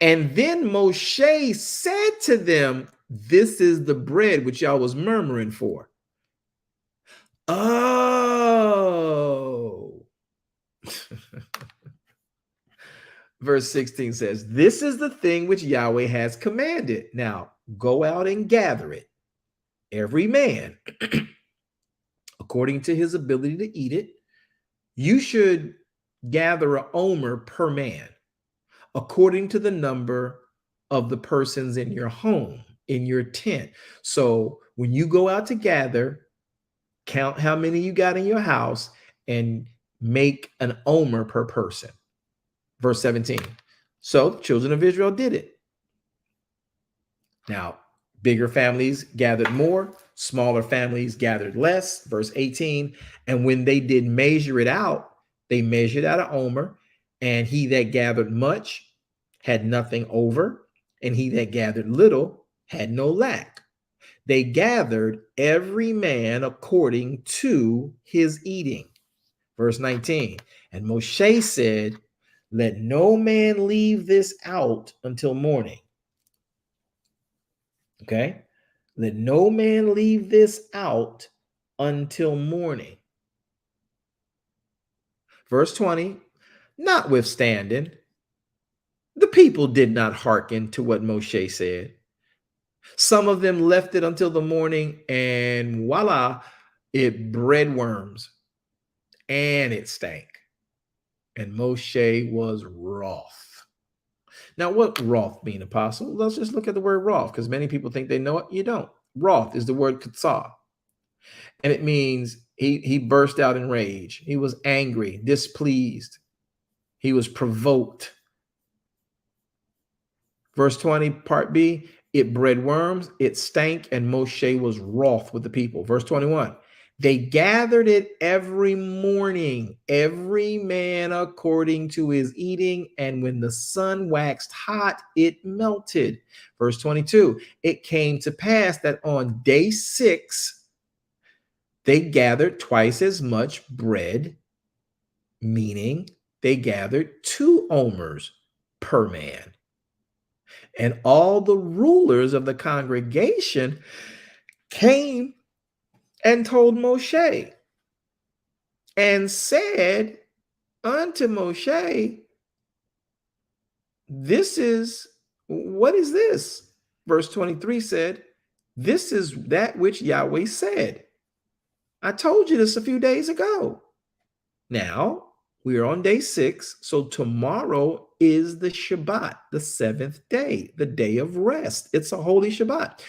And then Moshe said to them, this is the bread which y'all was murmuring for. Oh. Verse 16 says, this is the thing which Yahweh has commanded. Now, go out and gather it, every man, according to his ability to eat it. You should gather a omer per man, according to the number of the persons in your home, in your tent. So when you go out to gather, count how many you got in your house and make an omer per person. Verse 17. So the children of Israel did it. Now, bigger families gathered more, smaller families gathered less. Verse 18. And when they did measure it out, they measured out an omer, and he that gathered much had nothing over, and he that gathered little had no lack. They gathered every man according to his eating. Verse 19. And Moshe said, let no man leave this out until morning. Okay. Let no man leave this out until morning. Verse 20. Notwithstanding, the people did not hearken to what Moshe said. Some of them left it until the morning, and voila, it bred worms and it stank. And Moshe was wroth. Now, what wroth mean, apostle? Let's just look at the word wroth, because many people think they know it. You don't. Wroth is the word katsah, and it means he burst out in rage. He was angry, displeased. He was provoked. Verse 20, part B, it bred worms, it stank, and Moshe was wroth with the people. Verse 21, they gathered it every morning, every man according to his eating, and when the sun waxed hot, it melted. Verse 22, it came to pass that on day 6, they gathered twice as much bread, meaning they gathered 2 omers per man. And all the rulers of the congregation came and told Moshe and said unto Moshe, what is this? Verse 23 said, this is that which Yahweh said. I told you this a few days ago. Now, we are on day 6, so tomorrow is the Shabbat, the 7th day, the day of rest. It's a holy Shabbat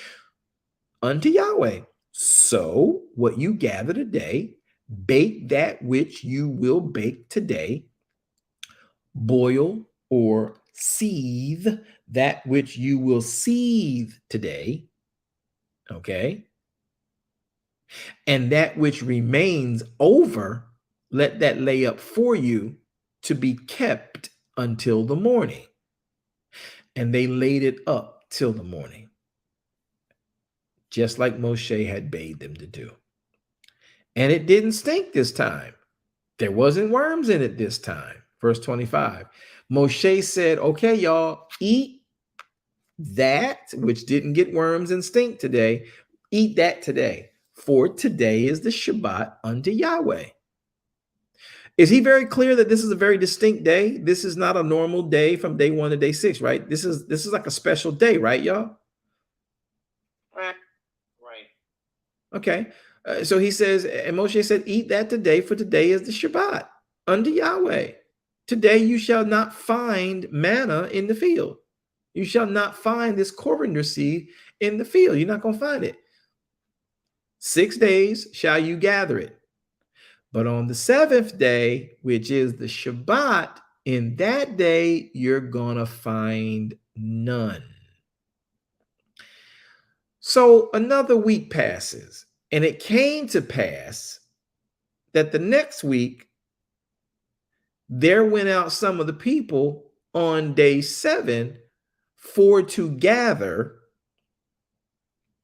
unto Yahweh. So what you gather today, bake that which you will bake today, boil or seethe that which you will seethe today, okay? And that which remains over, let that lay up for you to be kept until the morning. And they laid it up till the morning, just like Moshe had bade them to do. And it didn't stink this time. There wasn't worms in it this time. Verse 25, Moshe said, okay, y'all, eat that which didn't get worms and stink today. Eat that today, for today is the Shabbat unto Yahweh. Is he very clear that this is a very distinct day? This is not a normal day from day 1 to day 6, right? This is like a special day, right, y'all? Right. Okay. So he says, and Moshe said, eat that today, for today is the Shabbat unto Yahweh. Today you shall not find manna in the field. You shall not find this coriander seed in the field. You're not going to find it. 6 days shall you gather it. But on the seventh day, which is the Shabbat, in that day, you're going to find none. So another week passes, and it came to pass that the next week, there went out some of the people on day 7 for to gather,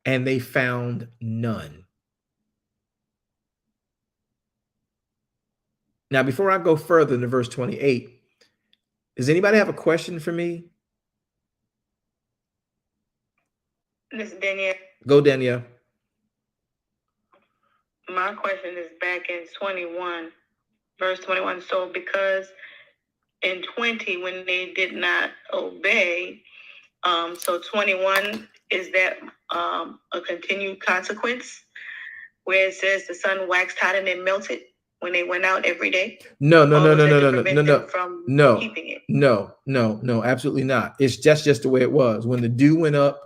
and they found none. Now, before I go further into verse 28, does anybody have a question for me? Miss Danielle. Go, Danielle. My question is back in 21, verse 21. So because in 20, when they did not obey, so 21, is that a continued consequence where it says the sun waxed hot and it melted when they went out every day? No, Keeping it. No, absolutely not. It's just the way it was. When the dew went up,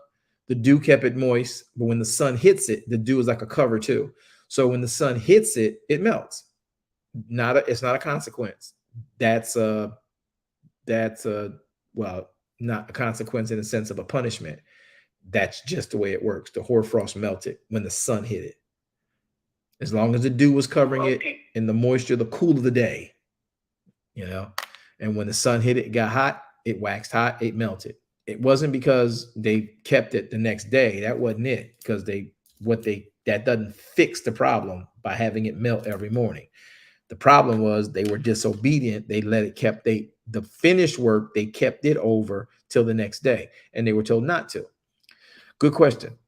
the dew kept it moist, but when the sun hits it, the dew is like a cover too. So when the sun hits it, it melts. It's not a consequence. That's well, not a consequence in the sense of a punishment. That's just the way it works. The hoarfrost melted when the sun hit it. As long as the dew was covering it in the moisture, the cool of the day, and when the sun hit it, it got hot, it waxed hot, it melted. It wasn't because they kept it the next day. That wasn't it. Because that doesn't fix the problem by having it melt every morning. The problem was they were disobedient. They let it the finished work, they kept it over till the next day, and they were told not to. Good question.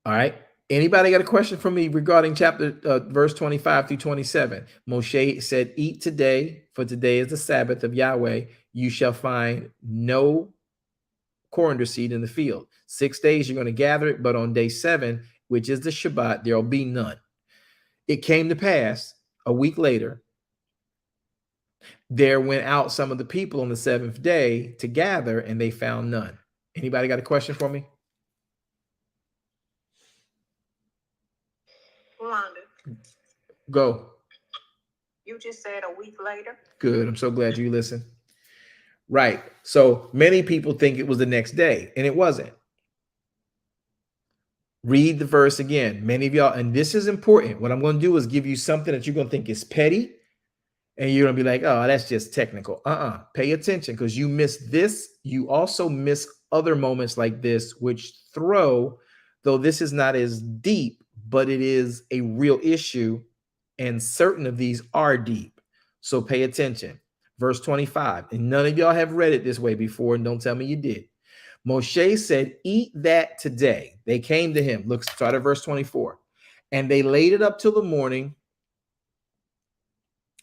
All right. Anybody got a question for me regarding verse 25 through 27? Moshe said, eat today, for today is the Sabbath of Yahweh. You shall find no coriander seed in the field. 6 days you're going to gather it, but on day 7, which is the Shabbat, there'll be none. It came to pass a week later, there went out some of the people on the 7th day to gather, and they found none. Anybody got a question for me? Rhonda, go. You just said a week later. Good. I'm so glad you listened. Right. So many people think it was the next day, and it wasn't. Read the verse again. Many of y'all, and this is important. What I'm going to do is give you something that you're going to think is petty, and you're going to be like, oh, that's just technical. Pay attention, because you miss this. You also miss other moments like this, which though this is not as deep, but it is a real issue, and certain of these are deep. So pay attention. Verse 25, and none of y'all have read it this way before, and don't tell me you did. Moshe said, eat that today. They came to him. Look, start at verse 24. And they laid it up till the morning,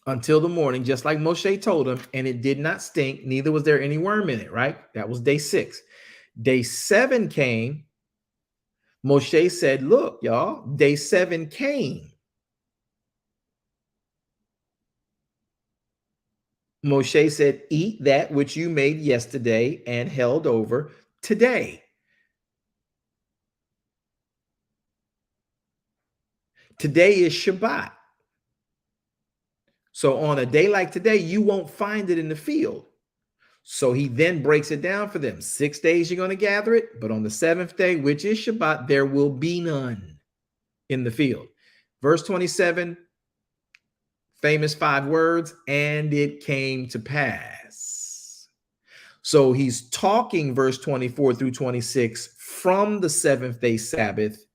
until the morning, just like Moshe told them, and it did not stink, neither was there any worm in it, right? That was day 6. Day 7 came. Moshe said, look, y'all, day 7 came. Moshe said, eat that which you made yesterday and held over today. Today is Shabbat. So on a day like today, you won't find it in the field. So he then breaks it down for them. 6 days you're going to gather it, but on the 7th day, which is Shabbat, there will be none in the field. Verse 27, famous 5 words, and it came to pass. So he's talking verse 24 through 26 from the 7th day Sabbath.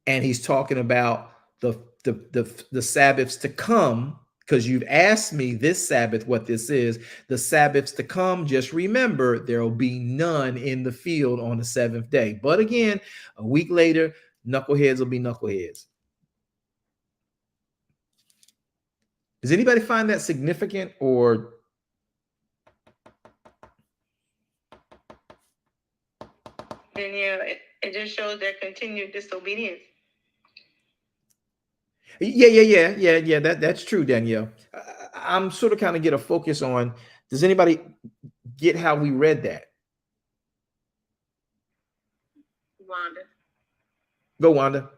And he's talking about the Sabbaths to come, because you've asked me this Sabbath what this is. The Sabbaths to come, just remember, there will be none in the field on the 7th day. But again, a week later, knuckleheads will be knuckleheads. Does anybody find that significant, or? Then, yeah, it just shows their continued disobedience. Yeah. That's true, Danielle. I'm sort of kind of get a focus on, does anybody get how we read that? Wanda. Go, Wanda.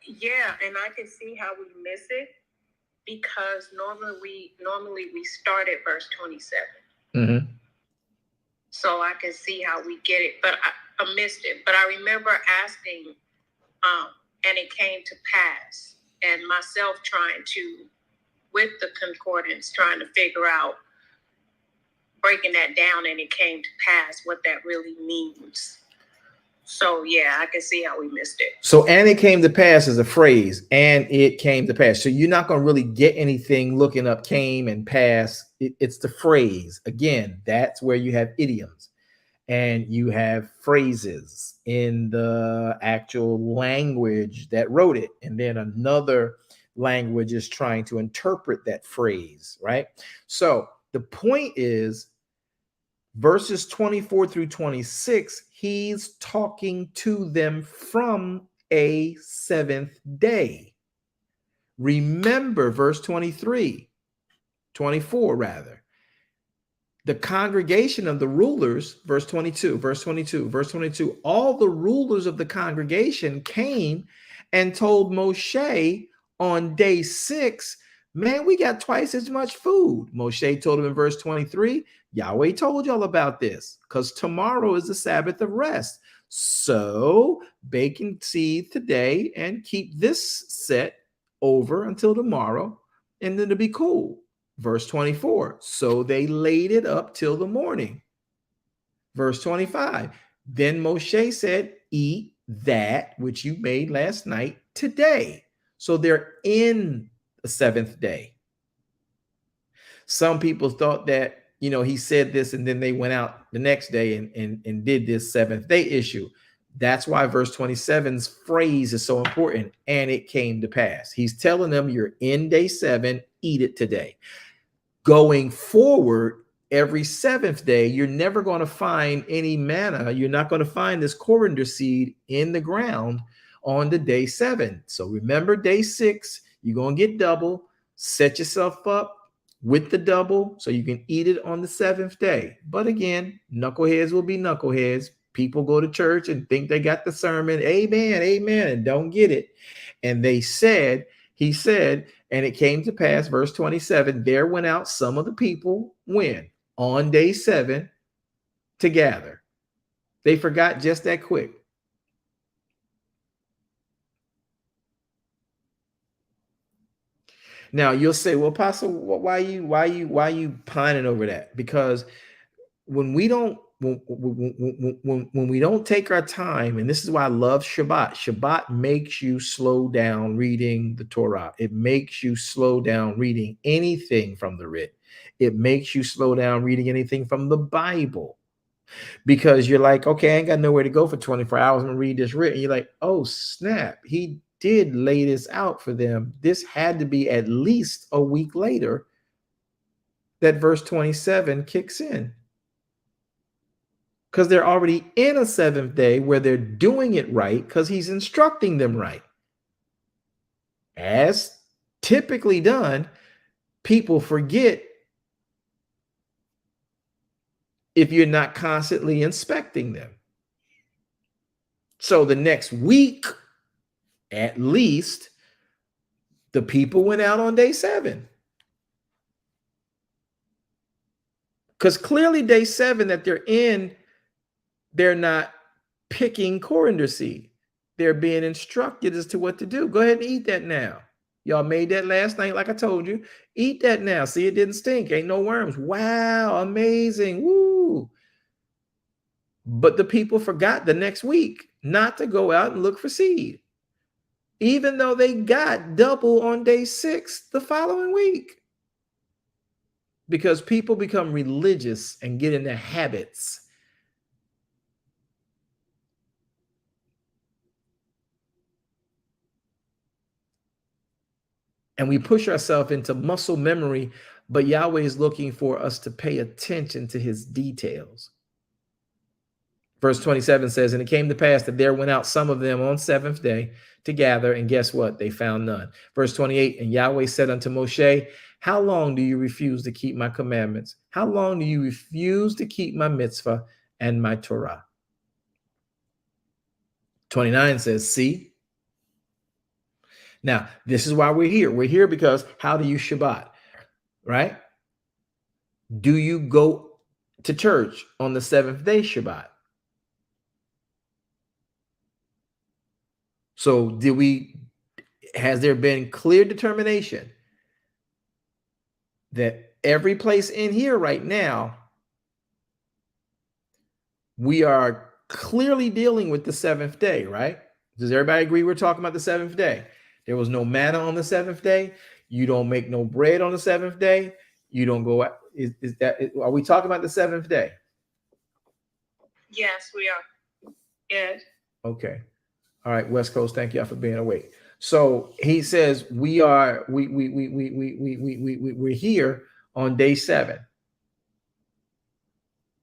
Yeah, and I can see how we miss it because normally we start at verse 27. Mm-hmm. So I can see how we get it, but I missed it. But I remember asking, and it came to pass, and myself trying to, with the concordance, trying to figure out, breaking that down, and it came to pass what that really means. So yeah, I can see how we missed it. So, and it came to pass is a phrase, and it came to pass. So you're not going to really get anything looking up came and pass. It's the phrase. Again, that's where you have idioms and you have phrases in the actual language that wrote it. And then another language is trying to interpret that phrase, right? So the point is, verses 24 through 26, he's talking to them from a seventh day. Remember verse 24 rather. The congregation of the rulers, verse 22, all the rulers of the congregation came and told Moshe on day 6, man, we got twice as much food. Moshe told him in verse 23, Yahweh told y'all about this because tomorrow is the Sabbath of rest. So bake and seed today and keep this set over until tomorrow, and then it'll be cool. Verse 24, so they laid it up till the morning. Verse 25, then Moshe said, eat that which you made last night today. So they're in the seventh day. Some people thought that, he said this and then they went out the next day and did this seventh day issue. That's why verse 27's phrase is so important. And it came to pass. He's telling them you're in day 7, eat it today. Going forward, every seventh day, you're never going to find any manna. You're not going to find this coriander seed in the ground on the day 7. So remember, day 6, you're going to get double. Set yourself up with the double so you can eat it on the 7th day. But again, knuckleheads will be knuckleheads. People go to church and think they got the sermon, amen, amen, and don't get it. And he said, and it came to pass, verse 27, there went out some of the people, when? On day 7 to gather. They forgot just that quick. Now you'll say, well, Apostle, why you pining over that? Because when we don't take our time, and this is why I love Shabbat. Shabbat makes you slow down reading the Torah. It makes you slow down reading anything from the writ. It makes you slow down reading anything from the Bible. Because you're like, okay, I ain't got nowhere to go for 24 hours. I'm gonna read this writ. And you're like, oh, snap. He did lay this out for them. This had to be at least a week later that verse 27 kicks in. Because they're already in a 7th day where they're doing it right because he's instructing them right. As typically done, people forget if you're not constantly inspecting them. So the next week, at least, the people went out on day 7. Because clearly day 7 that they're in, they're not picking coriander seed. They're being instructed as to what to do. Go ahead and eat that now. Y'all made that last night, like I told you. Eat that now. See, it didn't stink. Ain't no worms. Wow, amazing. Woo. But the people forgot the next week not to go out and look for seed, even though they got double on day 6 the following week. Because people become religious and get into habits. And we push ourselves into muscle memory, but Yahweh is looking for us to pay attention to his details. Verse 27 says, and it came to pass that there went out some of them on seventh day to gather, and guess what? They found none. Verse 28, and Yahweh said unto Moshe, how long do you refuse to keep my commandments? How long do you refuse to keep my mitzvah and my Torah? 29 says, see? Now, this is why we're here. We're here because how do you Shabbat, right? Do you go to church on the seventh day Shabbat? So has there been clear determination that every place in here right now, we are clearly dealing with the seventh day, right? Does everybody agree we're talking about the seventh day? There was no manna on the seventh day. You don't make no bread on the seventh day. You don't go out. Are we talking about the seventh day? Yes, we are. Yes. Okay. All right, West Coast, thank y'all for being awake. So he says we're here on day 7.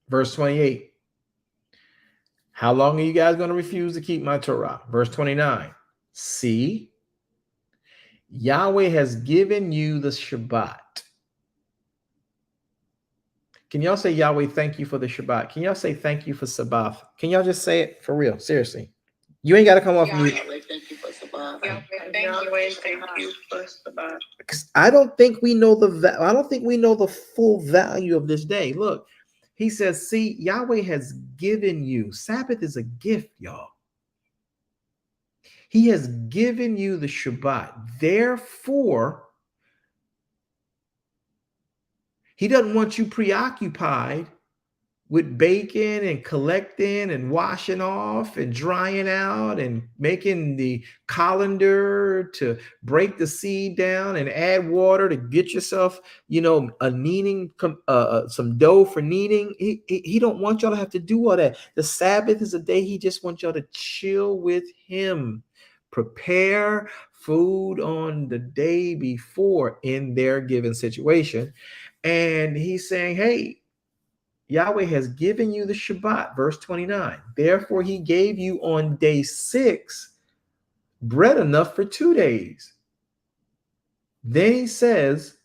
Verse 28. How long are you guys going to refuse to keep my Torah? Verse 29. See, Yahweh has given you the Shabbat. Can y'all say, Yahweh, thank you for the Shabbat? Can y'all say thank you for Sabbath? Can y'all just say it for real? Seriously. You ain't got to come off mute. Yahweh, thank you for Sabbath. Yahweh, thank you for Sabbath. Because I don't think we know the full value of this day. Look, he says, see, Yahweh has given you. Sabbath is a gift, y'all. He has given you the Shabbat. Therefore, he doesn't want you preoccupied with baking and collecting and washing off and drying out and making the colander to break the seed down and add water to get yourself, a kneading, some dough for kneading. He don't want y'all to have to do all that. The Sabbath is a day he just wants y'all to chill with him. Prepare food on the day before in their given situation. And he's saying, hey, Yahweh has given you the Shabbat, verse 29. Therefore, he gave you on day 6 bread enough for 2 days. Then he says,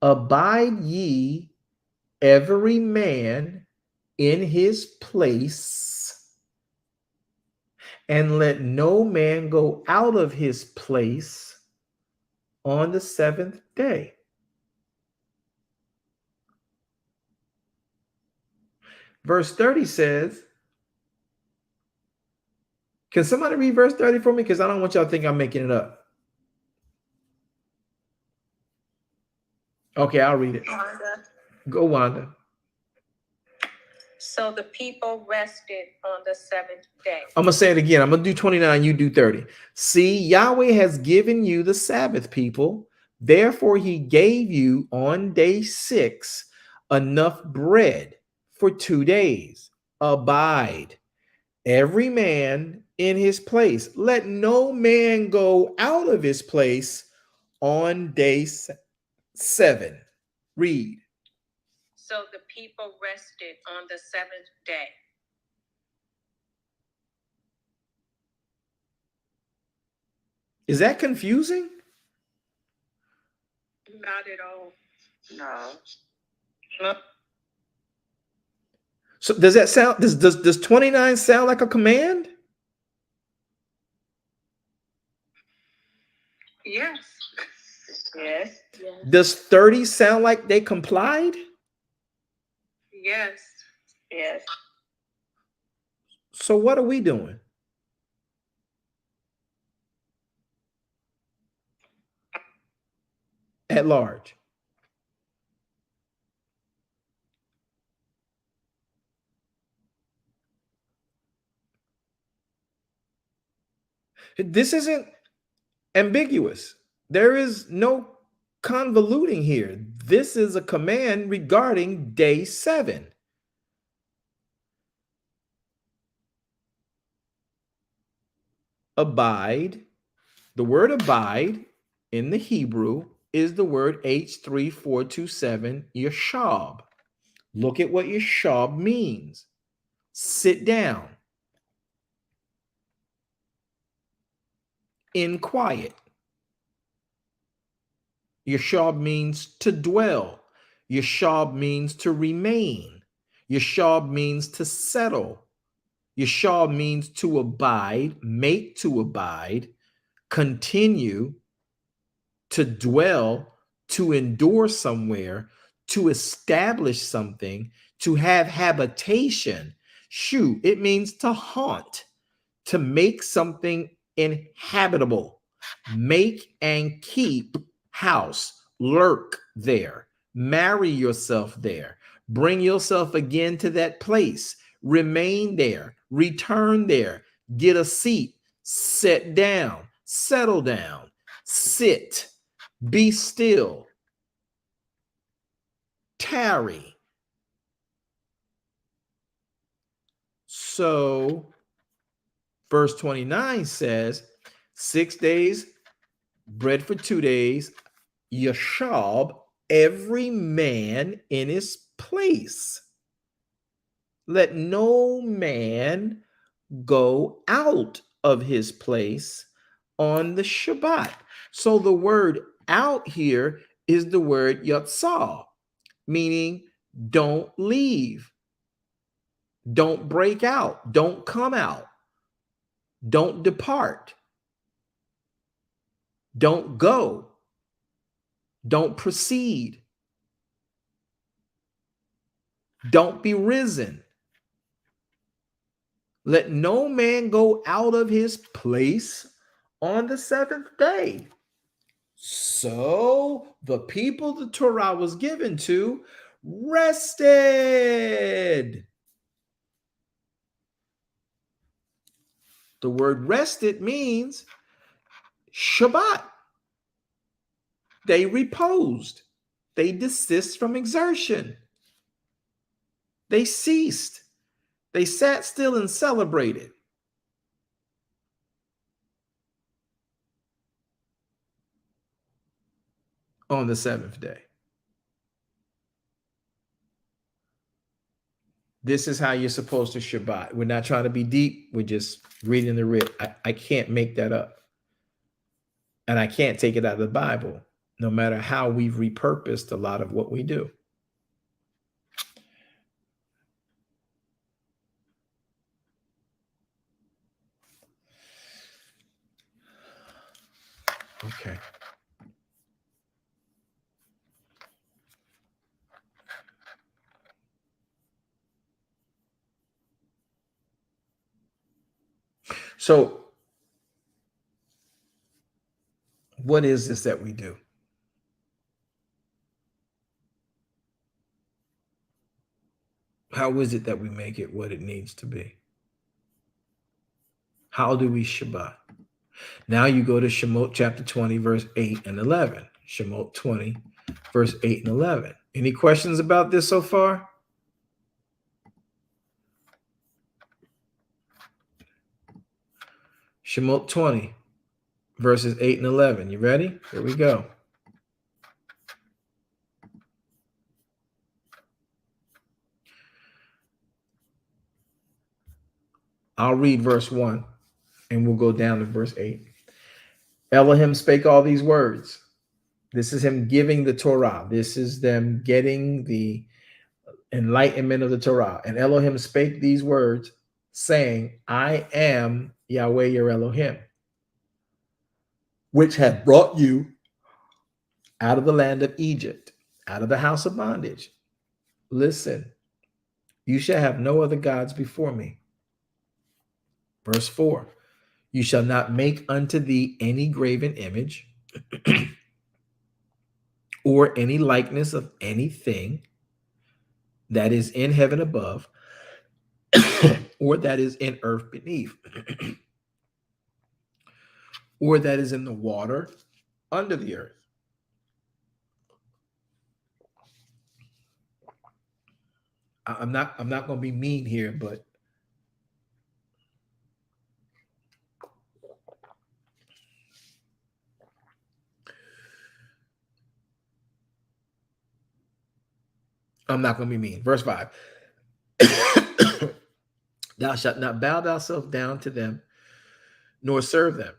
abide ye every man in his place, and let no man go out of his place on the 7th day. Verse 30 says, can somebody read verse 30 for me? Because I don't want y'all to think I'm making it up. Okay, I'll read it. Wanda. Go, Wanda. So the people rested on the 7th day. I'm going to say it again. I'm going to do 29, you do 30. See, Yahweh has given you the Sabbath, people. Therefore, he gave you on day 6 enough bread for 2 days. Abide every man in his place. Let no man go out of his place on day 7. Read. So the people rested on the 7th day. Is that confusing? Not at all. No. So does that sound, does 29 sound like a command? Yes. Yes. Does 30 sound like they complied? Yes. Yes. So what are we doing? At large. This isn't ambiguous. There is no convoluting here. This is a command regarding day 7. Abide. The word abide in the Hebrew is the word H3427, yashab. Look at what yashab means. sit down in quiet. Yashab means to dwell. Yashab means to remain. Yashab means to settle. Yashab means to abide, make to abide, continue, to dwell, to endure somewhere, to establish something, to have habitation. Shu, it means to haunt, to make something inhabitable, make and keep house, lurk there, marry yourself there, bring yourself again to that place, remain there, return there, get a seat, sit down, settle down, sit, be still, tarry. So verse 29 says, 6 days, bread for 2 days, Yashab, every man in his place. Let no man go out of his place on the Shabbat. So the word out here is the word yatzah, meaning don't leave, don't break out, don't come out, don't depart, don't go, don't proceed, don't be risen. Let no man go out of his place on the seventh day. So the people the Torah was given to rested. The word rested means Shabbat. They reposed. They desist from exertion. They ceased. They sat still and celebrated. On the seventh day. This is how you're supposed to Shabbat. We're not trying to be deep. We're just reading the writ. I can't make that up. And I can't take it out of the Bible, no matter how we've repurposed a lot of what we do. Okay. So, what is this that we do? How is it that we make it what it needs to be? How do we Shabbat? Now you go to Shemot chapter 20, verse 8 and 11. Shemot 20, verse 8 and 11. Any questions about this so far? Shemot 20, verses 8 and 11. You ready? Here we go. I'll read verse 1 and we'll go down to verse 8. Elohim spake all these words. This is him giving the Torah. This is them getting the enlightenment of the Torah. And Elohim spake these words, saying, I am Yahweh your Elohim, which hath brought you out of the land of Egypt, out of the house of bondage. Listen, you shall have no other gods before me. Verse 4, you shall not make unto thee any graven image or any likeness of anything that is in heaven above or that is in earth beneath or that is in the water under the earth. I'm not going to be mean here, but I'm not going to be mean. Verse 5. Thou shalt not bow thyself down to them, nor serve them.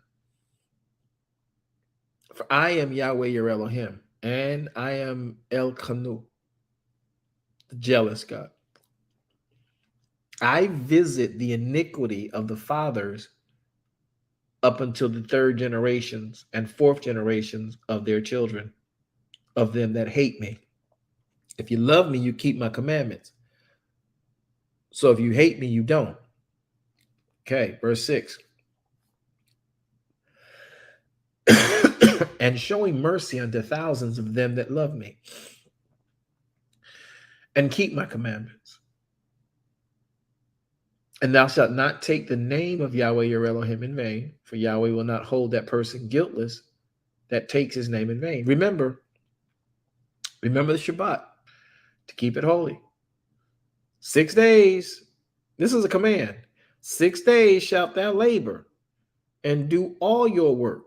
For I am Yahweh your Elohim, and I am El Kanu, the jealous God. I visit the iniquity of the fathers up until the third generations and fourth generations of their children, of them that hate me. If you love me, you keep my commandments. So if you hate me, you don't. Okay, verse 6. And showing mercy unto thousands of them that love me and keep my commandments. And thou shalt not take the name of Yahweh your Elohim in vain, for Yahweh will not hold that person guiltless that takes his name in vain. Remember the Shabbat, to keep it holy. 6 days, this is a command. 6 days shalt thou labor and do all your work.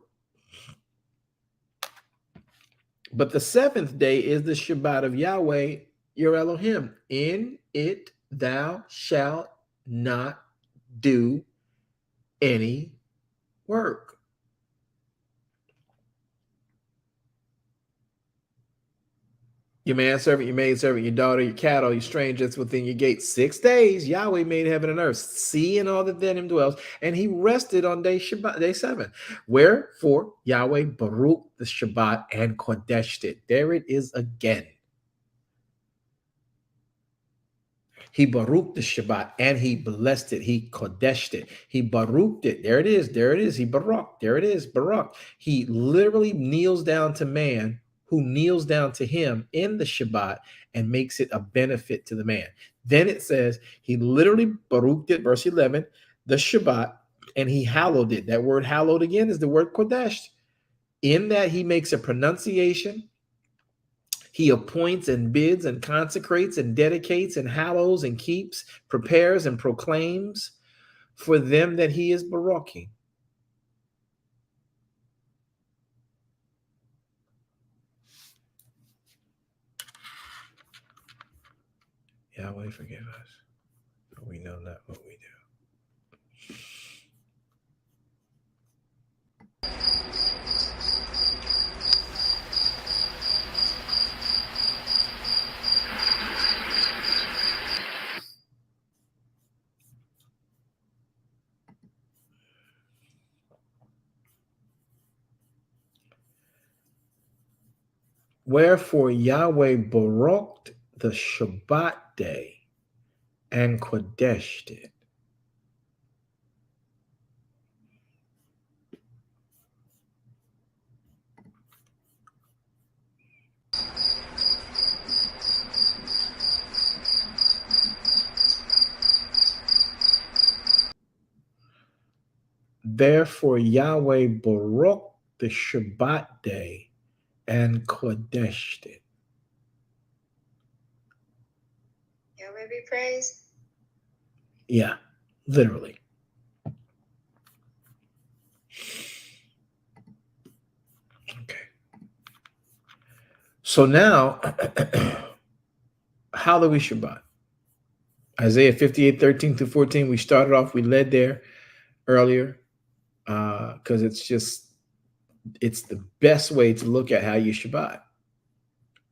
But the seventh day is the Shabbat of Yahweh your Elohim. In it thou shalt not do any work. Your manservant, your maidservant, your daughter, your cattle, your strangers within your gates. 6 days Yahweh made heaven and earth, sea and all that therein him dwells, and he rested on day 7. Wherefore Yahweh baruch the Shabbat and kodeshed it. There it is again. He baruched the Shabbat and he blessed it. He kodeshed it. He baruched it. There it is. There it is. He baruch. There it is. Baruch. He literally kneels down to man who kneels down to him in the Shabbat and makes it a benefit to the man. Then it says he literally baruched it, verse 11, the Shabbat, and he hallowed it. That word hallowed again is the word kodesh. In that he makes a pronunciation. He appoints and bids and consecrates and dedicates and hallows and keeps, prepares and proclaims for them that he is baruching. Yahweh, forgive us, for we know not what we do. Wherefore Yahweh baruched the Shabbat day and kodeshed it. Therefore Yahweh baruched the Shabbat day and kodeshed it. Yahweh be praised. Yeah, literally. Okay. So now, how do we Shabbat? Isaiah 58, 13 through 14. We started off, we led there earlier because it's the best way to look at how you Shabbat,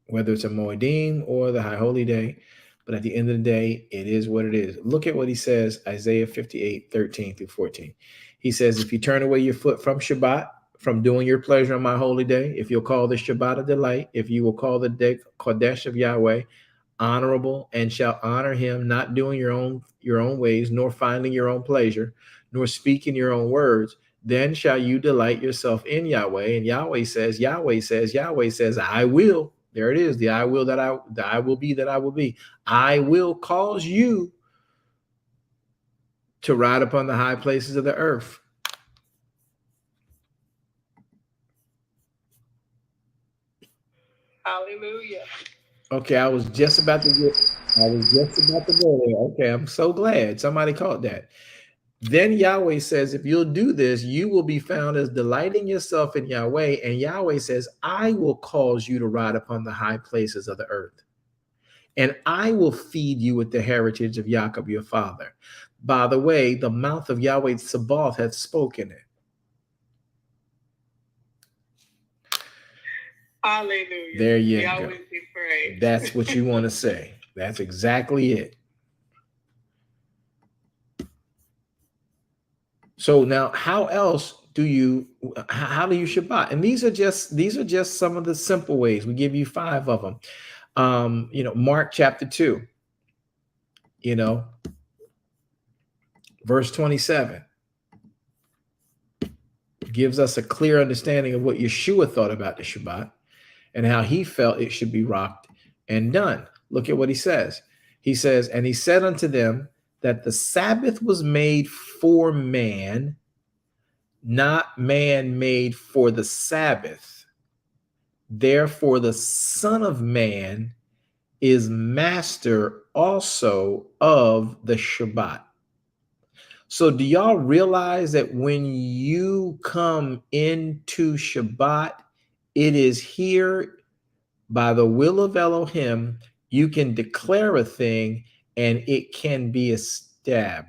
whether it's a Moedim or the High Holy Day. But at the end of the day, it is what it is. Look at what he says, Isaiah 58, 13 through 14. He says, if you turn away your foot from Shabbat, from doing your pleasure on my holy day, if you'll call the Shabbat a delight, if you will call the day Kodesh of Yahweh honorable, and shall honor him, not doing your own ways, nor finding your own pleasure, nor speaking your own words, then shall you delight yourself in Yahweh. And Yahweh says, I will. There it is. The I will that I will be that I will be. I will cause you to ride upon the high places of the earth. Hallelujah. Okay, I was just about to go there. Okay, I'm so glad somebody caught that. Then Yahweh says, if you'll do this, you will be found as delighting yourself in Yahweh. And Yahweh says, I will cause you to ride upon the high places of the earth. and I will feed you with the heritage of Jacob your father. By the way, the mouth of Yahweh Sabaoth hath spoken it. Hallelujah. There you Yahweh go. be praised. That's what you want to say. That's exactly it. So now, how else do you Shabbat? And these are just some of the simple ways. We give you 5 of them. Mark chapter 2, verse 27 gives us a clear understanding of what Yeshua thought about the Shabbat and how he felt it should be rocked and done. Look at what he says. He says, and he said unto them that the Sabbath was made for man, not man made for the Sabbath. Therefore, the Son of Man is master also of the Shabbat. So do y'all realize that when you come into Shabbat, it is here by the will of Elohim, you can declare a thing and it can be established.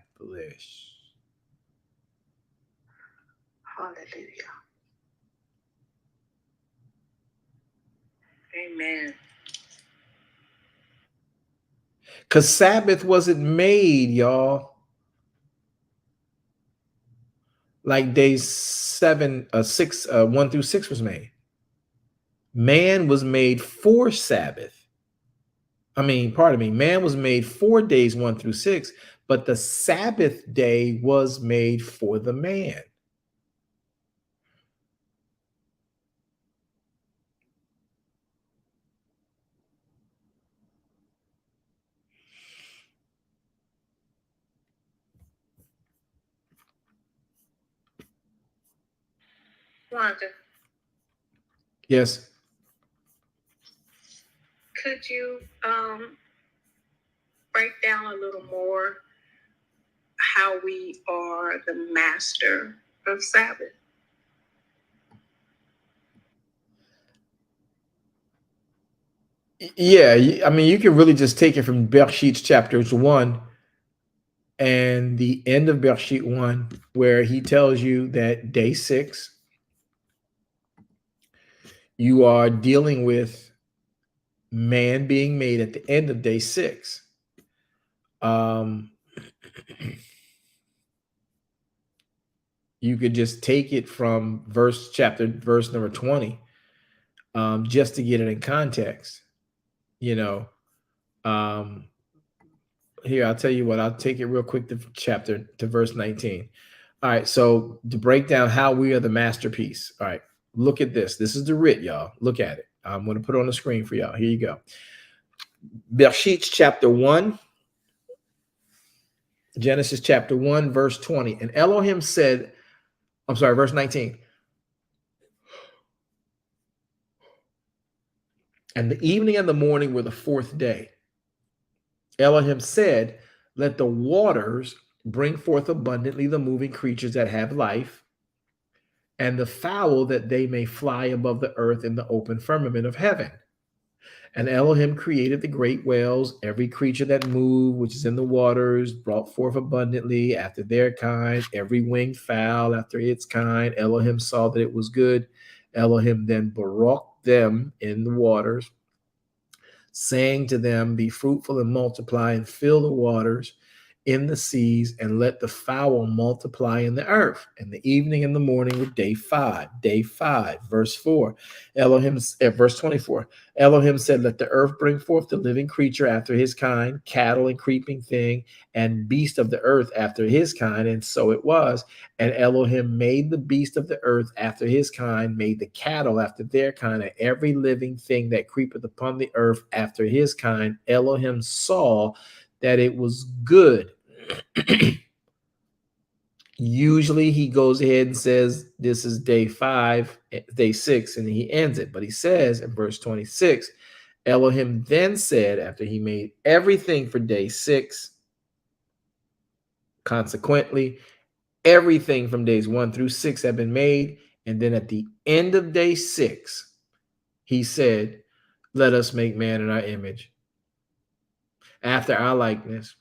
Hallelujah. Amen. Because Sabbath wasn't made, y'all, like days 1 through 6 was made. Man was made for Sabbath. Man was made for days 1 through 6, but the Sabbath day was made for the man. Wanda, Yes. could you break down a little more how we are the master of Sabbath? Yeah, you can really just take it from Bereshit chapters 1 and the end of Bereshit 1, where he tells you that day 6, you are dealing with man being made at the end of day 6. You could just take it from verse number 20, just to get it in context. Here, I'll tell you what, I'll take it real quick to verse 19. All right, so to break down how we are the masterpiece. All right, look at this. This is the writ, y'all. Look at it. I'm going to put it on the screen for y'all. Here you go. Bereshit chapter 1, Genesis chapter 1, verse 20. And Elohim said, verse 19. And the evening and the morning were the 4th day. Elohim said, let the waters bring forth abundantly the moving creatures that have life, and the fowl that they may fly above the earth in the open firmament of heaven. And Elohim created the great whales, every creature that moved, which is in the waters, brought forth abundantly after their kind, every winged fowl after its kind. Elohim saw that it was good. Elohim then baraked them in the waters, saying to them, be fruitful and multiply and fill the waters in the seas, and let the fowl multiply in the earth. And the evening and the morning were day 5. Day 5, verse 4. Verse 24. Elohim said, let the earth bring forth the living creature after his kind, cattle and creeping thing, and beast of the earth after his kind. And so it was. And Elohim made the beast of the earth after his kind, made the cattle after their kind, and every living thing that creepeth upon the earth after his kind. Elohim saw that it was good. Usually he goes ahead and says this is day 5, day 6, and he ends it. But he says in verse 26, Elohim then said, after he made everything for day 6, consequently, everything from days 1 through 6 have been made. And then at the end of day 6, he said, let us make man in our image. after our likeness,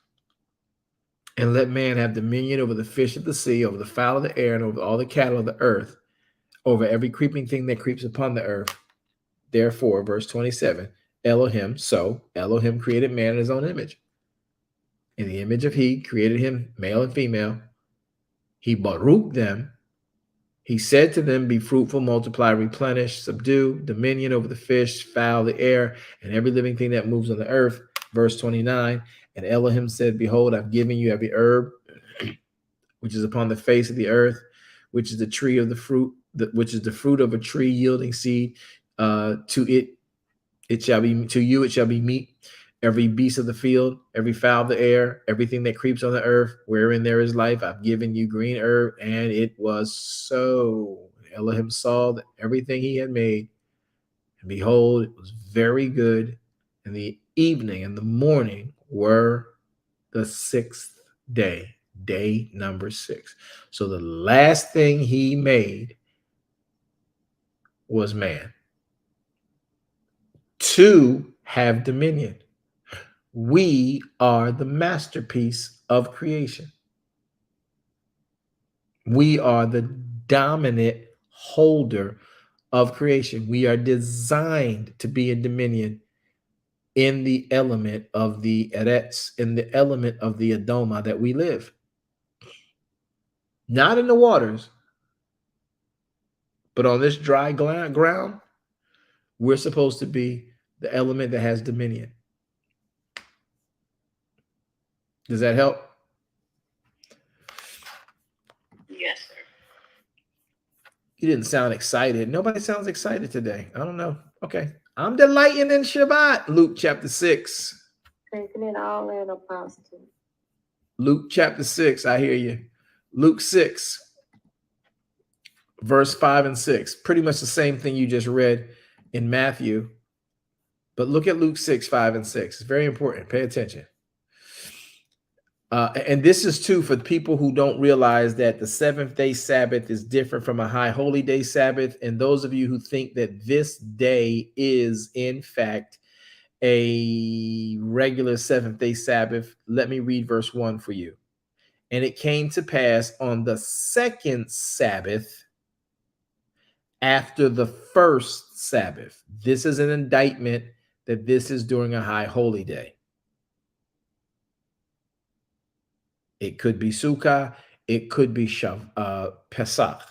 and let man have dominion over the fish of the sea, over the fowl of the air, and over all the cattle of the earth, over every creeping thing that creeps upon the earth. Therefore, verse 27, Elohim, so Elohim created man in his own image. In the image of he created him, male and female. He baruch them. He said to them, be fruitful, multiply, replenish, subdue, dominion over the fish, fowl, the air, and every living thing that moves on the earth. Verse 29, and Elohim said, behold, I've given you every herb, which is upon the face of the earth, which is the tree of the fruit, which is the fruit of a tree yielding seed. To it shall be, to you it shall be meat. Every beast of the field, every fowl of the air, everything that creeps on the earth, wherein there is life, I've given you green herb. And it was so. Elohim saw that everything he had made, and behold, it was very good. And the evening and the morning were the sixth day, day number 6. So the last thing he made was man, to have dominion. We are the masterpiece of creation. We are the dominant holder of creation. We are designed to be in dominion in the element of the Eretz, in the element of the Adoma that we live. Not in the waters, but on this dry ground, we're supposed to be the element that has dominion. Does that help? Yes, sir. You didn't sound excited. Nobody sounds excited today. I don't know. Okay. I'm delighting in Shabbat. Luke chapter 6. Taking it all in, Apostle. Luke chapter 6. I hear you. Luke 6, verse 5 and 6. Pretty much the same thing you just read in Matthew. But look at Luke 6, 5 and 6. It's very important. Pay attention. And this is too for people who don't realize that the seventh day Sabbath is different from a high holy day Sabbath. And those of you who think that this day is in fact a regular seventh day Sabbath, let me read verse 1 for you. And it came to pass on the second Sabbath after the first Sabbath. This is an indictment that this is during a high holy day. It could be Sukkah. It could be Pesach.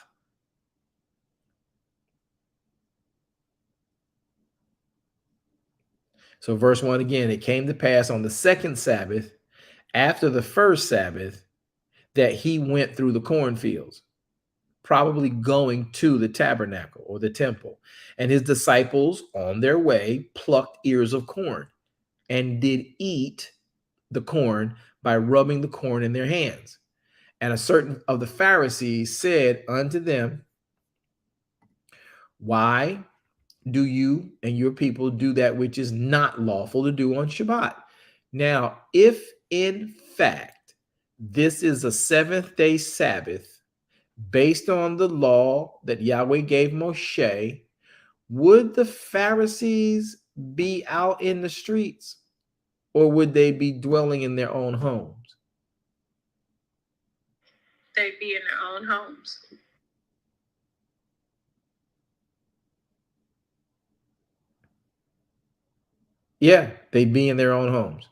So verse 1 again, it came to pass on the second Sabbath after the first Sabbath that he went through the cornfields, probably going to the tabernacle or the temple. And his disciples on their way plucked ears of corn and did eat the corn by rubbing the corn in their hands. And a certain of the Pharisees said unto them, why do you and your people do that which is not lawful to do on Shabbat? Now, if in fact this is a seventh day Sabbath based on the law that Yahweh gave Moshe, would the Pharisees be out in the streets or would they be dwelling in their own homes? They'd be in their own homes. Yeah, they'd be in their own homes.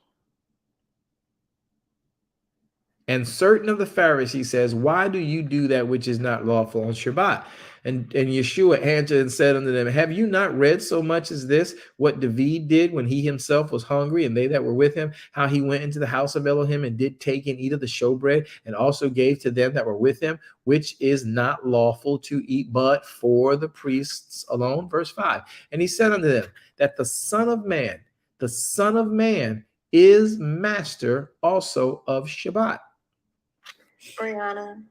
And certain of the Pharisees says, why do you do that which is not lawful on Shabbat? And Yeshua answered and said unto them, have you not read so much as this, what David did when he himself was hungry and they that were with him, how he went into the house of Elohim and did take and eat of the showbread and also gave to them that were with him, which is not lawful to eat, but for the priests alone. Verse 5. And he said unto them that the Son of Man is master also of Shabbat. Brianna.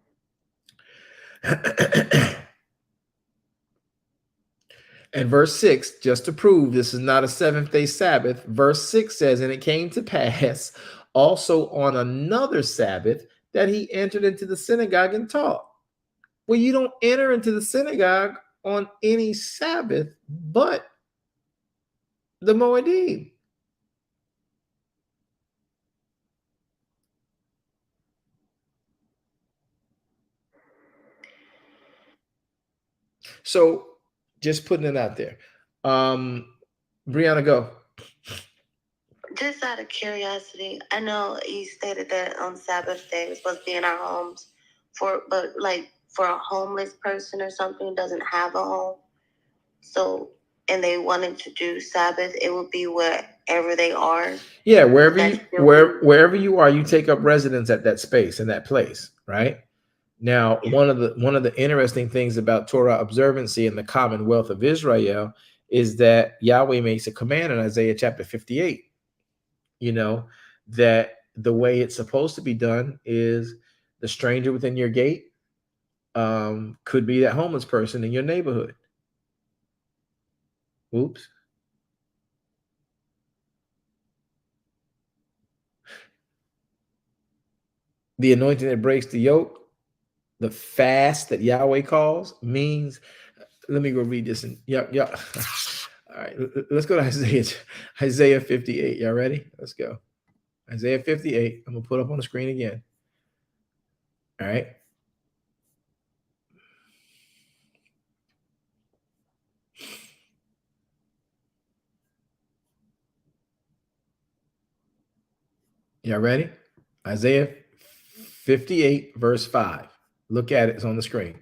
And verse 6, just to prove this is not a seventh day Sabbath, verse 6 says, and it came to pass also on another Sabbath that he entered into the synagogue and taught. Well, you don't enter into the synagogue on any Sabbath but the Moedim. So just putting it out there. Brianna, go. Just out of curiosity, I know you stated that on Sabbath day we're supposed to be in our homes, but like for a homeless person or something who doesn't have a home, so and they wanted to do Sabbath, it would be wherever they are. Yeah, wherever you are, you take up residence at that space in that place, right? Now, one of the interesting things about Torah observancy in the Commonwealth of Israel is that Yahweh makes a command in Isaiah chapter 58, that the way it's supposed to be done is the stranger within your gate could be that homeless person in your neighborhood. Oops. The anointing that breaks the yoke, the fast that Yahweh calls means, let me go read this. Yeah. All right, let's go to Isaiah 58. Y'all ready? Let's go. Isaiah 58. I'm going to put up on the screen again. All right. Y'all ready? Isaiah 58, verse 5. Look at it. It's on the screen.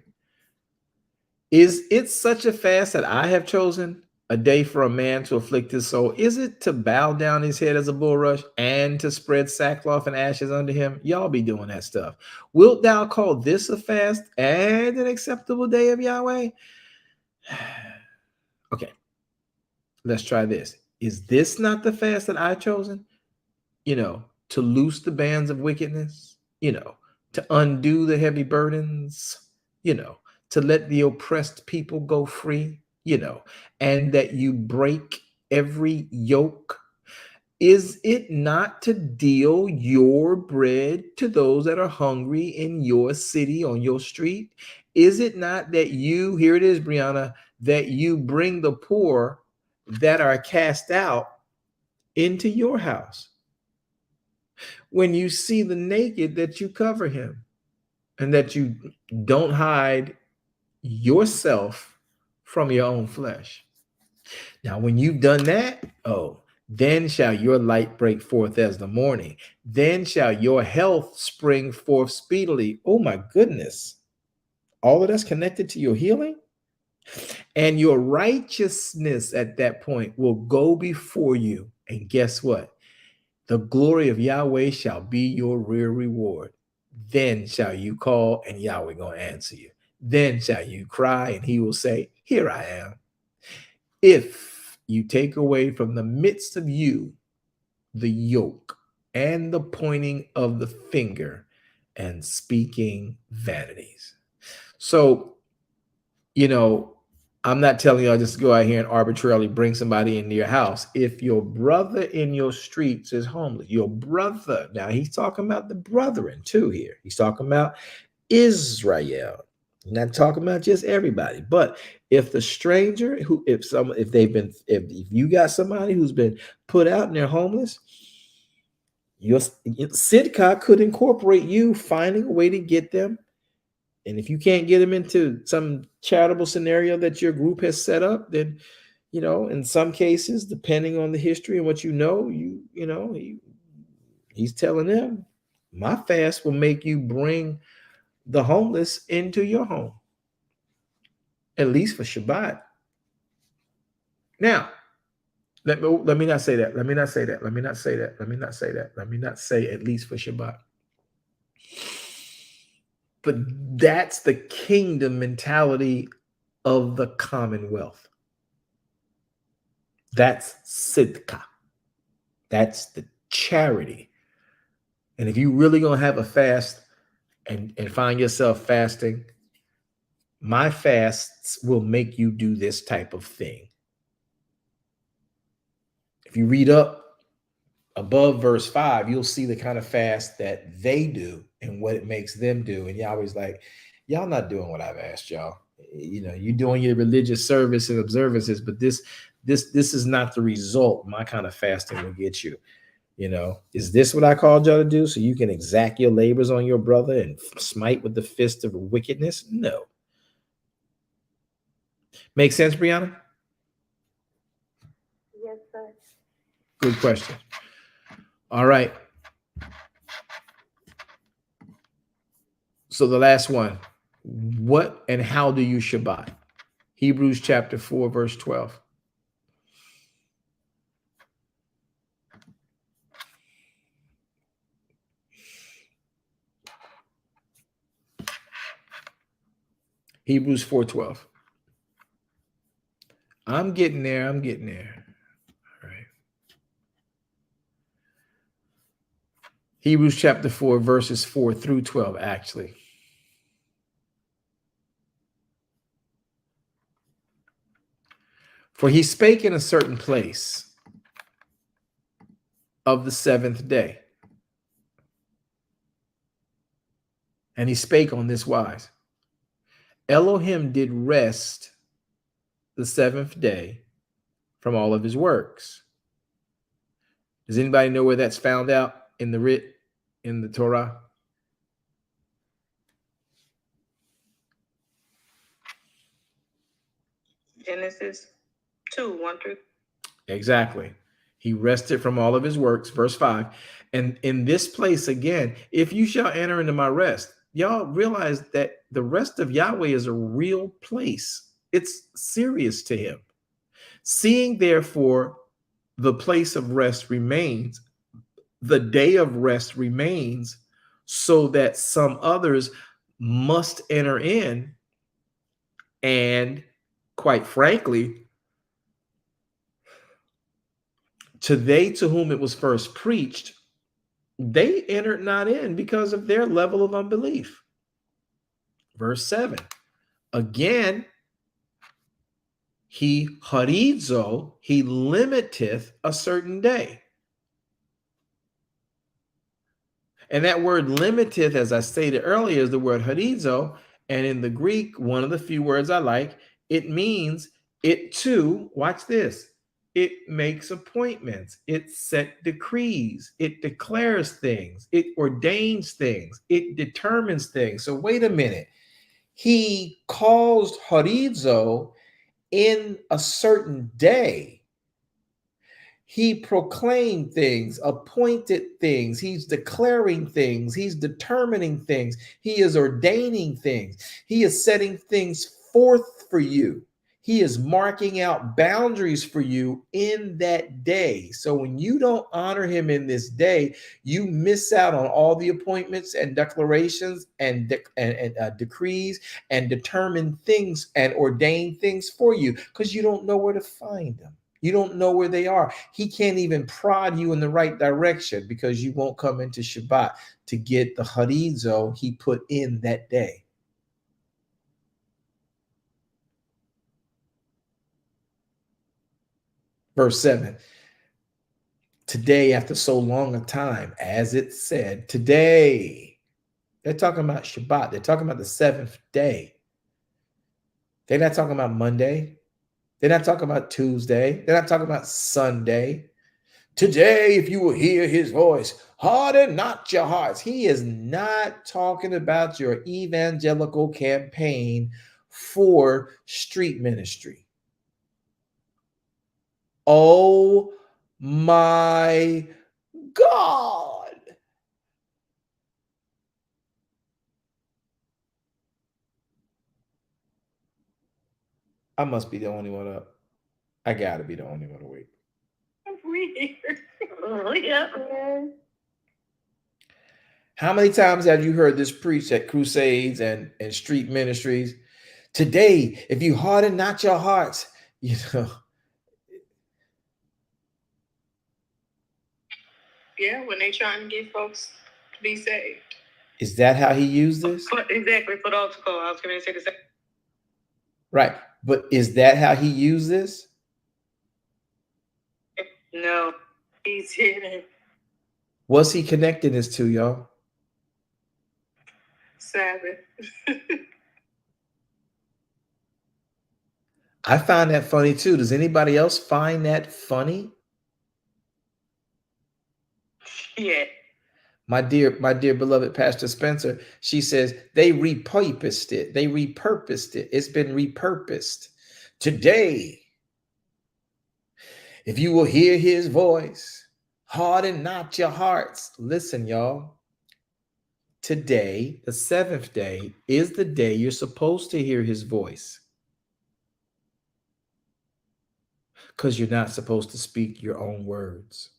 Is it such a fast that I have chosen, a day for a man to afflict his soul? Is it to bow down his head as a bulrush and to spread sackcloth and ashes under him? Y'all be doing that stuff. Wilt thou call this a fast and an acceptable day of Yahweh? Okay, let's try this. Is this not the fast that I've chosen? To loose the bands of wickedness, to undo the heavy burdens, to let the oppressed people go free, and that you break every yoke. Is it not to deal your bread to those that are hungry in your city, on your street? Is it not that you, here it is, Brianna, that you bring the poor that are cast out into your house? When you see the naked, that you cover him, and that you don't hide yourself from your own flesh. Now, when you've done that, then shall your light break forth as the morning. Then shall your health spring forth speedily. Oh my goodness. All of that's connected to your healing. And your righteousness at that point will go before you. And guess what? The glory of Yahweh shall be your real reward. Then shall you call, and Yahweh gonna answer you. Then shall you cry, and he will say, here I am. If you take away from the midst of you the yoke and the pointing of the finger and speaking vanities. So, I'm not telling y'all just go out here and arbitrarily bring somebody into your house. If your brother in your streets is homeless, your brother, now he's talking about the brethren too here. He's talking about Israel. Not talking about just everybody, but if the stranger if you got somebody who's been put out and they're homeless, your Sidka could incorporate you finding a way to get them. And if you can't get them into some charitable scenario that your group has set up, then, in some cases, depending on the history and what he's telling them, my fast will make you bring the homeless into your home, at least for Shabbat. Now, let me not say that. Let me not say that. Let me not say that. Let me not say that. Let me not say at least for Shabbat. But that's the kingdom mentality of the Commonwealth. That's Sidka. That's the charity. And if you really gonna have a fast and find yourself fasting, my fasts will make you do this type of thing. If you read up above verse 5, you'll see the kind of fast that they do and what it makes them do. And Yahweh's like, y'all not doing what I've asked y'all. You're doing your religious service and observances, but this is not the result my kind of fasting will get you. Is this what I called y'all to do? So you can exact your labors on your brother and smite with the fist of wickedness? No. Make sense, Brianna? Yes, sir. Good question. All right. So the last one, what and how do you Shabbat? Hebrews chapter 4, verse 12. Hebrews 4:12. I'm getting there. I'm getting there. All right. Hebrews chapter 4, verses 4 through 12, actually. For he spake in a certain place of the seventh day. And he spake on this wise. Elohim did rest the seventh day from all of his works. Does anybody know where that's found out in the writ, in the Torah? Genesis 2, 1 through. Exactly. He rested from all of his works, verse 5. And in this place again, if you shall enter into my rest, y'all realize that the rest of Yahweh is a real place. It's serious to him. Seeing therefore the place of rest remains, the day of rest remains, so that some others must enter in. And quite frankly, to they to whom it was first preached, they entered not in because of their level of unbelief. Verse 7. Again, he harizo, he limiteth a certain day. And that word limiteth, as I stated earlier, is the word harizo. And in the Greek, one of the few words I like, it means it too, watch this, it makes appointments, it set decrees, it declares things, it ordains things, it determines things. So wait a minute. He caused harizo in a certain day. He proclaimed things, appointed things. He's declaring things. He's determining things. He is ordaining things. He is setting things forth for you. He is marking out boundaries for you in that day. So when you don't honor him in this day, you miss out on all the appointments and declarations and decrees and determine things and ordain things for you because you don't know where to find them. You don't know where they are. He can't even prod you in the right direction because you won't come into Shabbat to get the harizo he put in that day. Verse 7. Today, after so long a time, as it said, today. They're talking about Shabbat. They're talking about the seventh day. They're not talking about Monday. They're not talking about Tuesday. They're not talking about Sunday. Today, if you will hear his voice, harden not your hearts. He is not talking about your evangelical campaign for street ministry. Oh my God. I must be the only one up. I gotta be the only one awake. How many times have you heard this preached at crusades and street ministries? Today, if you harden not your hearts, you know. Yeah, when they trying to get folks to be saved. Is that how he used this? Exactly, for the altar call. I was going to say the same. Right. But is that how he used this? No, he didn't. What's he connecting this to, y'all? Sabbath. I find that funny too. Does anybody else find that funny? Yeah. My dear beloved Pastor Spencer, she says they repurposed it. They repurposed it. It's been repurposed Today, if you will hear his voice, harden not your hearts. Listen, y'all. Today, the seventh day, is the day you're supposed to hear his voice. Because you're not supposed to speak your own words.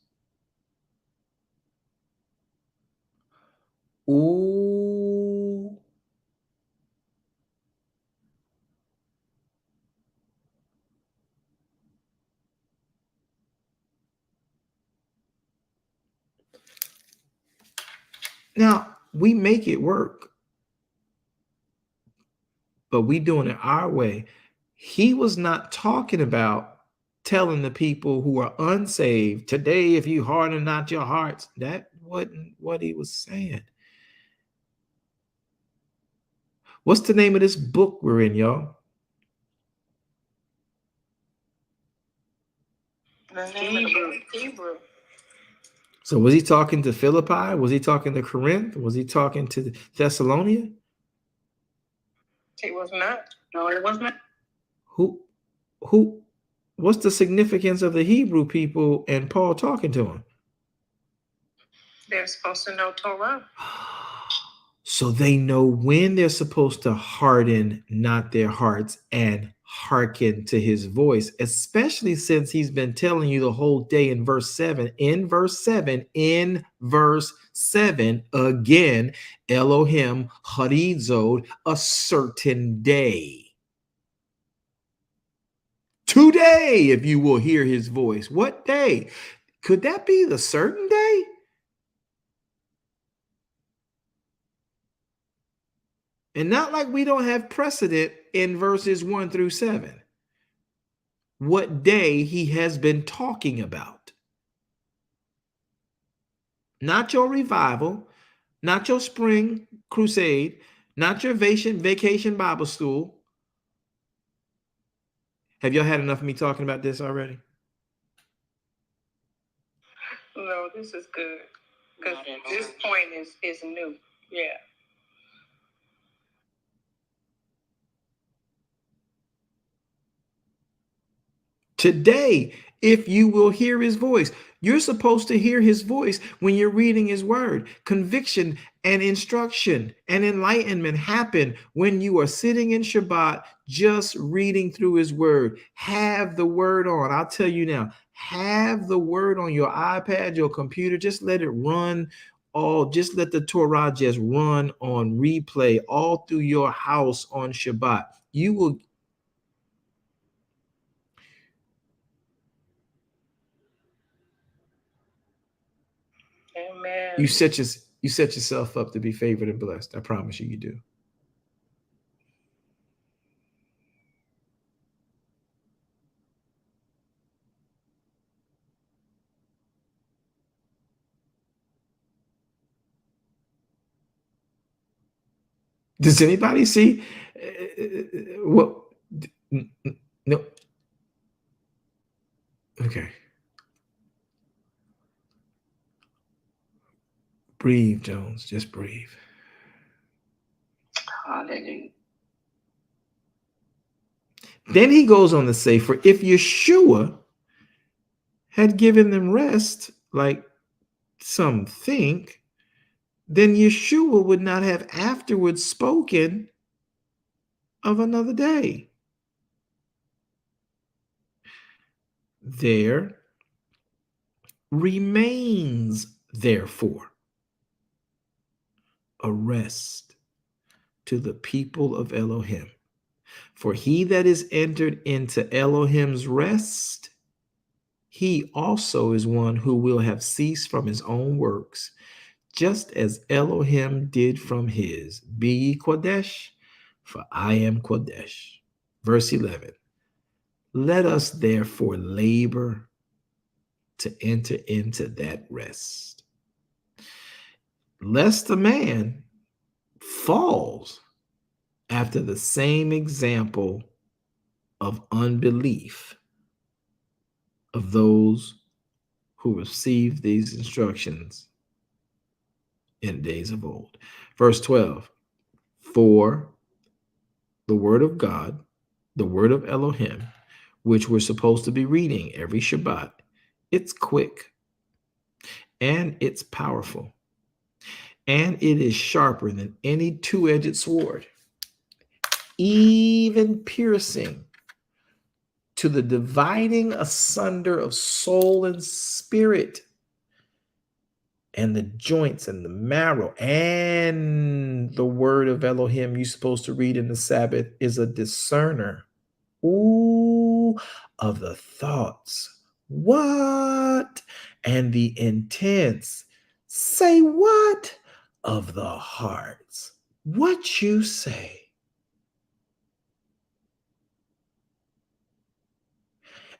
Ooh. Now, we make it work, but we doing it our way. He was not talking about telling the people who are unsaved, today, if you harden not your hearts. That wasn't what he was saying. What's the name of this book we're in, y'all? Hebrew. So was he talking to Philippi? Was he talking to Corinth? Was he talking to Thessalonica? It was not. No, it was not. Who, what's the significance of the Hebrew people and Paul talking to them? They're supposed to know Torah. So they know when they're supposed to harden not their hearts and hearken to his voice, especially since he's been telling you the whole day in verse 7. In verse 7, again, Elohim Haridzod, a certain day. Today, if you will hear his voice. What day? Could that be the certain day? And not like we don't have precedent in verses 1 through 7. What day he has been talking about. Not your revival, not your spring crusade, not your vacation Bible school. Have y'all had enough of me talking about this already? No, this is good. Because this point is new. Yeah. Today, if you will hear his voice, you're supposed to hear his voice when you're reading his word. Conviction and instruction and enlightenment happen when you are sitting in Shabbat, just reading through his word. Have the word on. I'll tell you now, have the word on your iPad, your computer. Just let it run just let the Torah just run on replay all through your house on Shabbat. You will. Amen. You set yourself up to be favored and blessed. I promise you, you do. Does anybody see? Well, no. Okay. Breathe, Jones. Just breathe. Hallelujah. Then he goes on to say, for if Yeshua had given them rest, like some think, then Yeshua would not have afterwards spoken of another day. There remains, therefore, a rest to the people of Elohim. For he that is entered into Elohim's rest, he also is one who will have ceased from his own works, just as Elohim did from his. Be ye Kodesh, for I am Kodesh. Verse 11. Let us therefore labor to enter into that rest, lest a man falls after the same example of unbelief of those who received these instructions in days of old. Verse 12, for the word of God the word of Elohim, which we're supposed to be reading every Shabbat, it's quick and it's powerful and it is sharper than any two-edged sword, even piercing to the dividing asunder of soul and spirit and the joints and the marrow. And the word of Elohim you're supposed to read in the Sabbath is a discerner, of the thoughts. What? And the intents. Say what? Of the hearts. What you say.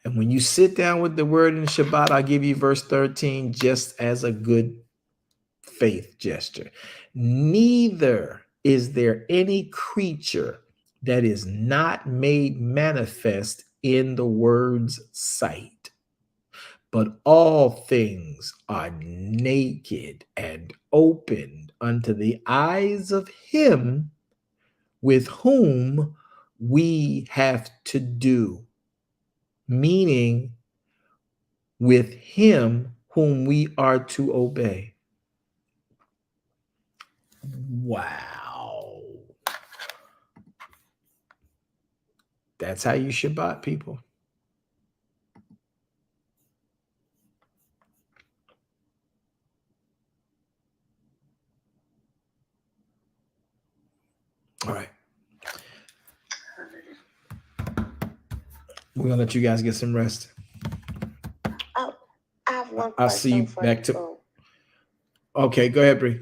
And when you sit down with the word in Shabbat, I'll give you verse 13 just as a good faith gesture. Neither is there any creature that is not made manifest in the word's sight, but all things are naked and opened unto the eyes of him with whom we have to do, meaning with him whom we are to obey. Wow. That's how you Shabbat, people. All right. We're going to let you guys get some rest. Oh, I have one question. I'll see you back to. Okay, go ahead, Bree.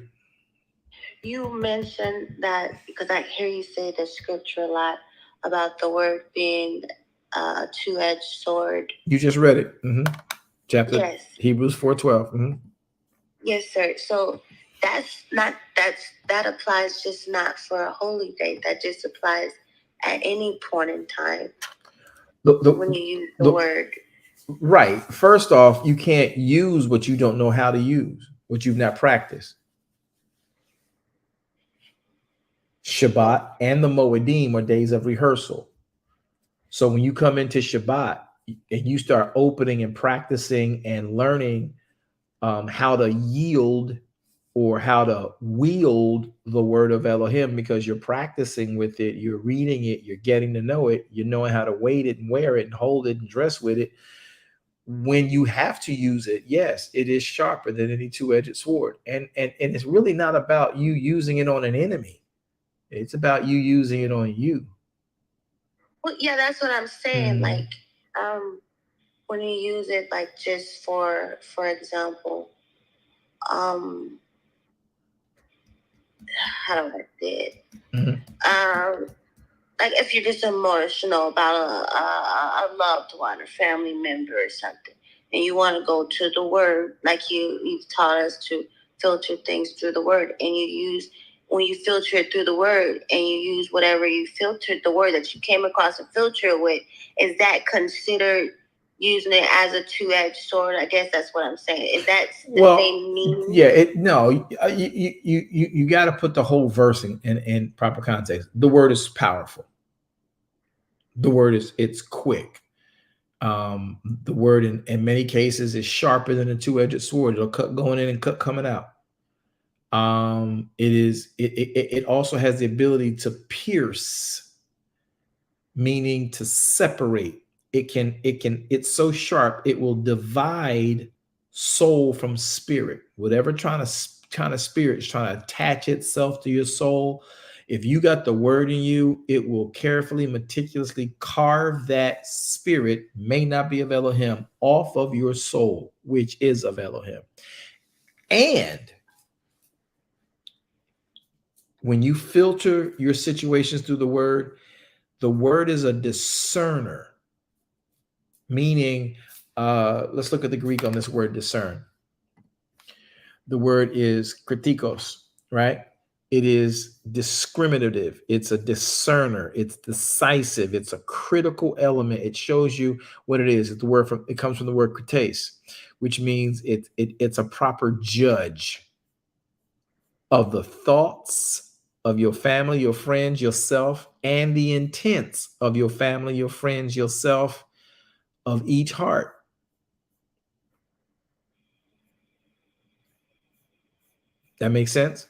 You mentioned that, because I hear you say the scripture a lot about the word being a two-edged sword. You just read it. Mm-hmm. Chapter. Yes. Hebrews 4:12. Mm-hmm. Yes, sir. So that applies just not for a holy day. That just applies at any point in time when you use the word. Right. First off, you can't use what you don't know how to use, what you've not practiced. Shabbat and the Moedim are days of rehearsal. So when you come into Shabbat and you start opening and practicing and learning how to yield or how to wield the word of Elohim, because you're practicing with it, you're reading it, you're getting to know it, you're knowing how to weight it and wear it and hold it and dress with it. When you have to use it, yes, it is sharper than any two-edged sword. And it's really not about you using it on an enemy. It's about you using it on you. Well, yeah, that's what I'm saying. Like, when you use it, like, just for example, how do I say it? Like, if you're just emotional about a loved one or family member or something, and you want to go to the word, like you've taught us to filter things through the word, and when you filter it through the word and you use whatever you filtered the word that you came across and filter it with, is that considered using it as a two-edged sword? I guess that's what I'm saying. Is that the same meaning? Yeah, you got to put the whole verse in proper context. The word is powerful. The word it's quick. The word in many cases is sharper than a two-edged sword. It'll cut going in and cut coming out. It also has the ability to pierce, meaning to separate. It's so sharp it will divide soul from spirit. Whatever kind of spirit is trying to attach itself to your soul, if you got the word in you, it will carefully, meticulously carve that spirit, may not be of Elohim, off of your soul, which is of Elohim. And when you filter your situations through the word is a discerner, meaning, let's look at the Greek on this word discern. The word is kritikos, right? It is discriminative. It's a discerner. It's decisive. It's a critical element. It shows you what it is. It comes from the word krites, which means it's a proper judge of the thoughts of your family, your friends, yourself, and the intents of your family, your friends, yourself, of each heart. That makes sense?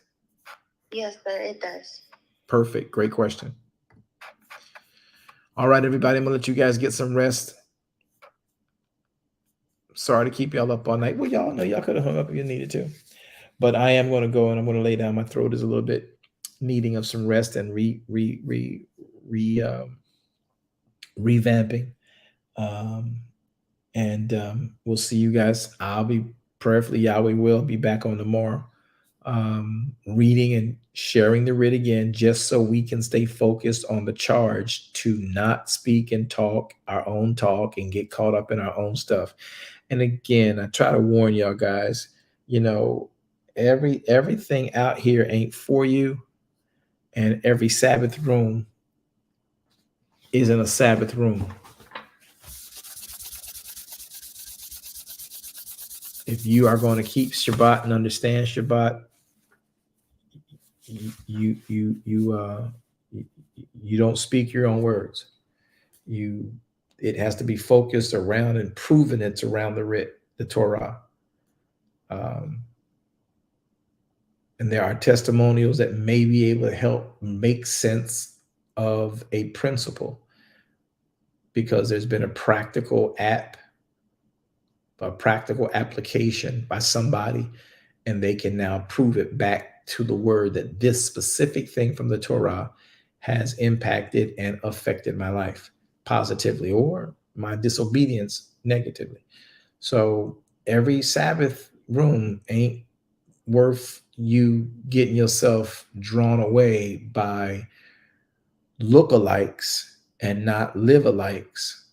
Yes, sir, it does. Perfect. Great question. All right, everybody, I'm going to let you guys get some rest. Sorry to keep y'all up all night. Well, y'all know y'all could have hung up if you needed to. But I am going to go and I'm going to lay down. My throat is a little bit needing of some rest and revamping. We'll see you guys. I'll be prayerfully, Yahweh will be back on tomorrow, reading and sharing the writ again, just so we can stay focused on the charge to not speak and talk our own talk and get caught up in our own stuff. And again, I try to warn y'all guys, you know, everything out here ain't for you, and every Sabbath room isn't a Sabbath room. If you are going to keep Shabbat and understand Shabbat, you don't speak your own words. It has to be focused around and proven it's around the writ, the Torah. And there are testimonials that may be able to help make sense of a principle, because there's been a practical application by somebody, and they can now prove it back to the word that this specific thing from the Torah has impacted and affected my life positively, or my disobedience negatively. So every Sabbath room ain't worth you getting yourself drawn away by lookalikes and not live-alikes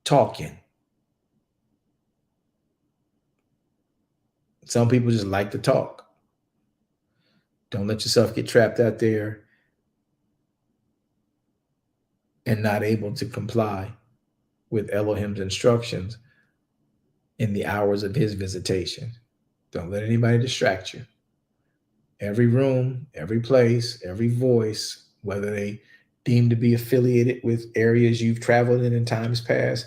talking. Some people just like to talk. Don't let yourself get trapped out there and not able to comply with Elohim's instructions in the hours of his visitation. Don't let anybody distract you. Every room, every place, every voice, whether they deem to be affiliated with areas you've traveled in times past,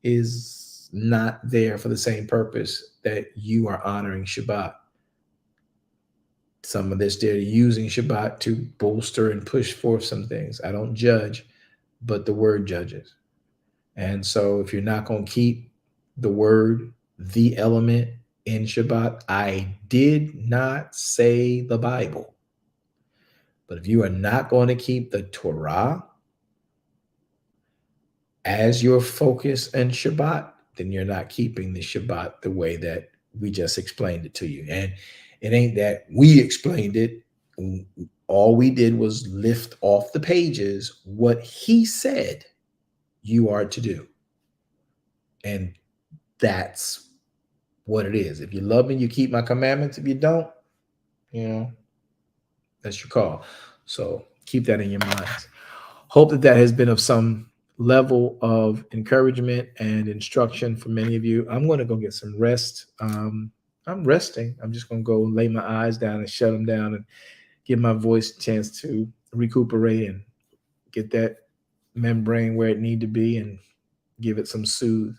is not there for the same purpose that you are honoring Shabbat. Some of this, they're using Shabbat to bolster and push forth some things. I don't judge, but the word judges. And so if you're not going to keep the word, the element in Shabbat, I did not say the Bible. But if you are not going to keep the Torah as your focus in Shabbat, then you're not keeping the Shabbat the way that we just explained it to you. And it ain't that we explained it. All we did was lift off the pages what he said you are to do. And that's what it is. If you love me, you keep my commandments. If you don't, that's your call. So keep that in your minds. Hope that has been of some level of encouragement and instruction for many of you. I'm going to go get some rest. I'm resting. I'm just going to go lay my eyes down and shut them down and give my voice a chance to recuperate and get that membrane where it need to be and give it some soothe.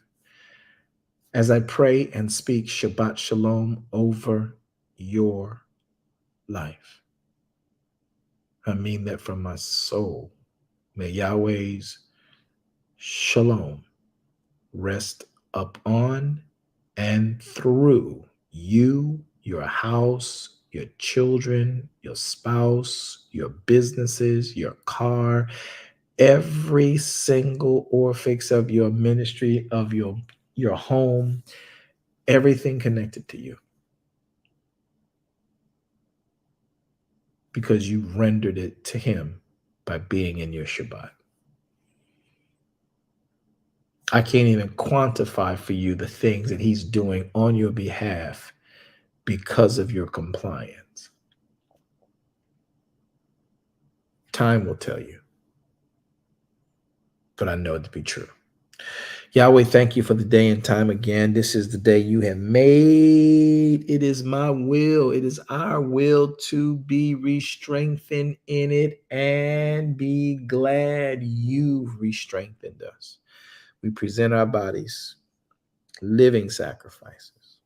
As I pray and speak Shabbat Shalom over your life, I mean that from my soul. May Yahweh's Shalom rest upon and through you, your house, your children, your spouse, your businesses, your car, every single orifice of your ministry, of your home, everything connected to you. Because you rendered it to him by being in your Shabbat. I can't even quantify for you the things that he's doing on your behalf because of your compliance. Time will tell you, but I know it to be true. Yahweh, thank you for the day and time again. This is the day you have made. It is my will. It is our will to be re-strengthened in it and be glad you've re-strengthened us. We present our bodies, living sacrifices.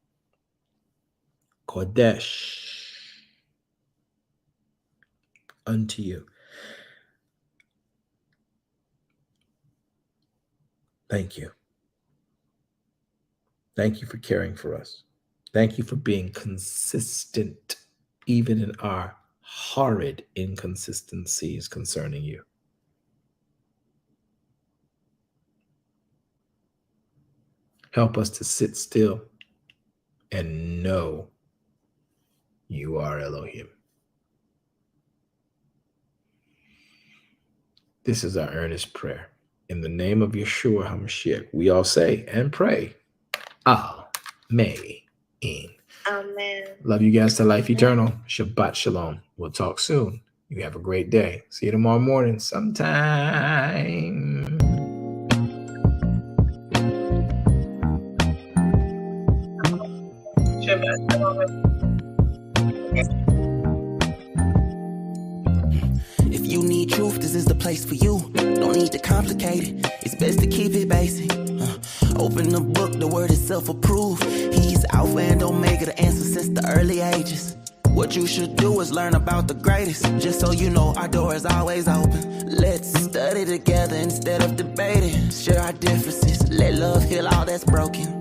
Kodesh unto you. Thank you. Thank you for caring for us. Thank you for being consistent, even in our horrid inconsistencies concerning you. Help us to sit still and know you are Elohim. This is our earnest prayer. In the name of Yeshua HaMashiach, we all say and pray. Amen. Amen. Love you guys to life eternal. Shabbat Shalom. We'll talk soon. You have a great day. See you tomorrow morning sometime. Shabbat Shalom. If you need truth, this is the place for you. Don't need to complicate it. It's best to keep it basic. Open the book, the word itself approved. He's Alpha and Omega, the answer since the early ages. What you should do is learn about the greatest. Just so you know, our door is always open. Let's study together instead of debating. Share our differences. Let love heal all that's broken.